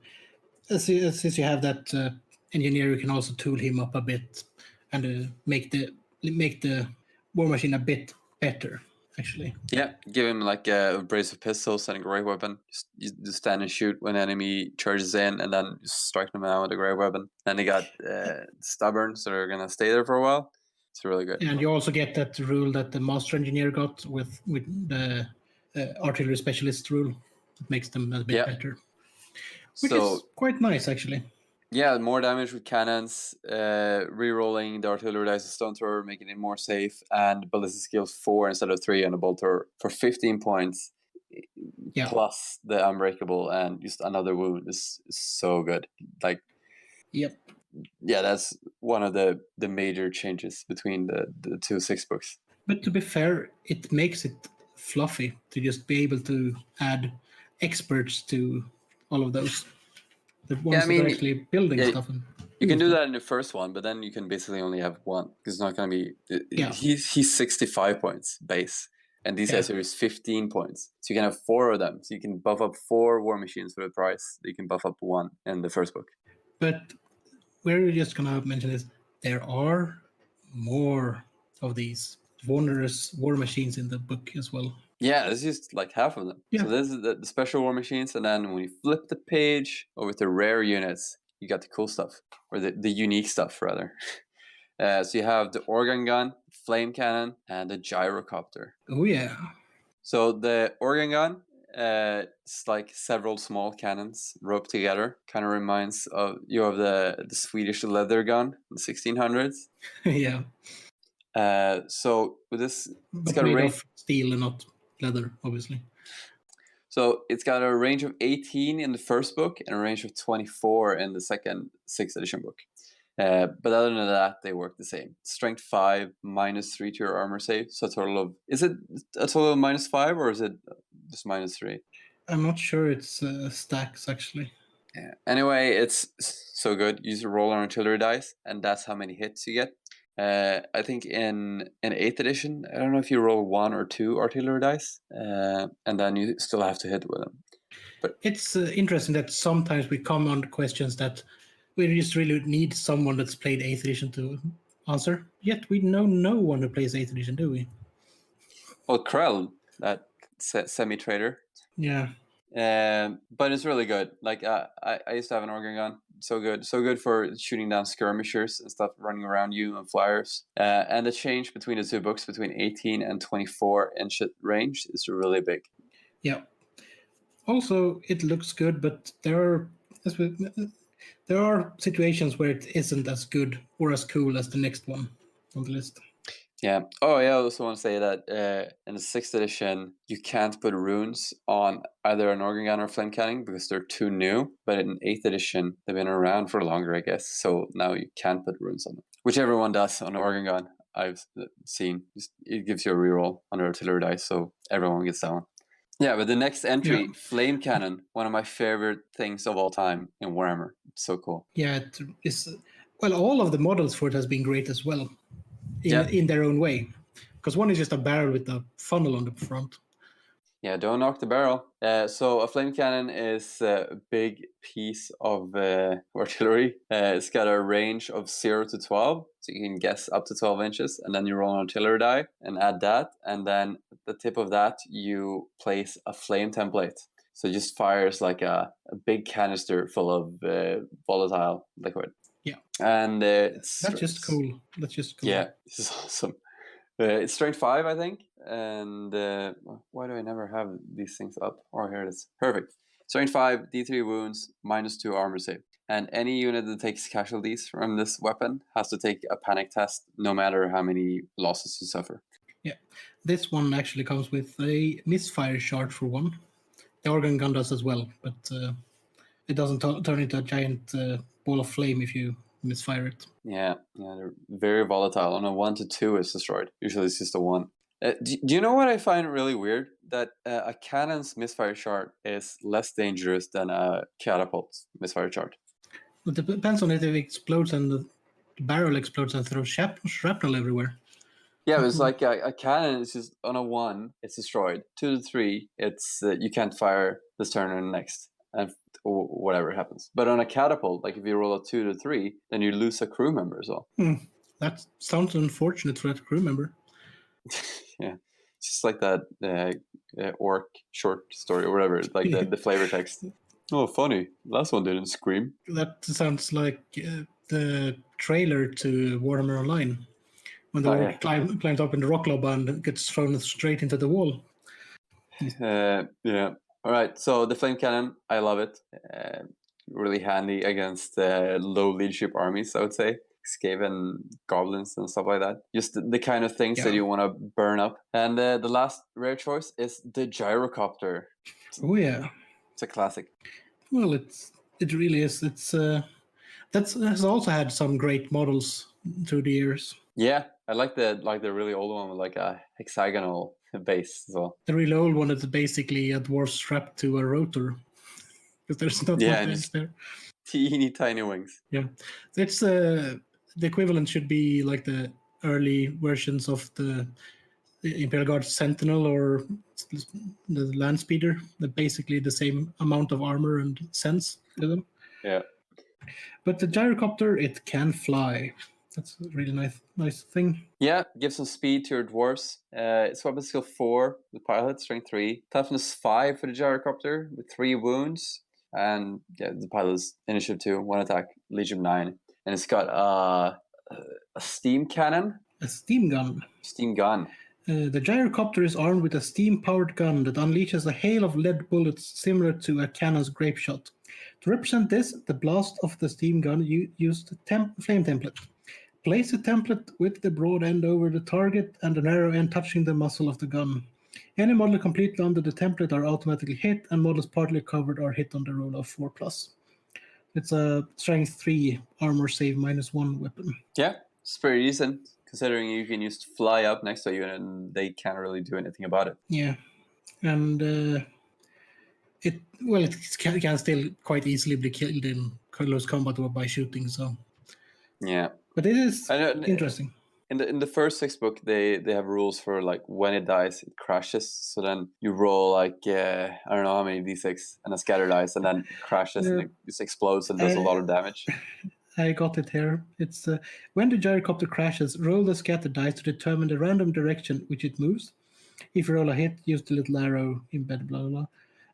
Speaker 1: since you have that engineer, you can also tool him up a bit and make the war machine a bit better, actually.
Speaker 2: Yeah, give him like a brace of pistols and a great weapon. Just stand and shoot when enemy charges in, and then just strike them out with a great weapon. And they got stubborn, so they're gonna stay there for a while. It's really good.
Speaker 1: And you also get that rule that the master engineer got with the artillery specialist rule. It makes them a bit better, which is quite nice, actually.
Speaker 2: Yeah, more damage with cannons, re-rolling the artillery dice of stone thrower, making it more safe, and ballistic skills 4 instead of 3 on the bolt thrower for 15 points, plus the unbreakable and just another wound is so good. Like,
Speaker 1: yeah,
Speaker 2: that's one of the major changes between the 2 6 books.
Speaker 1: But to be fair, it makes it fluffy to just be able to add experts to all of those. The ones that are actually building stuff.
Speaker 2: You can do that in the first one, but then you can basically only have one because it's not going to be. He's 65 points base, and these guys are 15 points. So you can have 4 of them. So you can buff up 4 war machines for the price. You can buff up 1 in the first book.
Speaker 1: But we're just going to mention this. There are more of these wondrous war machines in the book as well.
Speaker 2: Yeah, it's just like half of them. Yeah. So this is the special war machines, and then when you flip the page over to rare units, you got the cool stuff, or the unique stuff, rather. So you have the organ gun, flame cannon, and the gyrocopter.
Speaker 1: Oh, yeah.
Speaker 2: So the organ gun, it's like several small cannons roped together. Kind of reminds you of the Swedish leather gun in the 1600s.
Speaker 1: Yeah.
Speaker 2: So with this,
Speaker 1: it's got made of steel and not leather, obviously.
Speaker 2: So it's got a range of 18 in the first book and a range of 24 in the second 6th edition book. But other than that, they work the same. Strength 5, -3 to your armor save. So is it a total of -5 or is it just -3?
Speaker 1: I'm not sure it's stacks, actually.
Speaker 2: Yeah. Anyway, it's so good. You just roll on artillery dice, and that's how many hits you get. I think in 8th edition, I don't know if you roll 1 or 2 artillery dice, and then you still have to hit with them. But
Speaker 1: it's interesting that sometimes we come on questions that we just really need someone that's played 8th edition to answer. Yet we know no one who plays 8th edition, do we?
Speaker 2: Well, Krell, that semi-trader.
Speaker 1: Yeah.
Speaker 2: But it's really good. Like I used to have an organ gun. So good for shooting down skirmishers and stuff running around you and flyers. And the change between the 2 books, between 18 and 24 inch range, is really big.
Speaker 1: Yeah. Also, it looks good, but there are situations where it isn't as good or as cool as the next one on the list.
Speaker 2: Yeah. Oh, yeah. I also want to say that in the 6th edition, you can't put runes on either an organ gun or flame cannon because they're too new. But in 8th edition, they've been around for longer, I guess. So now you can put runes on them, which everyone does on an organ gun. I've seen. It gives you a reroll on the artillery dice, so everyone gets that one. Yeah, but the next entry, flame cannon, one of my favorite things of all time in Warhammer. It's so cool.
Speaker 1: Yeah, it is. Well, all of the models for it has been great as well. In their own way, because one is just a barrel with a funnel on the front.
Speaker 2: Yeah, don't knock the barrel. So a flame cannon is a big piece of artillery. It's got a range of 0 to 12, so you can guess up to 12 inches, and then you roll an artillery die and add that, and then at the tip of that you place a flame template. So it just fires like a big canister full of volatile liquid.
Speaker 1: Yeah.
Speaker 2: And
Speaker 1: That's just cool.
Speaker 2: Yeah, this is awesome. It's strength 5, I think. And why do I never have these things up? Oh, here it is. Perfect. Strength 5, D3 wounds, -2 armor save. And any unit that takes casualties from this weapon has to take a panic test, no matter how many losses you suffer.
Speaker 1: Yeah. This one actually comes with a misfire shard for one. The organ gun does as well, but it doesn't turn into a giant ball of flame if you misfire it.
Speaker 2: Yeah, they're very volatile. On a 1 to 2, it's destroyed. Usually it's just a 1. Do you know what I find really weird? That a cannon's misfire shard is less dangerous than a catapult's misfire shard.
Speaker 1: It depends on if it explodes and the barrel explodes and throws shrapnel everywhere.
Speaker 2: Yeah, it's like a cannon is just on a 1, it's destroyed. 2 to 3, it's you can't fire this turn or next, and whatever happens. But on a catapult, like if you roll a 2 to 3, then you lose a crew member as well.
Speaker 1: That sounds unfortunate for that crew member.
Speaker 2: Yeah, it's just like that orc short story or whatever, like the flavor text. Oh, funny. Last one didn't scream.
Speaker 1: That sounds like the trailer to Warhammer Online. When the orc climbs up in the rock lava and gets thrown straight into the wall.
Speaker 2: Yeah. All right. So the flame cannon, I love it. Really handy against low leadership armies, I would say. Skaven goblins and stuff like that. Just the kind of things that you want to burn up. And the last rare choice is the gyrocopter.
Speaker 1: Oh yeah,
Speaker 2: it's a classic.
Speaker 1: Well, it really is. It's that has also had some great models through the years.
Speaker 2: Yeah, I like the really old one with like a hexagonal base as well.
Speaker 1: The really old one is basically a dwarf strapped to a rotor, because there's not much else there.
Speaker 2: Teeny tiny wings.
Speaker 1: Yeah, it's the equivalent should be like the early versions of the Imperial Guard Sentinel or the Land Speeder. They're basically the same amount of armor and sense to them.
Speaker 2: Yeah.
Speaker 1: But the gyrocopter, it can fly. That's a really nice thing.
Speaker 2: Yeah, give some speed to your dwarves. It's weapon skill 4 with pilot, strength 3, toughness 5 for the gyrocopter with 3 wounds, and the pilot's initiative 2, 1 attack, legion 9, and it's got a steam cannon.
Speaker 1: A steam gun.
Speaker 2: Steam gun.
Speaker 1: The gyrocopter is armed with a steam-powered gun that unleashes a hail of lead bullets similar to a cannon's grape shot. To represent this, the blast of the steam gun used the flame template. Place the template with the broad end over the target and the narrow end touching the muzzle of the gun. Any model completely under the template are automatically hit, and models partly covered are hit on the roll of 4+. It's a strength 3 armor save -1 weapon.
Speaker 2: Yeah, it's pretty decent, considering you can just fly up next to you and they can't really do anything about it.
Speaker 1: Yeah, and it can still quite easily be killed in close combat or by shooting. So
Speaker 2: yeah,
Speaker 1: but it is interesting.
Speaker 2: In the first 6 book, they have rules for like when it dies, it crashes. So then you roll like I don't know how many d6 and a scatter dice, and then it crashes and it just explodes and does a lot of damage.
Speaker 1: I got it here. It's when the gyrocopter crashes, roll the scatter dice to determine the random direction which it moves. If you roll a hit, use the little arrow embedded, blah blah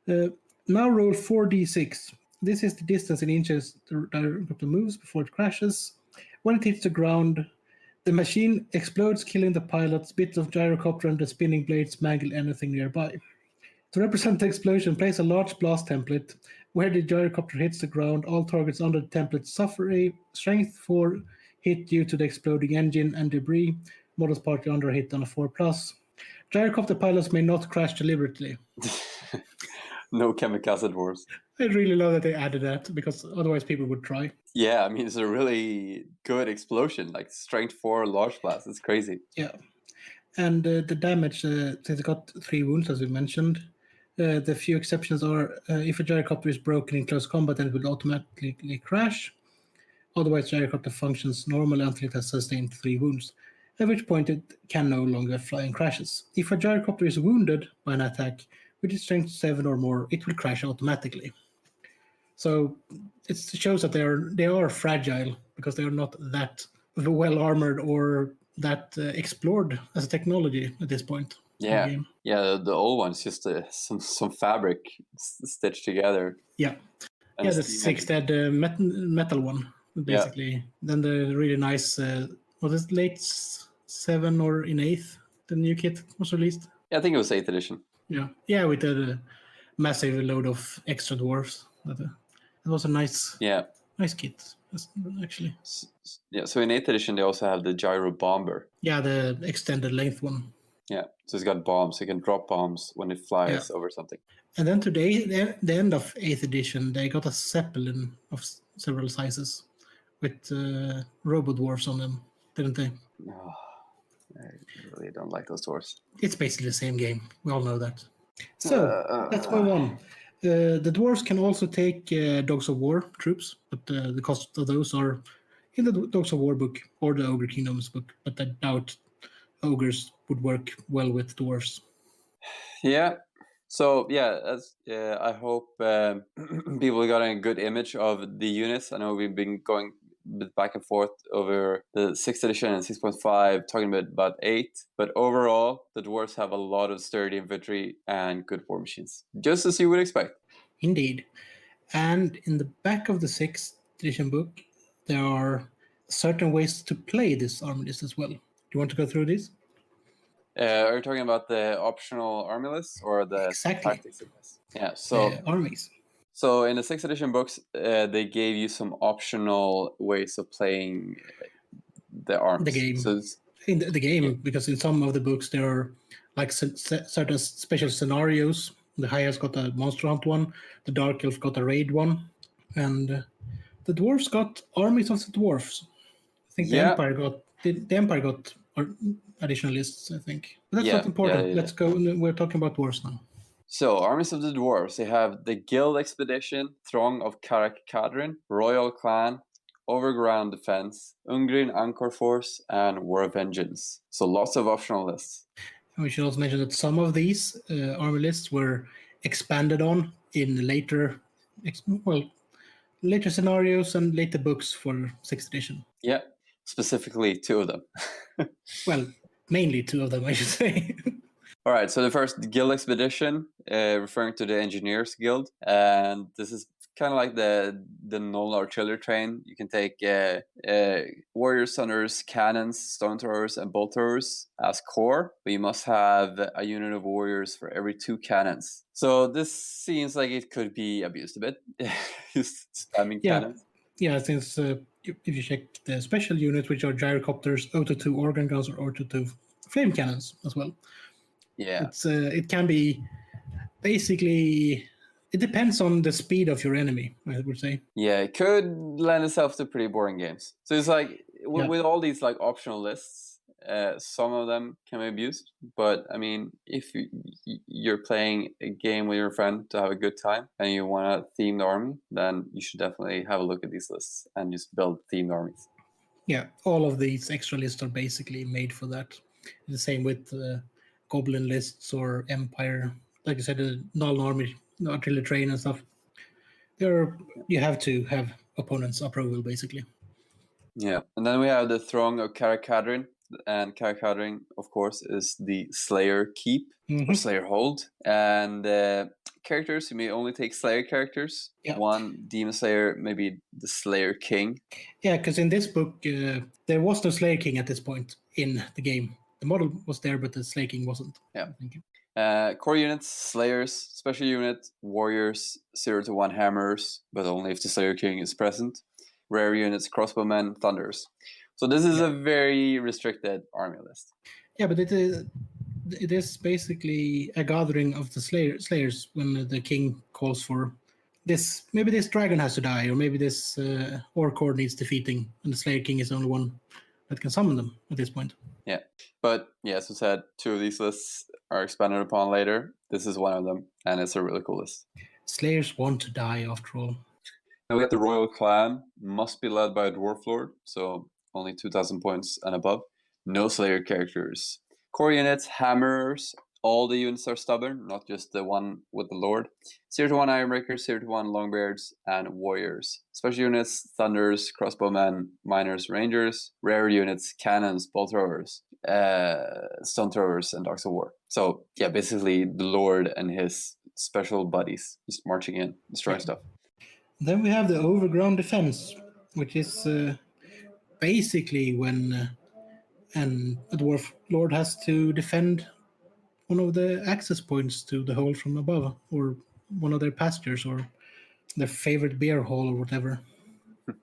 Speaker 1: blah. Now roll 4d6. This is the distance in inches the gyrocopter moves before it crashes. When it hits the ground, the machine explodes, killing the pilots. Bits of gyrocopter and the spinning blades mangle anything nearby. To represent the explosion, place a large blast template. Where the gyrocopter hits the ground, all targets under the template suffer a strength 4 hit due to the exploding engine and debris. Models partly under a hit on a 4+. Gyrocopter pilots may not crash deliberately.
Speaker 2: No kamikaze dwarves.
Speaker 1: I really love that they added that, because otherwise people would try.
Speaker 2: Yeah, I mean, it's a really good explosion, like strength 4 large blast. It's crazy.
Speaker 1: Yeah. And the damage, since it got 3 wounds, as we mentioned, the few exceptions are if a gyrocopter is broken in close combat, then it will automatically crash. Otherwise, gyrocopter functions normally until it has sustained 3 wounds, at which point it can no longer fly and crashes. If a gyrocopter is wounded by an attack, which is strength 7 or more, it will crash automatically. So it shows that they are fragile because they are not that well armored or that explored as a technology at this point. In the game.
Speaker 2: Yeah. The old one's just some fabric stitched together.
Speaker 1: Yeah,
Speaker 2: and
Speaker 1: the 6th had the metal one basically. Yeah. Then the really nice was it late 7 or in 8th the new kit was released.
Speaker 2: Yeah, I think it was 8th edition.
Speaker 1: Yeah, with a massive load of extra dwarves. It was a nice kit, actually.
Speaker 2: Yeah, so in 8th edition, they also have the gyro bomber.
Speaker 1: Yeah, the extended length one.
Speaker 2: Yeah, so it's got bombs. So you can drop bombs when it flies over something.
Speaker 1: And then today, the end of 8th edition, they got a zeppelin of several sizes with robo-dwarfs on them, didn't they?
Speaker 2: Oh, I really don't like those dwarfs.
Speaker 1: It's basically the same game. We all know that. So, let's move on. The dwarves can also take Dogs of War troops, but the cost of those are in the Dogs of War book or the Ogre Kingdoms book, but I doubt ogres would work well with dwarves.
Speaker 2: Yeah. So I hope people got a good image of the units. I know we've been going back and forth over the 6th edition and 6.5, talking about 8. But overall, the dwarves have a lot of sturdy infantry and good war machines, just as you would expect.
Speaker 1: Indeed. And in the back of the 6th edition book, there are certain ways to play this army list as well. Do you want to go through these?
Speaker 2: Are you talking about the optional army list or the tactics list? Yeah, so
Speaker 1: armies.
Speaker 2: So in the 6th edition books, they gave you some optional ways of playing the arms.
Speaker 1: The game.
Speaker 2: So
Speaker 1: in the game, because in some of the books there are like certain special scenarios. The High Elves got a Monster Hunt one, the Dark Elf got a Raid one, and the Dwarves got Armies of the Dwarfs. I think the Empire got additional lists, I think. But that's not important. Let's go. We're talking about Dwarves now.
Speaker 2: So, Armies of the Dwarves, they have the Guild Expedition, Throng of Karak-Kadrin, Royal Clan, Overground Defense, Ungrin Angkor Force, and War of Vengeance. So lots of optional lists.
Speaker 1: And we should also mention that some of these army lists were expanded on in later scenarios and later books for 6th edition.
Speaker 2: Yeah, specifically 2 of them.
Speaker 1: Well, mainly 2 of them, I should say.
Speaker 2: All right, so the first Guild Expedition, referring to the Engineers Guild, and this is kind of like the Null Artillery Train. You can take warriors, hunters, cannons, stone throwers, and bolt throwers as core, but you must have a unit of warriors for every 2 cannons. So this seems like it could be abused a bit, just spamming cannons.
Speaker 1: Yeah, since if you check the special units, which are gyrocopters, O2 organ guns, or O2 flame cannons as well.
Speaker 2: Yeah,
Speaker 1: it can be basically. It depends on the speed of your enemy, I would say.
Speaker 2: Yeah, it could lend itself to pretty boring games. So it's like with all these like optional lists, some of them can be abused. But I mean, if you're playing a game with your friend to have a good time and you want a themed army, then you should definitely have a look at these lists and just build themed armies.
Speaker 1: Yeah, all of these extra lists are basically made for that. The same with Goblin lists or Empire. Like I said, the Null Army, Artillery Train and stuff. You have to have opponents' approval, basically.
Speaker 2: Yeah, and then we have the Throng of Karak-Kadrin, and Karak-Kadrin, of course, is the Slayer Keep or Slayer Hold, and characters, you may only take Slayer characters. Yeah. 1 Demon Slayer, maybe the Slayer King. Yeah,
Speaker 1: because in this book, there was no Slayer King at this point in the game. The model was there, but the Slayer King wasn't.
Speaker 2: Yeah. Core units, Slayers, special unit, Warriors, 0-1 Hammers, but only if the Slayer King is present. Rare units, Crossbowmen, Thunders. So this is a very restricted army list.
Speaker 1: Yeah, but it is basically a gathering of the Slayers when the King calls for this. Maybe this dragon has to die, or maybe this Orc Horde needs defeating, and the Slayer King is the only one that can summon them at this point.
Speaker 2: Yeah, but as I said, 2 of these lists are expanded upon later. This is one of them, and it's a really cool list.
Speaker 1: Slayers want to die, after all.
Speaker 2: Now we got the Royal Clan, must be led by a Dwarf Lord, so only 2,000 points and above. No Slayer characters. Core units, Hammers, all the units are stubborn, not just the one with the Lord. 0-1 Ironbreakers, 0-1 Longbeards, and Warriors. Special units, Thunders, Crossbowmen, Miners, Rangers. Rare units, Cannons, Bolt Throwers, Stone Throwers, and Dogs of War. So, yeah, basically the Lord and his special buddies just marching in, destroying stuff.
Speaker 1: Then we have the Overgrown Defense, which is basically when a Dwarf Lord has to defend one of the access points to the hold from above, or one of their pastures, or their favorite beer hall, or whatever.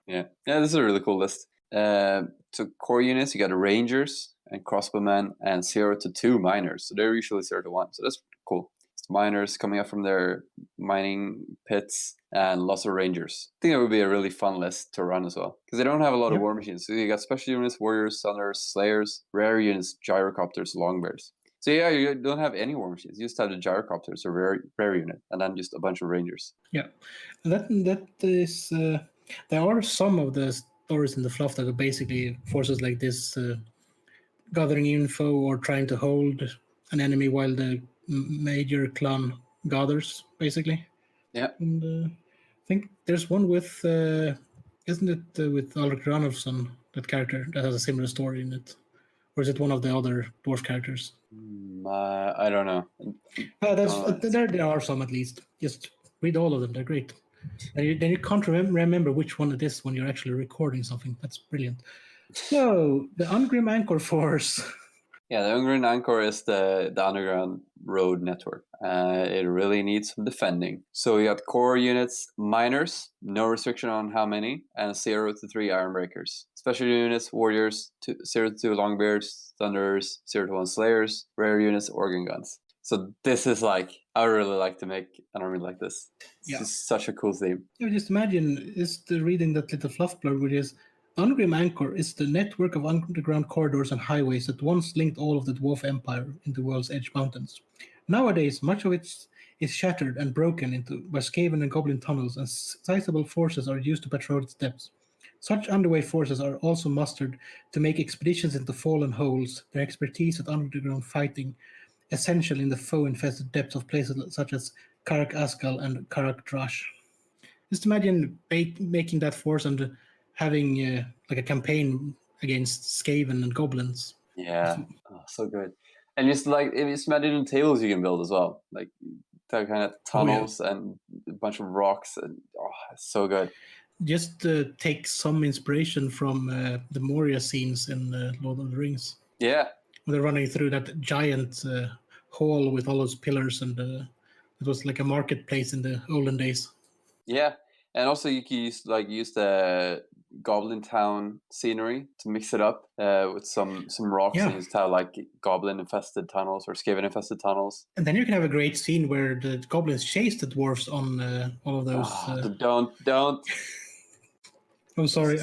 Speaker 2: Yeah, this is a really cool list. So core units, you got Rangers and Crossbowmen and 0-2 Miners. So they're usually 0-1. So that's cool. It's miners coming up from their mining pits and lots of Rangers. I think that would be a really fun list to run as well, because they don't have a lot of war machines. So you got special units, Warriors, Thunders, Slayers, rare units, Gyrocopters, Longbears. So yeah, you don't have any war machines. You just have the Gyrocopters, or rare unit, and then just a bunch of Rangers.
Speaker 1: Yeah, that is. There are some of the stories in the fluff that are basically forces like this, gathering info or trying to hold an enemy while the major clan gathers, basically.
Speaker 2: Yeah.
Speaker 1: And I think there's one with, isn't it with Ulrich Ranulfsson, that character that has a similar story in it? Or is it one of the other dwarf characters?
Speaker 2: I don't know.
Speaker 1: There are some at least. Just read all of them. They're great. And then you can't remember which one it is when you're actually recording something. That's brilliant. So, the Ungrim Anchor Force.
Speaker 2: Yeah, the Ungrim Anchor is the underground road network. It really needs some defending. So you got core units, Miners, no restriction on how many, and 0-3 Ironbreakers. Special units, Warriors, 0-2 Longbeards, Thunders, 0-1 Slayers, rare units, Organ Guns. So this is like, I would really like to make an army like this. It's just such a cool theme.
Speaker 1: Yeah, just imagine reading that little fluff blurb, which is Ungrim Anchor is the network of underground corridors and highways that once linked all of the Dwarf Empire in the world's edge mountains. Nowadays, much of it is shattered and broken into by Skaven and Goblin tunnels, and sizable forces are used to patrol its depths. Such underway forces are also mustered to make expeditions into fallen holes, their expertise at underground fighting essential in the foe-infested depths of places such as Karak Askal and Karak Drash. Just imagine making that force and having like a campaign against Skaven and goblins.
Speaker 2: Yeah, so good. And just imagine the tables you can build as well, like that kind of tunnels and a bunch of rocks, and it's so good.
Speaker 1: Just take some inspiration from the Moria scenes in Lord of the Rings.
Speaker 2: Yeah,
Speaker 1: when they're running through that giant hall with all those pillars, and it was like a marketplace in the olden days.
Speaker 2: Yeah, and also you can use the Goblin Town scenery to mix it up with some rocks, and just have like goblin infested tunnels or Skaven infested tunnels.
Speaker 1: And then you can have a great scene where the goblins chase the dwarves on all of those.
Speaker 2: Don't.
Speaker 1: I'm sorry.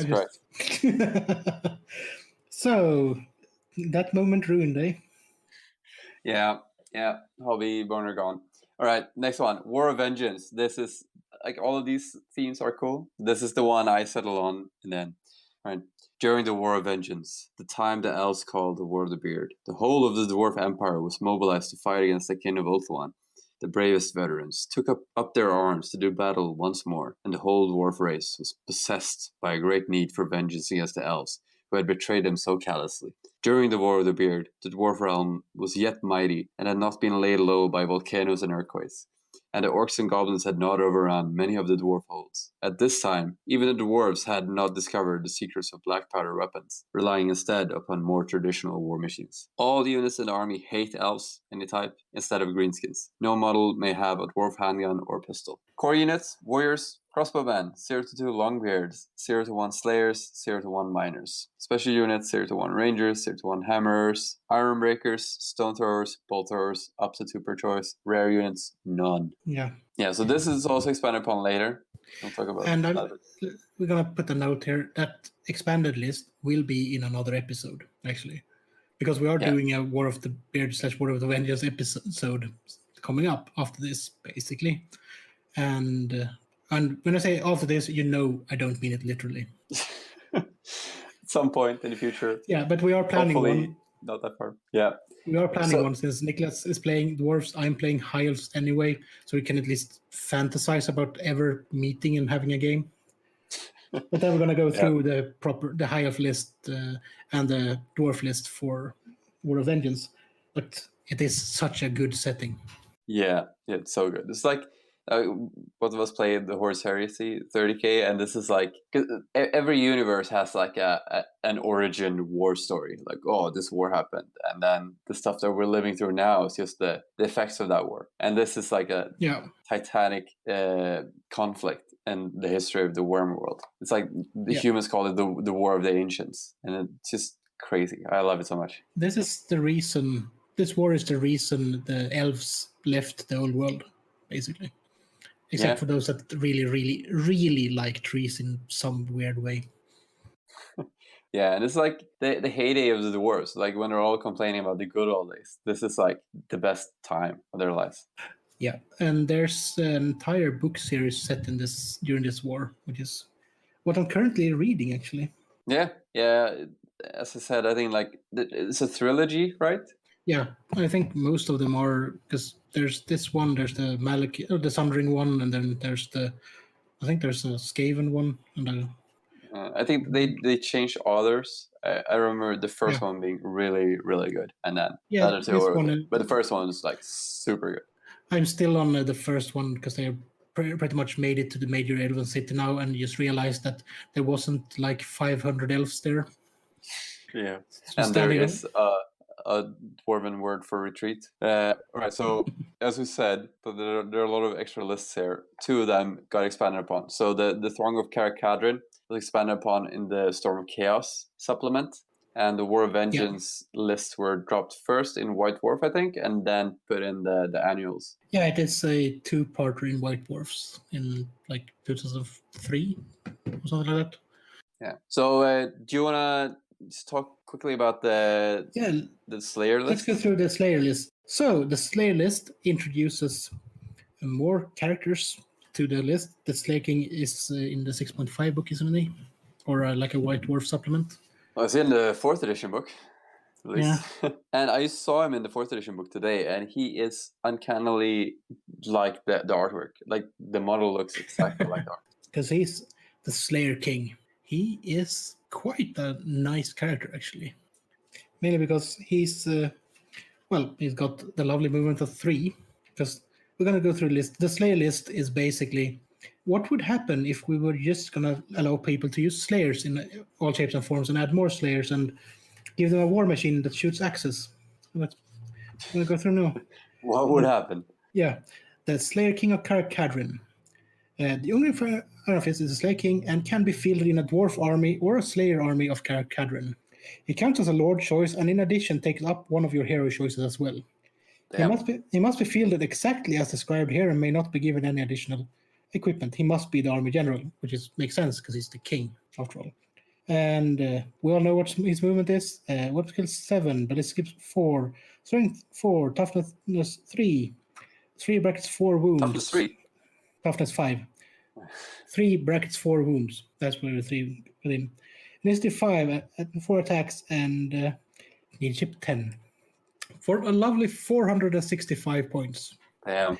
Speaker 1: So that moment ruined, eh?
Speaker 2: Yeah. Hobby boner gone. All right, next one. War of Vengeance. This is like all of these themes are cool. This is the one I settle on, and then right during the War of Vengeance, the time the elves called the War of the Beard, the whole of the Dwarf Empire was mobilized to fight against the King of Ulthuan. The bravest veterans took up their arms to do battle once more, and the whole dwarf race was possessed by a great need for vengeance against the elves, who had betrayed them so callously. During the War of the Beard, the dwarf realm was yet mighty, and had not been laid low by volcanoes and earthquakes, and the orcs and goblins had not overrun many of the dwarf holds. At this time, even the dwarves had not discovered the secrets of black powder weapons, relying instead upon more traditional war machines. All the units in the army hate elves, any type, instead of greenskins. No model may have a dwarf handgun or pistol. Core units, warriors, crossbowmen, 0-2 longbeards, 0-1 slayers, 0-1 miners. Special units, 0-1 rangers, 0-1 hammerers, iron breakers, stone throwers, bolt throwers, up to 2 per choice. Rare units, none. Yeah, so this is also expanded upon later. We'll talk about
Speaker 1: we're going to put a note here. That expanded list will be in another episode, actually. Because we are doing a War of the Beard / War of the Vengeance episode coming up after this, basically. And when I say after this, I don't mean it literally.
Speaker 2: At some point in the future.
Speaker 1: Yeah, but we are planning one.
Speaker 2: not that far. Yeah.
Speaker 1: We are planning one since Niklas is playing dwarves. I'm playing high elves anyway, so we can at least fantasize about ever meeting and having a game. But then we're gonna go through the high elf list and the dwarf list for War of Vengeance. But it is such a good setting.
Speaker 2: Yeah, it's so good. It's like both of us played the Horse Heresy 30K, and this is like 'cause every universe has like an origin war story. Like, oh, this war happened, and then the stuff that we're living through now is just the effects of that war. And this is like a titanic conflict in the history of the worm world. It's like the humans call it the War of the Ancients, and it's just crazy. I love it so much.
Speaker 1: This is the reason. This war is the reason the elves left the old world, basically. Except for those that really, really, really like trees in some weird way.
Speaker 2: Yeah, and it's like the heyday of the dwarves. Like when they're all complaining about the good old days, this is like the best time of their lives.
Speaker 1: Yeah, and there's an entire book series set in this during this war, which is what I'm currently reading, actually.
Speaker 2: Yeah. As I said, I think like it's a trilogy, right?
Speaker 1: Yeah, I think most of them are, because there's this one, there's the the Sundering one, and then there's I think there's a Skaven one, and
Speaker 2: I think they changed others. I remember the first one being really, really good, and then the other two were good. But the first one was like super good.
Speaker 1: I'm still on the first one because they pretty much made it to the major elven city now, and just realized that there wasn't like 500 elves there.
Speaker 2: Yeah, and there is a dwarven word for retreat. Right, so as we said, but there are a lot of extra lists here. Two of them got expanded upon. So the Throng of Karakadrin was expanded upon in the Storm of Chaos supplement, and the War of Vengeance lists were dropped first in White Dwarf, I think, and then put in the annuals.
Speaker 1: Yeah, it is a two-parter in White Dwarfs in like 2003 or something like that.
Speaker 2: Yeah. So do you want to just talk quickly about the Slayer list?
Speaker 1: Let's go through the Slayer list. So the Slayer list introduces more characters to the list. The Slayer King is in the 6.5 book, isn't he? Or like a White Dwarf supplement.
Speaker 2: Well, it's in the 4th edition book, at least. Yeah. And I saw him in the 4th edition book today, and he is uncannily like the artwork. Like the model looks exactly like the art.
Speaker 1: Because he's the Slayer King. He is quite a nice character, actually. Mainly because he's got the lovely movement of 3. Because we're going to go through the list. The Slayer list is basically what would happen if we were just going to allow people to use Slayers in all shapes and forms and add more Slayers and give them a war machine that shoots axes. Let's go through now.
Speaker 2: What would happen?
Speaker 1: Yeah, the Slayer King of Karakadrin. The only Arafis is a Slayer King and can be fielded in a Dwarf Army or a Slayer Army of Karakadrin. He counts as a Lord choice and in addition takes up one of your hero choices as well. He must be fielded exactly as described here and may not be given any additional equipment. He must be the Army General, which makes sense because he's the King, after all. And we all know what his movement is. Weapon skill 7, ballistic skill 4, strength 4, toughness 3, 3 brackets 4 wounds.
Speaker 2: Toughness 3?
Speaker 1: Toughness 5. 3 brackets 4 wounds. That's where the 3 within. Initiative 5, 4 attacks, and leadership 10. For a lovely 465 points.
Speaker 2: Damn.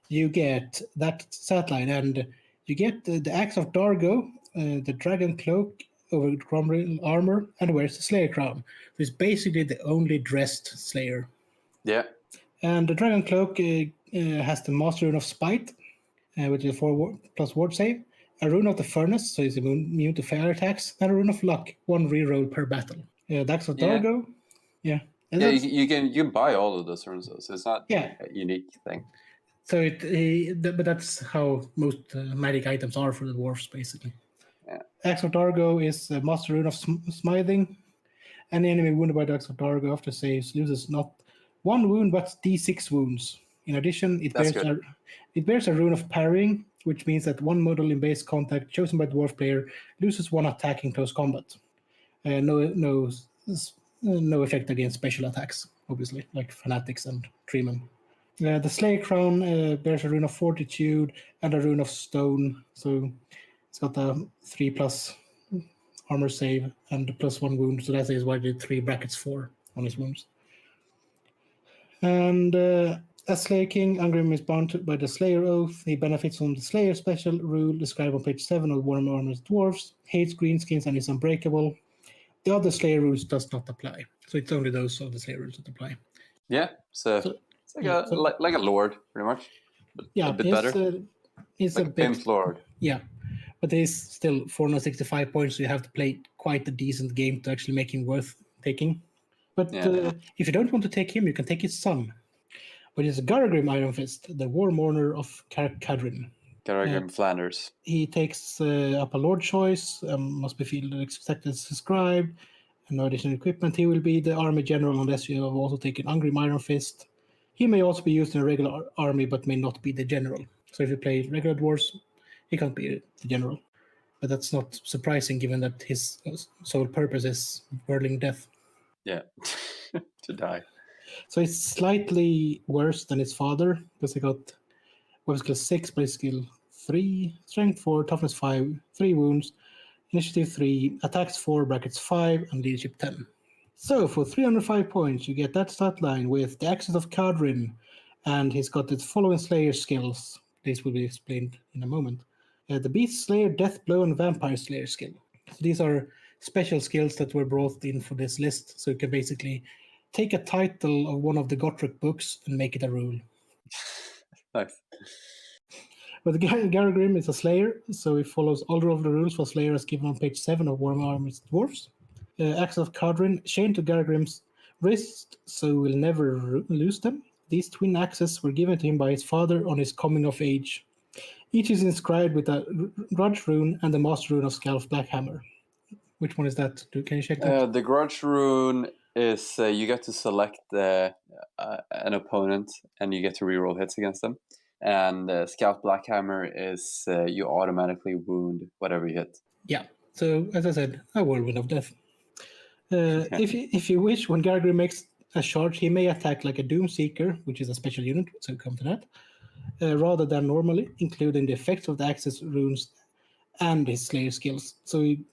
Speaker 1: You get that satellite, and you get the Axe of Dargo, the Dragon Cloak over Cromwell armor, and wears the Slayer Crown. So he's basically the only dressed Slayer.
Speaker 2: Yeah.
Speaker 1: And the Dragon Cloak has the Master Rune of Spite, which is a 4+ ward save, a Rune of the Furnace, so he's immune to fire attacks, and a Rune of Luck, 1 reroll per battle. The Axe of Dargo,
Speaker 2: you can buy all of those runes, so it's not a unique thing.
Speaker 1: So but that's how most magic items are for the dwarves, basically.
Speaker 2: Yeah.
Speaker 1: Axe of Dargo is a Master Rune of Smithing. Any enemy wounded by the Axe of Dargo after saves loses not 1 wound but d6 wounds. In addition, it bears a Rune of Parrying, which means that 1 model in base contact chosen by the dwarf player loses 1 attack in close combat. No effect against special attacks, obviously, like Fanatics and Treeman. The Slayer Crown bears a Rune of Fortitude and a Rune of Stone, so it's got a 3+ armor save and +1 wound, so that is why I did 3 brackets 4. on his wounds. And as Slayer King, Angrim is bound by the Slayer Oath. He benefits from the Slayer special rule described on page 7 of Warhammer Armor's Dwarves, hates greenskins and is unbreakable. The other Slayer rules does not apply. So it's only those of the Slayer rules that apply.
Speaker 2: Yeah, so it's like a lord, pretty much. But a bit better.
Speaker 1: He's
Speaker 2: like a pimp lord.
Speaker 1: Yeah, but he's still 465 points, so you have to play quite a decent game to actually make him worth taking. But if you don't want to take him, you can take his son, which is Garagrim Iron Fist, the War Mourner of Cadrin.
Speaker 2: Garagrim Flanders.
Speaker 1: He takes up a lord choice, must be fielded exactly as described, and no additional equipment. He will be the army general unless you have also taken Angrim Iron Fist. He may also be used in a regular army, but may not be the general. So if you play regular dwarves, he can't be the general. But that's not surprising, given that his sole purpose is whirling death.
Speaker 2: Yeah, to die.
Speaker 1: So it's slightly worse than his father, because he got weapon skill 6, base skill 3, strength 4, toughness 5, 3 wounds, initiative 3, attacks 4, brackets 5, and leadership 10. So for 305 points, you get that stat line with the Axis of Kadrin, and he's got the following Slayer skills. This will be explained in a moment. The Beast Slayer, Death Blow, and Vampire Slayer skill. So these are special skills that were brought in for this list, so you can basically take a title of one of the Gotrek books and make it a rule.
Speaker 2: Nice.
Speaker 1: But Garagrim is a Slayer, so he follows all of the rules for Slayer as given on page 7 of Warhammer Army's Dwarves. Axis of Kadrin, chained to Garagrim's wrist, so we'll never lose them. These twin axes were given to him by his father on his coming of age. Each is inscribed with a grudge rune and the master rune of Scalf Blackhammer. Which one is that? Can you check that?
Speaker 2: The grudge rune is you get to select an opponent and you get to reroll hits against them. And Scalf Blackhammer is you automatically wound whatever you hit.
Speaker 1: Yeah. So as I said, a whirlwind of death. If you wish, when Garagrim makes a charge, he may attack like a Doom Seeker, which is a special unit, so come to that, rather than normally, including the effects of the access runes and his Slayer skills. So he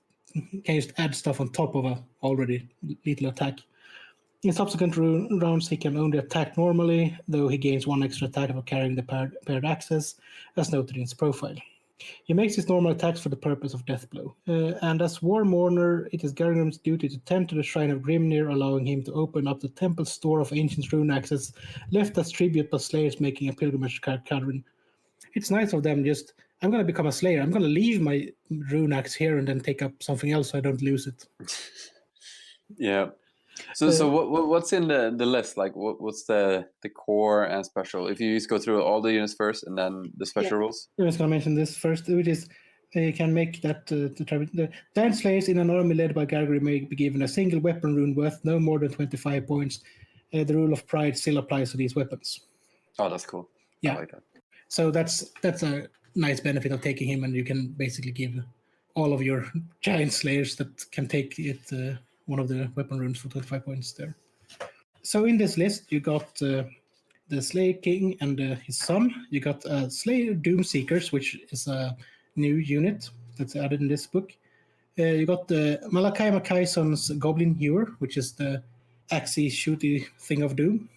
Speaker 1: can just add stuff on top of a already lethal attack. In subsequent rounds, he can only attack normally, though he gains 1 extra attack for carrying the paired axes, as noted in his profile. He makes his normal attacks for the purpose of Death Blow. And as War Mourner, it is Garagrim's duty to tend to the Shrine of Grimnir, allowing him to open up the temple's store of ancient rune axes left as tribute by slayers making a pilgrimage to Cadrin. It's nice of them just, I'm going to become a slayer. I'm going to leave my rune axe here and then take up something else so I don't lose it.
Speaker 2: Yeah. So what's in the list? Like what's the core and special? If you just go through all the units first and then the special rules.
Speaker 1: I was going to mention this first, which is you can make that the Giant Slayers in an army led by Garagrim may be given a single weapon rune worth no more than 25 points. The rule of pride still applies to these weapons.
Speaker 2: Oh, that's cool.
Speaker 1: Yeah.
Speaker 2: I like that.
Speaker 1: So that's a nice benefit of taking him, and you can basically give all of your Giant Slayers that can take it one of the weapon runes for 25 points there. So in this list, you got the Slayer King and his son. You got Slayer Doom Seekers, which is a new unit that's added in this book. You got the Malachi Mackyson's Goblin Hewer, which is the axey shooty thing of Doom.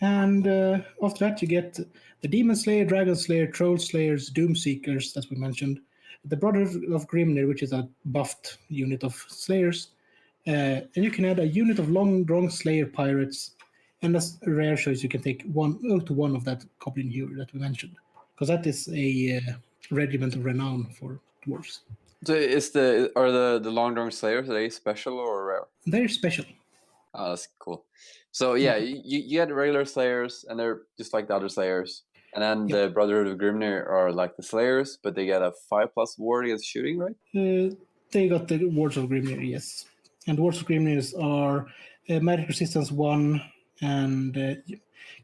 Speaker 1: And after that, you get the Demon Slayer, Dragon Slayer, Troll Slayers, Doom Seekers, that we mentioned. The Brother of Grimnir, which is a buffed unit of Slayers. And you can add a unit of Long-Drong Slayer Pirates. And as a rare choice, you can take one of that Goblin Hewer that we mentioned. Because that is a regiment of renown for dwarves.
Speaker 2: So are the Long-Drong Slayers, are they special or rare?
Speaker 1: They're special.
Speaker 2: Oh, that's cool. So yeah, you get regular Slayers, and they're just like the other Slayers. And then the Brotherhood of Grimnir are like the Slayers, but they get a 5+ ward against shooting, right?
Speaker 1: They got the Wards of Grimnir, yes. And Wards of Grimnir are magic resistance 1, and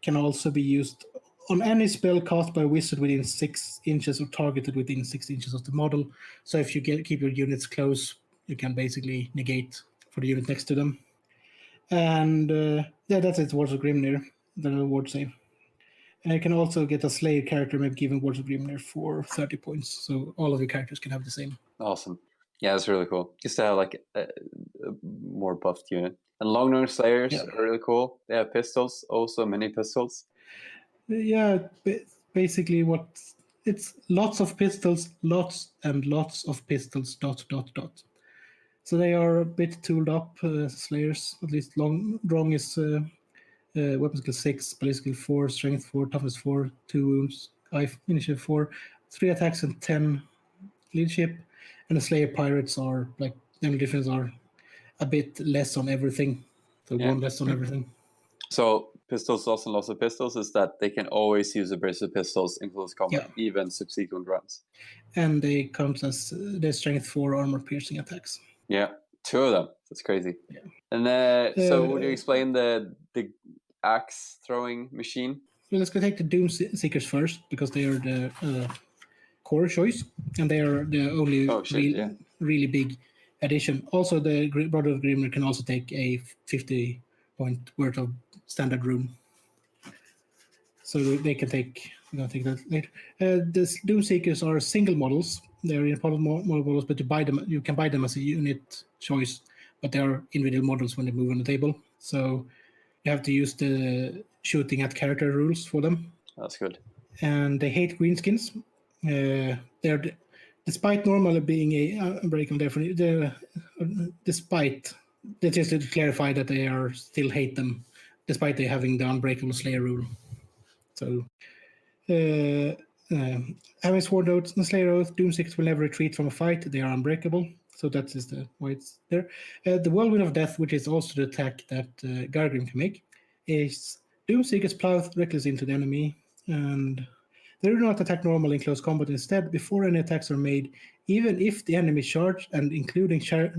Speaker 1: can also be used on any spell cast by a wizard within 6 inches or targeted within 6 inches of the model. So if you keep your units close, you can basically negate for the unit next to them. And that's it, Wards of Grimnir, the ward save. And you can also get a Slayer character maybe given Wards of Grimnir for 30 points. So all of your characters can have the same.
Speaker 2: Awesome. Yeah, that's really cool. Just to have like a more buffed unit. And long-range slayers
Speaker 1: Yeah.
Speaker 2: are really cool. They have pistols, also many pistols.
Speaker 1: Yeah, basically it's lots of pistols, lots and lots of pistols, ... So they are a bit tooled up, slayers. At least long is weapon skill 6, ballistic skill 4, strength 4, toughness 4, 2 wounds, initiative 4, 3 attacks and 10 leadership. And the Slayer pirates are like the only difference are a bit less on everything. So one less on everything.
Speaker 2: So pistols, lots of pistols, is that they can always use a brace of pistols in close combat, even subsequent runs.
Speaker 1: And they count as their strength 4 armor piercing attacks.
Speaker 2: Yeah, 2 of them. That's crazy.
Speaker 1: Yeah.
Speaker 2: And so would you explain the axe throwing machine?
Speaker 1: Well, let's go take the Doom Seekers first, because they are the core choice, and they are the only really big addition. Also, the Brother of Grimner can also take a 50 point worth of standard rune. So they can take. I'm gonna take that later. The Doom Seekers are single models. They're in models, but you can buy them as a unit choice. But they are individual models when they move on the table. So you have to use the shooting at character rules for them.
Speaker 2: That's good.
Speaker 1: And they hate greenskins. They're despite normally being a unbreakable definition. Despite they just to clarify that they are still hate them, despite they having the unbreakable Slayer rule. So, having Sword Oath and Slayer Oath, Doomseekers will never retreat from a fight. They are unbreakable. So that is why it's there. The Whirlwind of Death, which is also the attack that Gargrim can make, is Doomseekers plow recklessly into the enemy, and they do not attack normally in close combat. Instead, before any attacks are made, even if the enemy charge, and including charged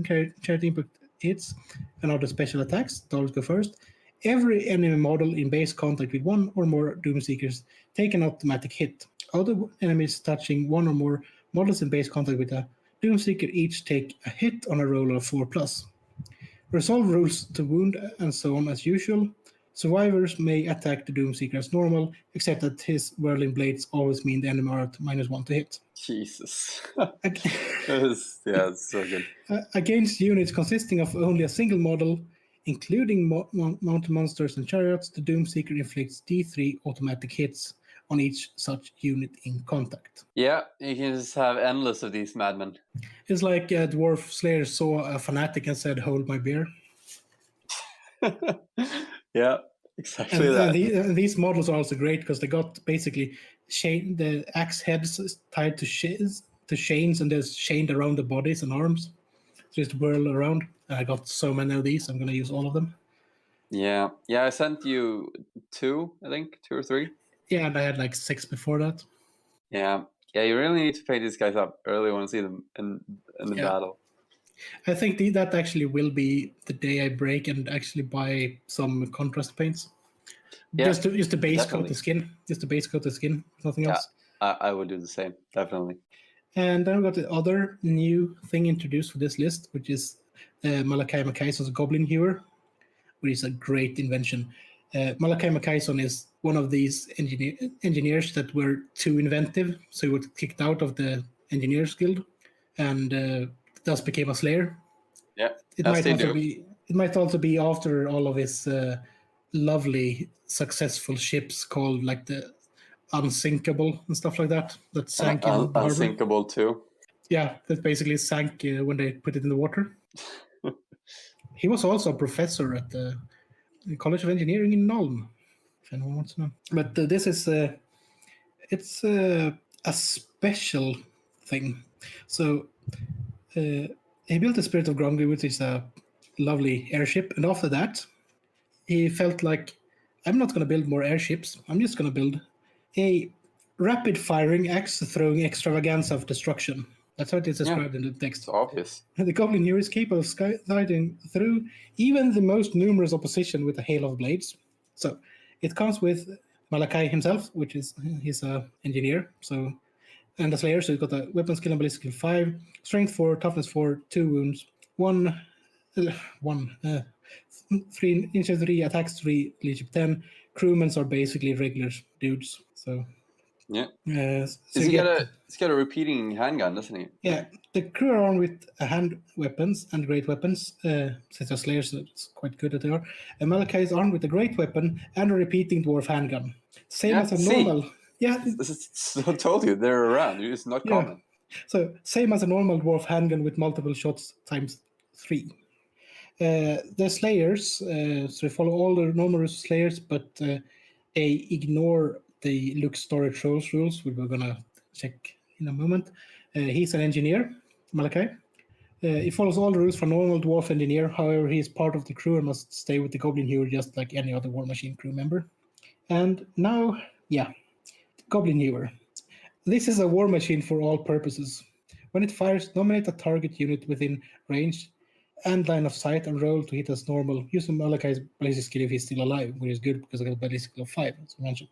Speaker 1: impact hits and other special attacks, those go first, every enemy model in base contact with one or more Doomseekers take an automatic hit. Other enemies touching one or more models in base contact with a Doomseeker each take a hit on a roll of 4+. Resolve rules to wound and so on as usual. Survivors may attack the Doomseeker as normal, except that his whirling blades always mean the enemy are at -1 to hit.
Speaker 2: Jesus. It's so good.
Speaker 1: Against units consisting of only a single model, including mounted monsters and chariots, the Doomseeker inflicts D3 automatic hits on each such unit in contact.
Speaker 2: Yeah, you can just have endless of these madmen.
Speaker 1: It's like a dwarf slayer saw a fanatic and said, "Hold my beer."
Speaker 2: Yeah, exactly that.
Speaker 1: And these models are also great because they got basically the axe heads tied to chains, and they're chained around the bodies and arms. Just whirl around. I got so many of these. I'm going to use all of them.
Speaker 2: Yeah, I sent you 2, I think, 2 or 3.
Speaker 1: Yeah, and I had like 6 before that.
Speaker 2: Yeah, you really need to pay these guys up early when you see them in the battle.
Speaker 1: I think that actually will be the day I break and actually buy some contrast paints. Yeah, just to base coat the skin. Just to base coat the skin, nothing else.
Speaker 2: I would do the same, definitely.
Speaker 1: And then we got the other new thing introduced for this list, which is Malachi Macaison's Goblin Hewer, which is a great invention. Malachi Macaison is one of these engineers that were too inventive, so he was kicked out of the Engineers Guild, and thus became a Slayer.
Speaker 2: Yeah,
Speaker 1: it might also be after all of his lovely, successful ships called like the Unsinkable and stuff like that sank in the
Speaker 2: Unsinkable too.
Speaker 1: Yeah, that basically sank when they put it in the water. He was also a professor at the College of Engineering in Nuln, if anyone wants to know. But this is it's a special thing. So he built the Spirit of Grumgry, which is a lovely airship, and after that, he felt like, I'm not going to build more airships. I'm just going to build a rapid-firing, axe-throwing extravaganza of destruction. That's how it is described in the text.
Speaker 2: It's obvious.
Speaker 1: The Goblin here is capable of sliding through even the most numerous opposition with a hail of blades. So it comes with Malachi himself, which is he's an engineer. So and the Slayer, so he's got a weapon skill and ballistic skill 5, strength 4, toughness 4, 2 wounds, 3 inches 3, attacks 3, leadership 10. Crewmen are basically regular dudes. So
Speaker 2: Yeah.
Speaker 1: So
Speaker 2: He's got a repeating handgun, doesn't he?
Speaker 1: Yeah, the crew are armed with hand weapons and great weapons, since they're slayers, so it's quite good that they are. And Malachi is armed with a great weapon and a repeating dwarf handgun. Same as a normal. Yeah.
Speaker 2: I told you, they're around. It's not common.
Speaker 1: So, same as a normal dwarf handgun with multiple shots times 3. The slayers, so they follow all the normal slayers, but they ignore the look storage rules, which we're going to check in a moment. He's an engineer, Malachi. He follows all the rules for normal dwarf engineer. However, he is part of the crew and must stay with the Goblin Hewer just like any other War Machine crew member. And now, Goblin Hewer. This is a war machine for all purposes. When it fires, nominate a target unit within range and line of sight and roll to hit as normal. Using Malachi's ballistic skill if he's still alive, which is good because I got a ballistic skill of 5, as I mentioned.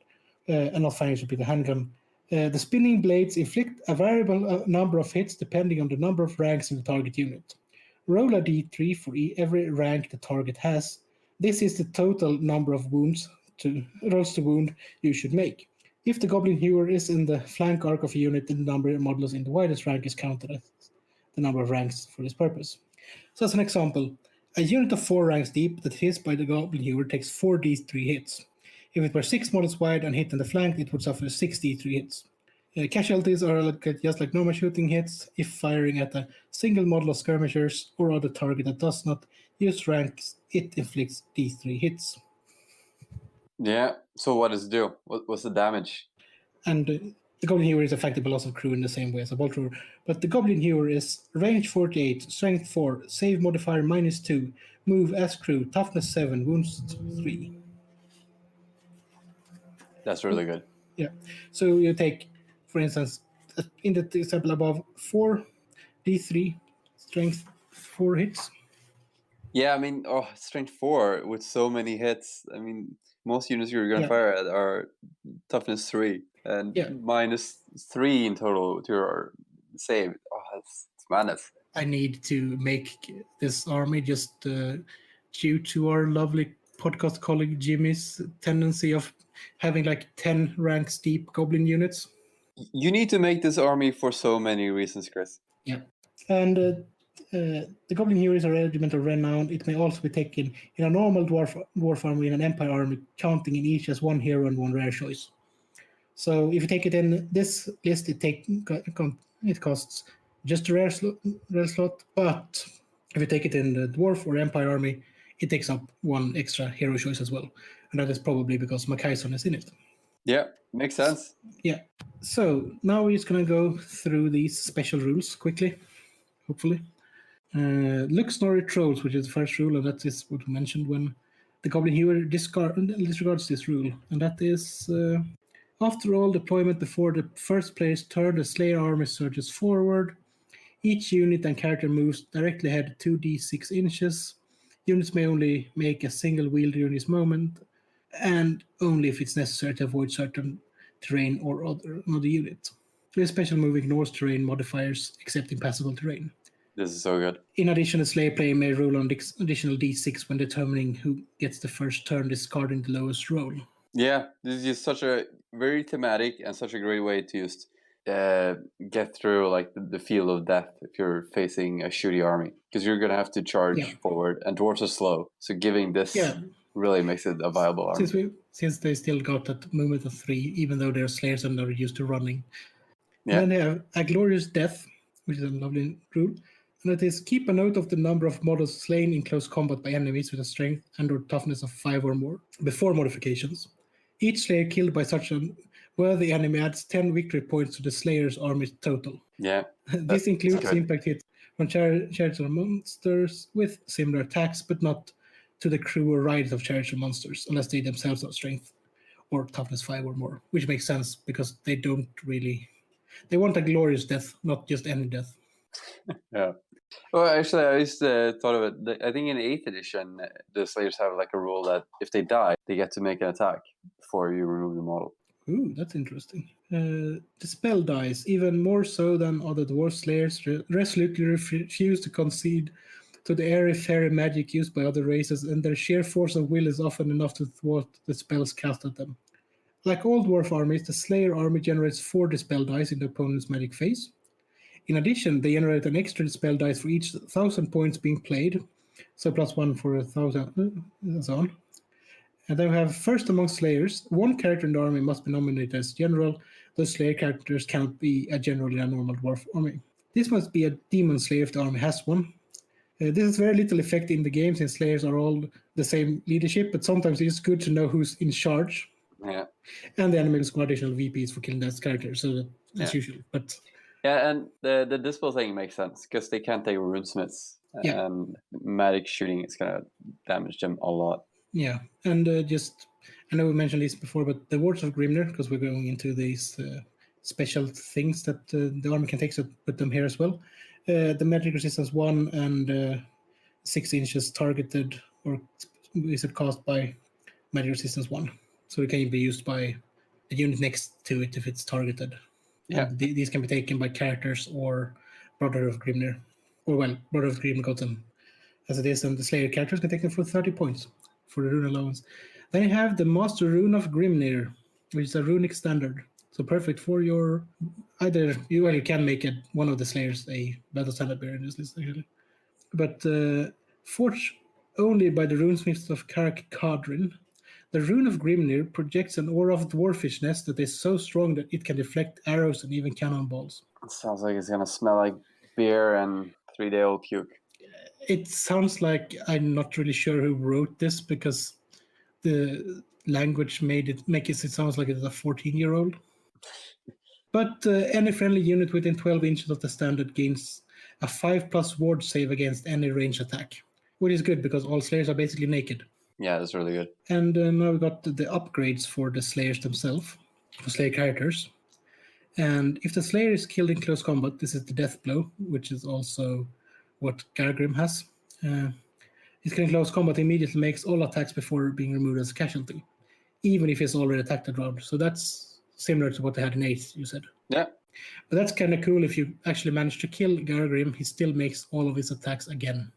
Speaker 1: And not firing should be the handgun. The spinning blades inflict a variable number of hits depending on the number of ranks in the target unit. Roll a d3 for every rank the target has. This is the total number of rolls to wound you should make. If the Goblin Hewer is in the flank arc of a unit, then the number of modulus in the widest rank is counted as the number of ranks for this purpose. So as an example, a unit of 4 ranks deep that hits by the Goblin Hewer takes 4 d3 hits. If it were 6 models wide and hit in the flank, it would suffer 6 d3 hits. Casualties are just like normal shooting hits if firing at a single model of skirmishers or other target that does not use ranks, it inflicts d3 hits.
Speaker 2: Yeah, so what does it do? What's the damage?
Speaker 1: And the Goblin Hewer is affected loss of crew in the same way as a bolt thrower. But the Goblin Hewer is range 48, strength 4, save modifier -2, move as crew, toughness 7, wounds 3.
Speaker 2: That's really good.
Speaker 1: Yeah. So you take, for instance, in the example above, 4 d3, strength 4 hits.
Speaker 2: Yeah, I mean, strength 4 with so many hits. I mean, most units you're going to fire at are toughness 3 and -3 in total to your save. It's madness.
Speaker 1: I need to make this army just due to our lovely podcast colleague Jimmy's tendency of having like 10 ranks deep goblin units.
Speaker 2: You need to make this army for so many reasons, Chris.
Speaker 1: Yeah. And the Goblin Hewer is a regiment of renown. It may also be taken in a normal dwarf army, in an empire army, counting in each as 1 hero and 1 rare choice. So if you take it in this list, it costs just a rare slot, but if you take it in the dwarf or empire army, it takes up 1 extra hero choice as well. And that is probably because Makaison is in it.
Speaker 2: Yeah, makes sense.
Speaker 1: Yeah. So now we're just going to go through these special rules quickly, hopefully. Look Snorri Trolls, which is the first rule, and that is what we mentioned when the Goblin Hewer disregards this rule. And that is, after all deployment before the first player's turn, the Slayer army surges forward. Each unit and character moves directly ahead 2d6 inches. Units may only make a single wheel during this moment, and only if it's necessary to avoid certain terrain or another unit. This special move ignores terrain modifiers except impassable terrain.
Speaker 2: This is so good.
Speaker 1: In addition, the Slayer player may roll an additional d6 when determining who gets the first turn, discarding the lowest roll.
Speaker 2: Yeah, this is just such a very thematic and such a great way to just get through like the field of death if you're facing a shooty army, because you're going to have to charge forward, and dwarves are slow. So giving this really makes it a viable army.
Speaker 1: Since they still got that movement of 3, even though they're Slayers and they're used to running.
Speaker 2: Yeah.
Speaker 1: And then they have a glorious death, which is a lovely rule. And that is, keep a note of the number of models slain in close combat by enemies with a strength and or toughness of 5 or more before modifications. Each Slayer killed by such a worthy enemy adds 10 victory points to the Slayer's army's total.
Speaker 2: Yeah.
Speaker 1: This includes impact hits from chariots or monsters with similar attacks, but not to the crew or riders of chariots or monsters, unless they themselves have strength or toughness 5 or more, which makes sense because they don't really... They want a glorious death, not just any death.
Speaker 2: Yeah. Well, actually, I just thought of it. I think in 8th edition, the Slayers have like a rule that if they die, they get to make an attack before you remove the model.
Speaker 1: Ooh, that's interesting. The spell dies, even more so than other dwarf slayers, resolutely refuse to concede to the airy-fairy magic used by other races, and their sheer force of will is often enough to thwart the spells cast at them. Like all dwarf armies, the Slayer army generates 4 dispel dice in the opponent's magic phase. In addition, they generate an extra dispel dice for each 1,000 points being played, so +1 for 1,000, and so on. And then we have first among Slayers. One character in the army must be nominated as general. Those Slayer characters cannot be a general in a normal dwarf army. This must be a demon Slayer if the army has one. This has very little effect in the game since Slayers are all the same leadership, but sometimes it's good to know who's in charge.
Speaker 2: Yeah.
Speaker 1: And the enemy will score additional VPs for killing that character, so as usual. But
Speaker 2: yeah, and the dispo thing makes sense because they can't take runesmiths, and magic shooting is gonna damage them a lot.
Speaker 1: Yeah, and I know we mentioned this before, but the Wards of Grimnir, because we're going into these special things that the army can take, so put them here as well. The magic resistance 1 and 6 inches targeted, or is it cast by magic resistance 1? So it can be used by a unit next to it if it's targeted.
Speaker 2: Yeah.
Speaker 1: And these can be taken by characters or Brother of Grimnir. Or, well, Brother of Grimnir got them as it is, and the Slayer characters can take them for 30 points for the rune allowance. Then you have the Master Rune of Grimnir, which is a runic standard. So perfect for your you can make it one of the Slayers a battle standard bearer in this list actually. But forged only by the runesmiths of Karak Kadrin, the Rune of Grimnir projects an aura of dwarfishness that is so strong that it can deflect arrows and even cannonballs.
Speaker 2: It sounds like it's gonna smell like beer and 3-day-old puke.
Speaker 1: It sounds like I'm not really sure who wrote this because the language make it sounds like it's a 14-year-old. But any friendly unit within 12 inches of the standard gains a 5+ ward save against any range attack, which is good because all Slayers are basically naked.
Speaker 2: Yeah, that's really good.
Speaker 1: And now we got the upgrades for the Slayers themselves, for Slayer characters. And if the Slayer is killed in close combat, this is the death blow, which is also what Gargrim has. He's killing close combat immediately makes all attacks before being removed as a casualty, even if he's already attacked the round. So that's similar to what they had in 8th, you said.
Speaker 2: Yeah.
Speaker 1: But that's kind of cool. If you actually manage to kill Gargrim, he still makes all of his attacks again.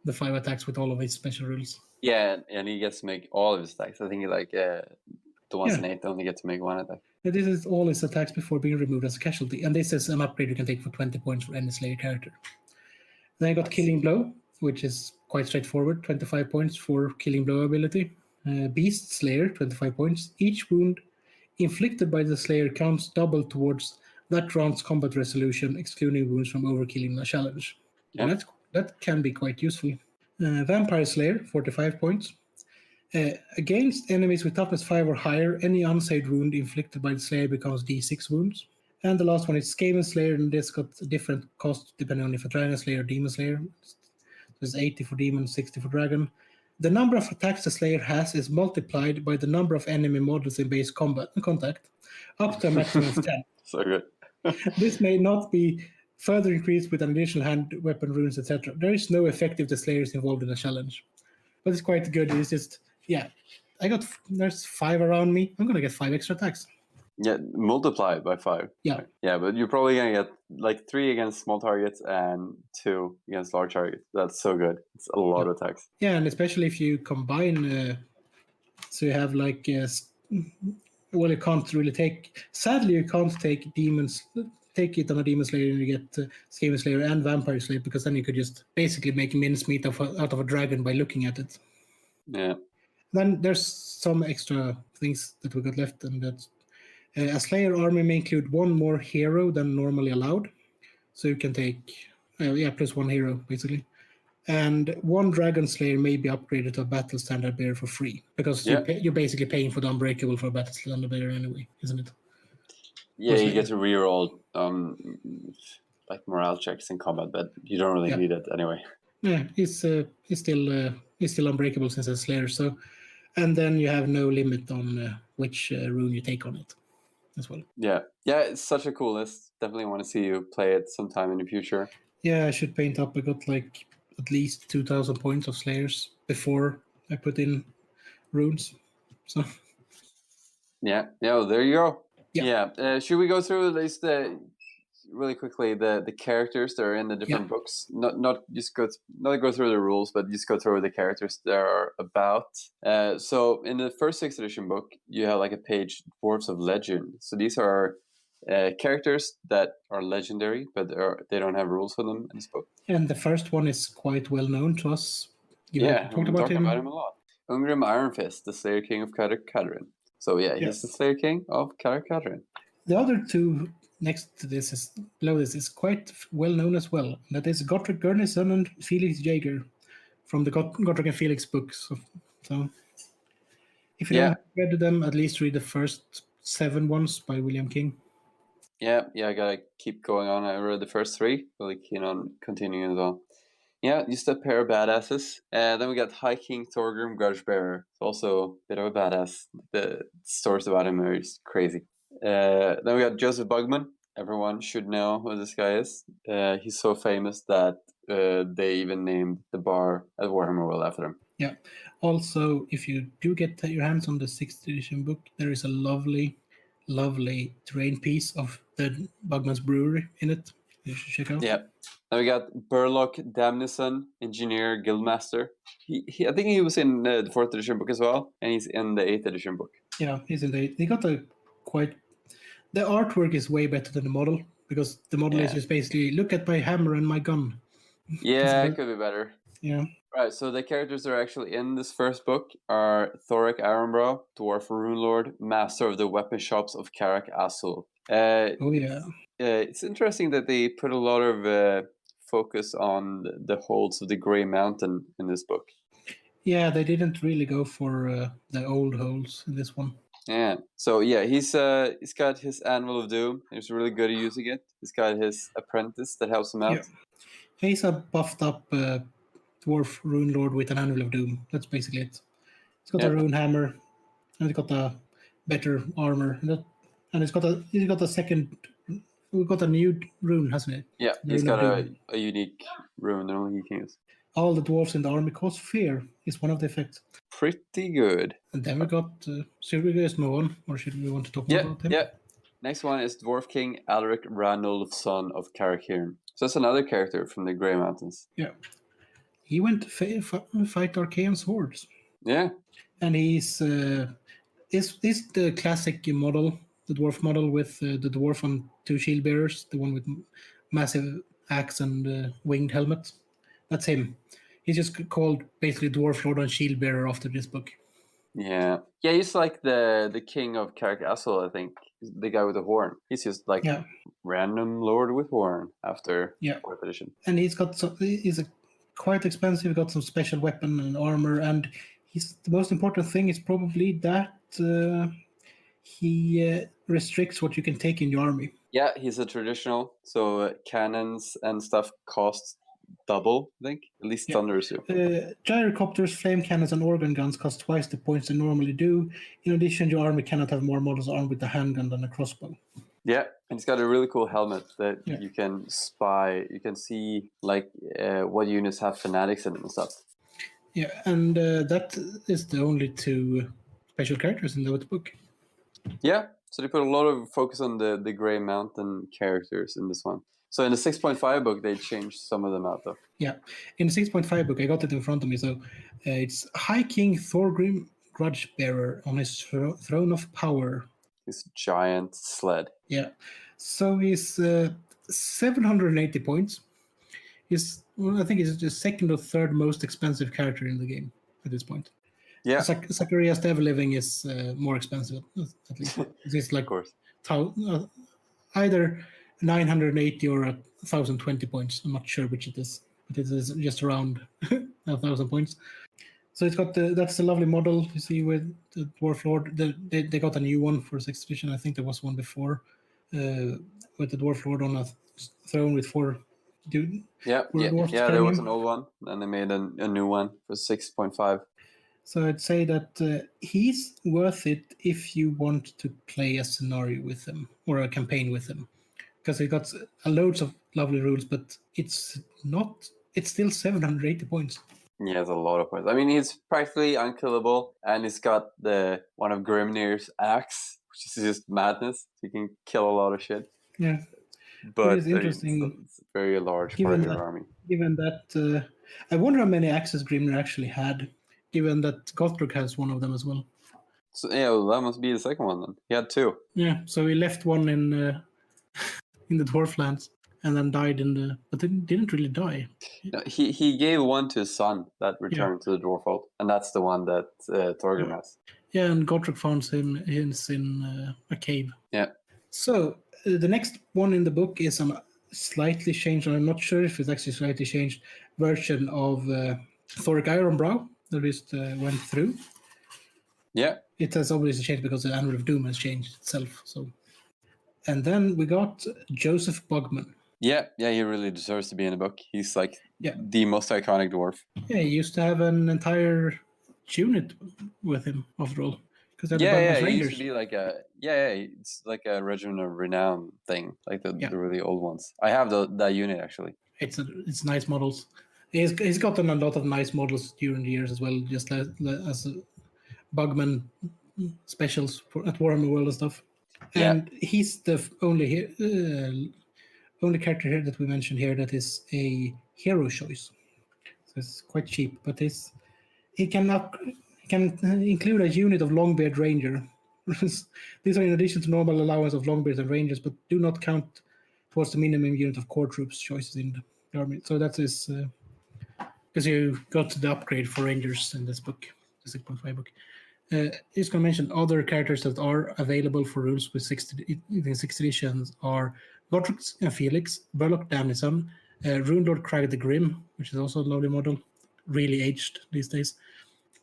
Speaker 1: The 5 attacks with all of his special rules.
Speaker 2: Yeah, and he gets to make all of his attacks. I think the ones in 8 only get to make 1 attack.
Speaker 1: This is all his attacks before being removed as a casualty. And this is an upgrade you can take for 20 points for any Slayer character. Then I got Killing Blow, which is quite straightforward. 25 points for Killing Blow ability. Beast Slayer, 25 points. Each wound inflicted by the Slayer counts double towards that round's combat resolution, excluding wounds from overkilling a challenge.
Speaker 2: Yeah.
Speaker 1: And that can be quite useful. Vampire Slayer, 45 points. Against enemies with toughness 5 or higher, any unsaved wound inflicted by the Slayer becomes D6 wounds. And the last one is Skaven Slayer, and this got a different cost depending on if a Dragon Slayer or Demon Slayer. There's 80 for Demon, 60 for Dragon. The number of attacks the Slayer has is multiplied by the number of enemy models in base contact, up to a maximum of 10.
Speaker 2: So good.
Speaker 1: This may not be further increased with an additional hand weapon runes, etc. There is no effect if the Slayer is involved in a challenge. But it's quite good. It's just, there's 5 around me. I'm going to get 5 extra attacks.
Speaker 2: Yeah, multiply by 5.
Speaker 1: Yeah.
Speaker 2: Yeah, but you're probably going to get like 3 against small targets and 2 against large targets. That's so good. It's a lot of attacks.
Speaker 1: Yeah, and especially if you combine, so you have like, well, you can't really sadly, you can't take take it on a Demon Slayer and you get Skaven Slayer and Vampire Slayer, because then you could just basically make mincemeat out of a dragon by looking at it.
Speaker 2: Yeah.
Speaker 1: Then there's some extra things that we got left, and that's a Slayer army may include 1 more hero than normally allowed. So you can take, plus 1 hero, basically. And 1 Dragon Slayer may be upgraded to a Battle Standard Bearer for free, because you're basically paying for the Unbreakable for a Battle Standard Bearer anyway, isn't it?
Speaker 2: Yeah, you get to reroll like morale checks in combat, but you don't really need it anyway.
Speaker 1: Yeah, he's still unbreakable since it's Slayer. So, and then you have no limit on which rune you take on it as well.
Speaker 2: Yeah, it's such a cool list. Definitely want to see you play it sometime in the future.
Speaker 1: Yeah, I should paint up. I got like at least 2,000 points of Slayers before I put in runes. So.
Speaker 2: Yeah. Well, there you go.
Speaker 1: Yeah.
Speaker 2: Should we go through at least really quickly the characters that are in the different books. Not go through the rules, but just go through the characters that are about. So in the first 6th edition book, you have like a page Dwarves of Legend. So these are characters that are legendary, but they don't have rules for them in this book.
Speaker 1: And the first one is quite well known to us.
Speaker 2: We've been talking about him a lot. Ungrim Ironfist, the Slayer King of Kadrin. So he's the Slayer King of Kadrin.
Speaker 1: The other two next to this below this is quite well known as well. That is Gotrek Gurnison and Felix Jaeger from the Gotrek and Felix books. So if you haven't read them, at least read the first 7 ones by William King.
Speaker 2: Yeah, I gotta keep going on. I read the first 3, really keen on continuing as well. Yeah, just a pair of badasses. Then we got High King Thorgrim Grudgebearer. Also a bit of a badass. The stories about him are just crazy. Then we got Joseph Bugman. Everyone should know who this guy is. He's so famous that they even named the bar at Warhammer World after him.
Speaker 1: Yeah. Also, if you do get your hands on the 6th edition book, there is a lovely terrain piece of the Bugman's brewery in it. You should check out.
Speaker 2: Yeah. Then we got Burlock Damnison, Engineer Guildmaster. I think he was in the 4th edition book as well, and he's in the 8th edition book.
Speaker 1: Yeah, he's in the 8th. They got the artwork is way better than the model, because the model is just basically, look at my hammer and my gun.
Speaker 2: Yeah, it could be better.
Speaker 1: Yeah.
Speaker 2: Right, so the characters that are actually in this first book are Thorek Ironbrow, Dwarf Rune Lord, Master of the Weapon Shops of Karak Azul. It's interesting that they put a lot of focus on the holds of the Grey Mountain in this book.
Speaker 1: Yeah, they didn't really go for the old holds in this one.
Speaker 2: Yeah, so he's got his Anvil of Doom. He's really good at using it. He's got his apprentice that helps him out.
Speaker 1: Yeah. He's a buffed up dwarf rune lord with an Anvil of Doom. That's basically it. He's got a rune hammer, and he's got a better armor, and he's got a second. We've got a new rune, hasn't it?
Speaker 2: Yeah, he's got a unique rune that only he can use.
Speaker 1: All the dwarves in the army cause fear is one of the effects.
Speaker 2: Pretty good.
Speaker 1: And then we got. Should we just move on, or should we want to talk more about him?
Speaker 2: Yeah. Next one is Dwarf King Alaric Ranulfson of Karakirn. So that's another character from the Grey Mountains.
Speaker 1: Yeah. He went to fight Archaean swords.
Speaker 2: Yeah.
Speaker 1: And he's the classic model, the dwarf model with the dwarf on 2 shield bearers, the one with massive axe and winged helmet. That's him. He's just called basically Dwarf Lord on Shield Bearer after this book.
Speaker 2: Yeah, he's like the king of Karak Azul, I think. The guy with the horn. He's just like random lord with horn after 4th edition.
Speaker 1: And he's quite expensive. Got some special weapon and armor, and the most important thing is probably that he restricts what you can take in your army. Yeah,
Speaker 2: he's a traditional, so cannons and stuff cost double, I think. At least thunders do.
Speaker 1: Gyrocopters, flame cannons, and organ guns cost twice the points they normally do. In addition, your army cannot have more models armed with a handgun than a crossbow.
Speaker 2: Yeah, and it's got a really cool helmet that you can spy. You can see like what units have fanatics in it and stuff.
Speaker 1: Yeah, and that is the only 2 special characters in the book.
Speaker 2: Yeah, so they put a lot of focus on the Grey Mountain characters in this one. So in the 6.5 book, they changed some of them out, though.
Speaker 1: Yeah, in the 6.5 book, I got it in front of me. So it's High King Thorgrim Grudgebearer on his throne of power.
Speaker 2: His giant sled.
Speaker 1: Yeah, so he's 780 points. I think he's the 2nd or 3rd most expensive character in the game at this point.
Speaker 2: Yeah.
Speaker 1: Zacharias the Ever-Living is more expensive, at least. It's like,
Speaker 2: of course.
Speaker 1: Either 980 or 1,020 points. I'm not sure which it is, but it is just around 1,000 points. So it's got that's a lovely model you see with the Dwarf Lord. They got a new one for 6th edition. I think there was one before with the Dwarf Lord on a throne with 4 dude.
Speaker 2: Yeah, there was an old one, and they made a new one for 6.5.
Speaker 1: So I'd say that he's worth it if you want to play a scenario with him or a campaign with him. Because he got loads of lovely rules, but it's still 780 points.
Speaker 2: Yeah, it's a lot of points. I mean, he's practically unkillable, and he's got one of Grimnir's axe, which is just madness. He can kill a lot of shit.
Speaker 1: Yeah.
Speaker 2: but
Speaker 1: is interesting,
Speaker 2: it's a very large part of your army.
Speaker 1: Given that, I wonder how many axes Grimner actually had, given that Gotrek has one of them as well.
Speaker 2: So yeah, well, that must be the second one then. He had two.
Speaker 1: Yeah, so he left one in in the Dwarf lands, and then died in the. But didn't really die.
Speaker 2: No, he gave one to his son that returned to the Dwarf Army, and that's the one that Thorgrim has.
Speaker 1: Yeah, and Gotrek found him in a cave.
Speaker 2: Yeah.
Speaker 1: So the next one in the book is a slightly changed, I'm not sure if it's actually slightly changed, version of Thoric Ironbrow that just went through.
Speaker 2: Yeah.
Speaker 1: It has obviously changed because the Anvil of Doom has changed itself. So, and then we got Joseph Bogman.
Speaker 2: Yeah, he really deserves to be in the book. He's like the most iconic dwarf.
Speaker 1: Yeah, he used to have an entire unit with him, after all.
Speaker 2: He used to be like it's like a Regiment of Renown thing, like the really old ones. I have that unit actually.
Speaker 1: It's nice models. He's gotten a lot of nice models during the years as well, just as Bugman specials at Warhammer World and stuff. And he's the only character here that we mentioned here that is a hero choice. So it's quite cheap, but he can include a unit of Longbeard Ranger. These are in addition to normal allowance of Longbeards and Rangers, but do not count towards the minimum unit of core troops choices in the army. So that is because you got the upgrade for Rangers in this book, the 6.5 book. Just going to mention other characters that are available for rules with 6th editions are Gotrek and Felix, Burlock Damnison, Rune Lord Crag the Grim, which is also a lovely model, really aged these days.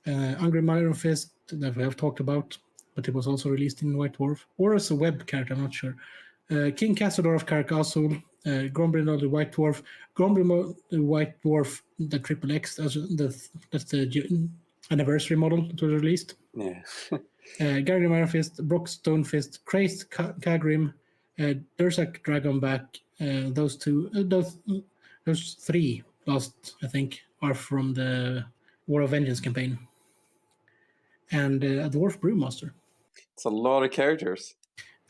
Speaker 1: Angry Iron Fist that we have talked about, but it was also released in White Dwarf, or as a web character, I'm not sure. King Cassador of Carcassonne, Grombrindal the White Dwarf, Grombrindal the White Dwarf, the Triple X, that's the anniversary model that was released.
Speaker 2: Yeah.
Speaker 1: Gargrim Iron Fist, Brock Stonefist, Crazed Kagrim, Dursak Dragonback. Those three last, I think, are from the War of Vengeance campaign. And a Dwarf Brewmaster.
Speaker 2: It's a lot of characters.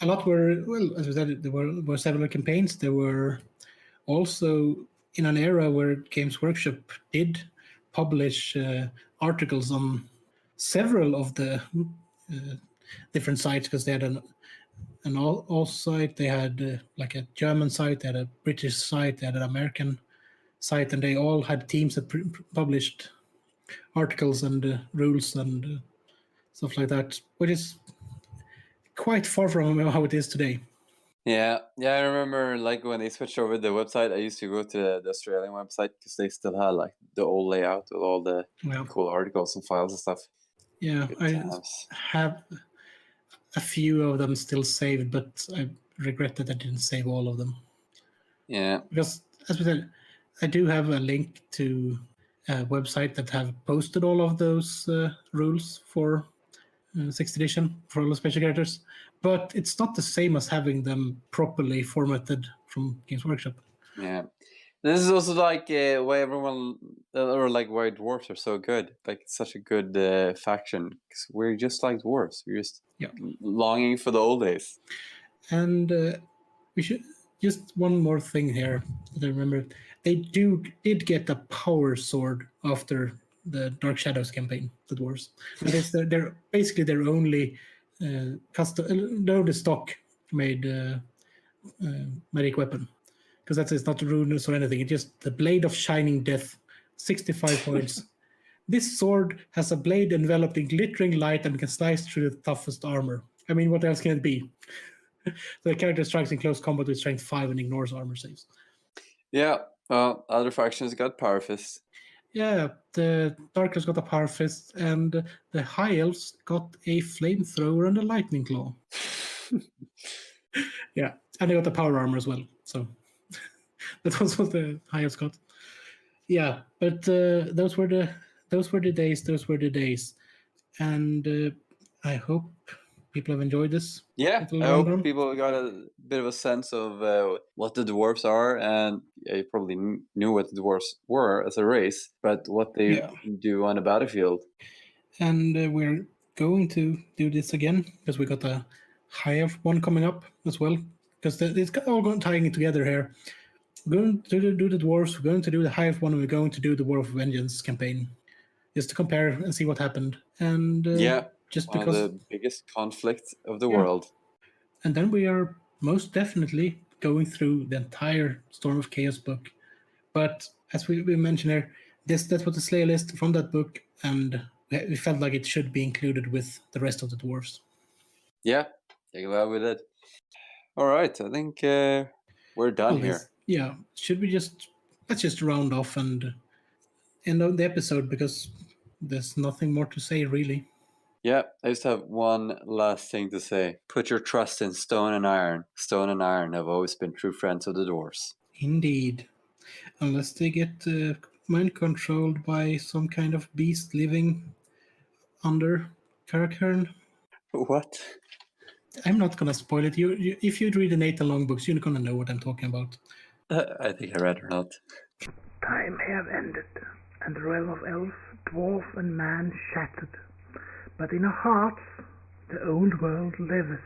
Speaker 1: A lot were, well, as we said, there were several campaigns. There were also in an era where Games Workshop did publish articles on several of the different sites, because they had an all site, they had like a German site, they had a British site, they had an American site, and they all had teams that published articles and rules and stuff like that, which is quite far from how it is today.
Speaker 2: Yeah, I remember like when they switched over the website, I used to go to the Australian website because they still had like the old layout with all the cool articles and files and stuff.
Speaker 1: Yeah, I have a few of them still saved, but I regret that I didn't save all of them.
Speaker 2: Yeah.
Speaker 1: Because, as we said, I do have a link to a website that have posted all of those rules for 6th edition for all the special characters, but it's not the same as having them properly formatted from Games Workshop.
Speaker 2: Yeah. This is also like why everyone, or like why dwarves are so good. Like it's such a good faction, because we're just like dwarves. We're just longing for the old days.
Speaker 1: And we should just one more thing here that I remember. They did get a power sword after the Dark Shadows campaign, the dwarves. And it's they're basically their only stock made magic weapon. Because it's not runes or anything. It's just the Blade of Shining Death, 65 points. This sword has a blade enveloped in glittering light and can slice through the toughest armor. I mean, what else can it be? The character strikes in close combat with strength 5 and ignores armor saves.
Speaker 2: Yeah, other factions got Power Fists.
Speaker 1: Yeah, the Dark Elves got a Power Fist, and the High Elves got a Flamethrower and a Lightning Claw. Yeah, and they got the Power Armor as well, so... That was what the High Elves got. Yeah, but those were the days. And I hope people have enjoyed this.
Speaker 2: Yeah, I hope people got a bit of a sense of what the dwarves are, and you probably knew what the dwarves were as a race, but what they do on the battlefield.
Speaker 1: And we're going to do this again, because we got a High Elf one coming up as well, because it's all going tying it together here. We're going to do the dwarves. We're going to do the Hive one. And we're going to do the War of Vengeance campaign, just to compare and see what happened. And just
Speaker 2: one
Speaker 1: because
Speaker 2: of the biggest conflicts of the
Speaker 1: Yeah.
Speaker 2: world.
Speaker 1: And then we are most definitely going through the entire Storm of Chaos book. But as we mentioned here, that was the Slayer list from that book, and we felt like it should be included with the rest of the dwarves.
Speaker 2: Yeah, well, we did. All right, I think we're done here.
Speaker 1: Yeah, let's just round off and end of the episode, because there's nothing more to say really.
Speaker 2: Yeah, I just have one last thing to say. Put your trust in Stone and Iron. Stone and Iron have always been true friends of the dwarves.
Speaker 1: Indeed. Unless they get mind controlled by some kind of beast living under Karakern.
Speaker 2: What?
Speaker 1: I'm not gonna spoil it. You if you read the Nathan Long books, you're gonna know what I'm talking about.
Speaker 2: I think I read or not.
Speaker 4: Time have ended, and the realm of elf, dwarf, and man shattered. But in our hearts, the old world lives.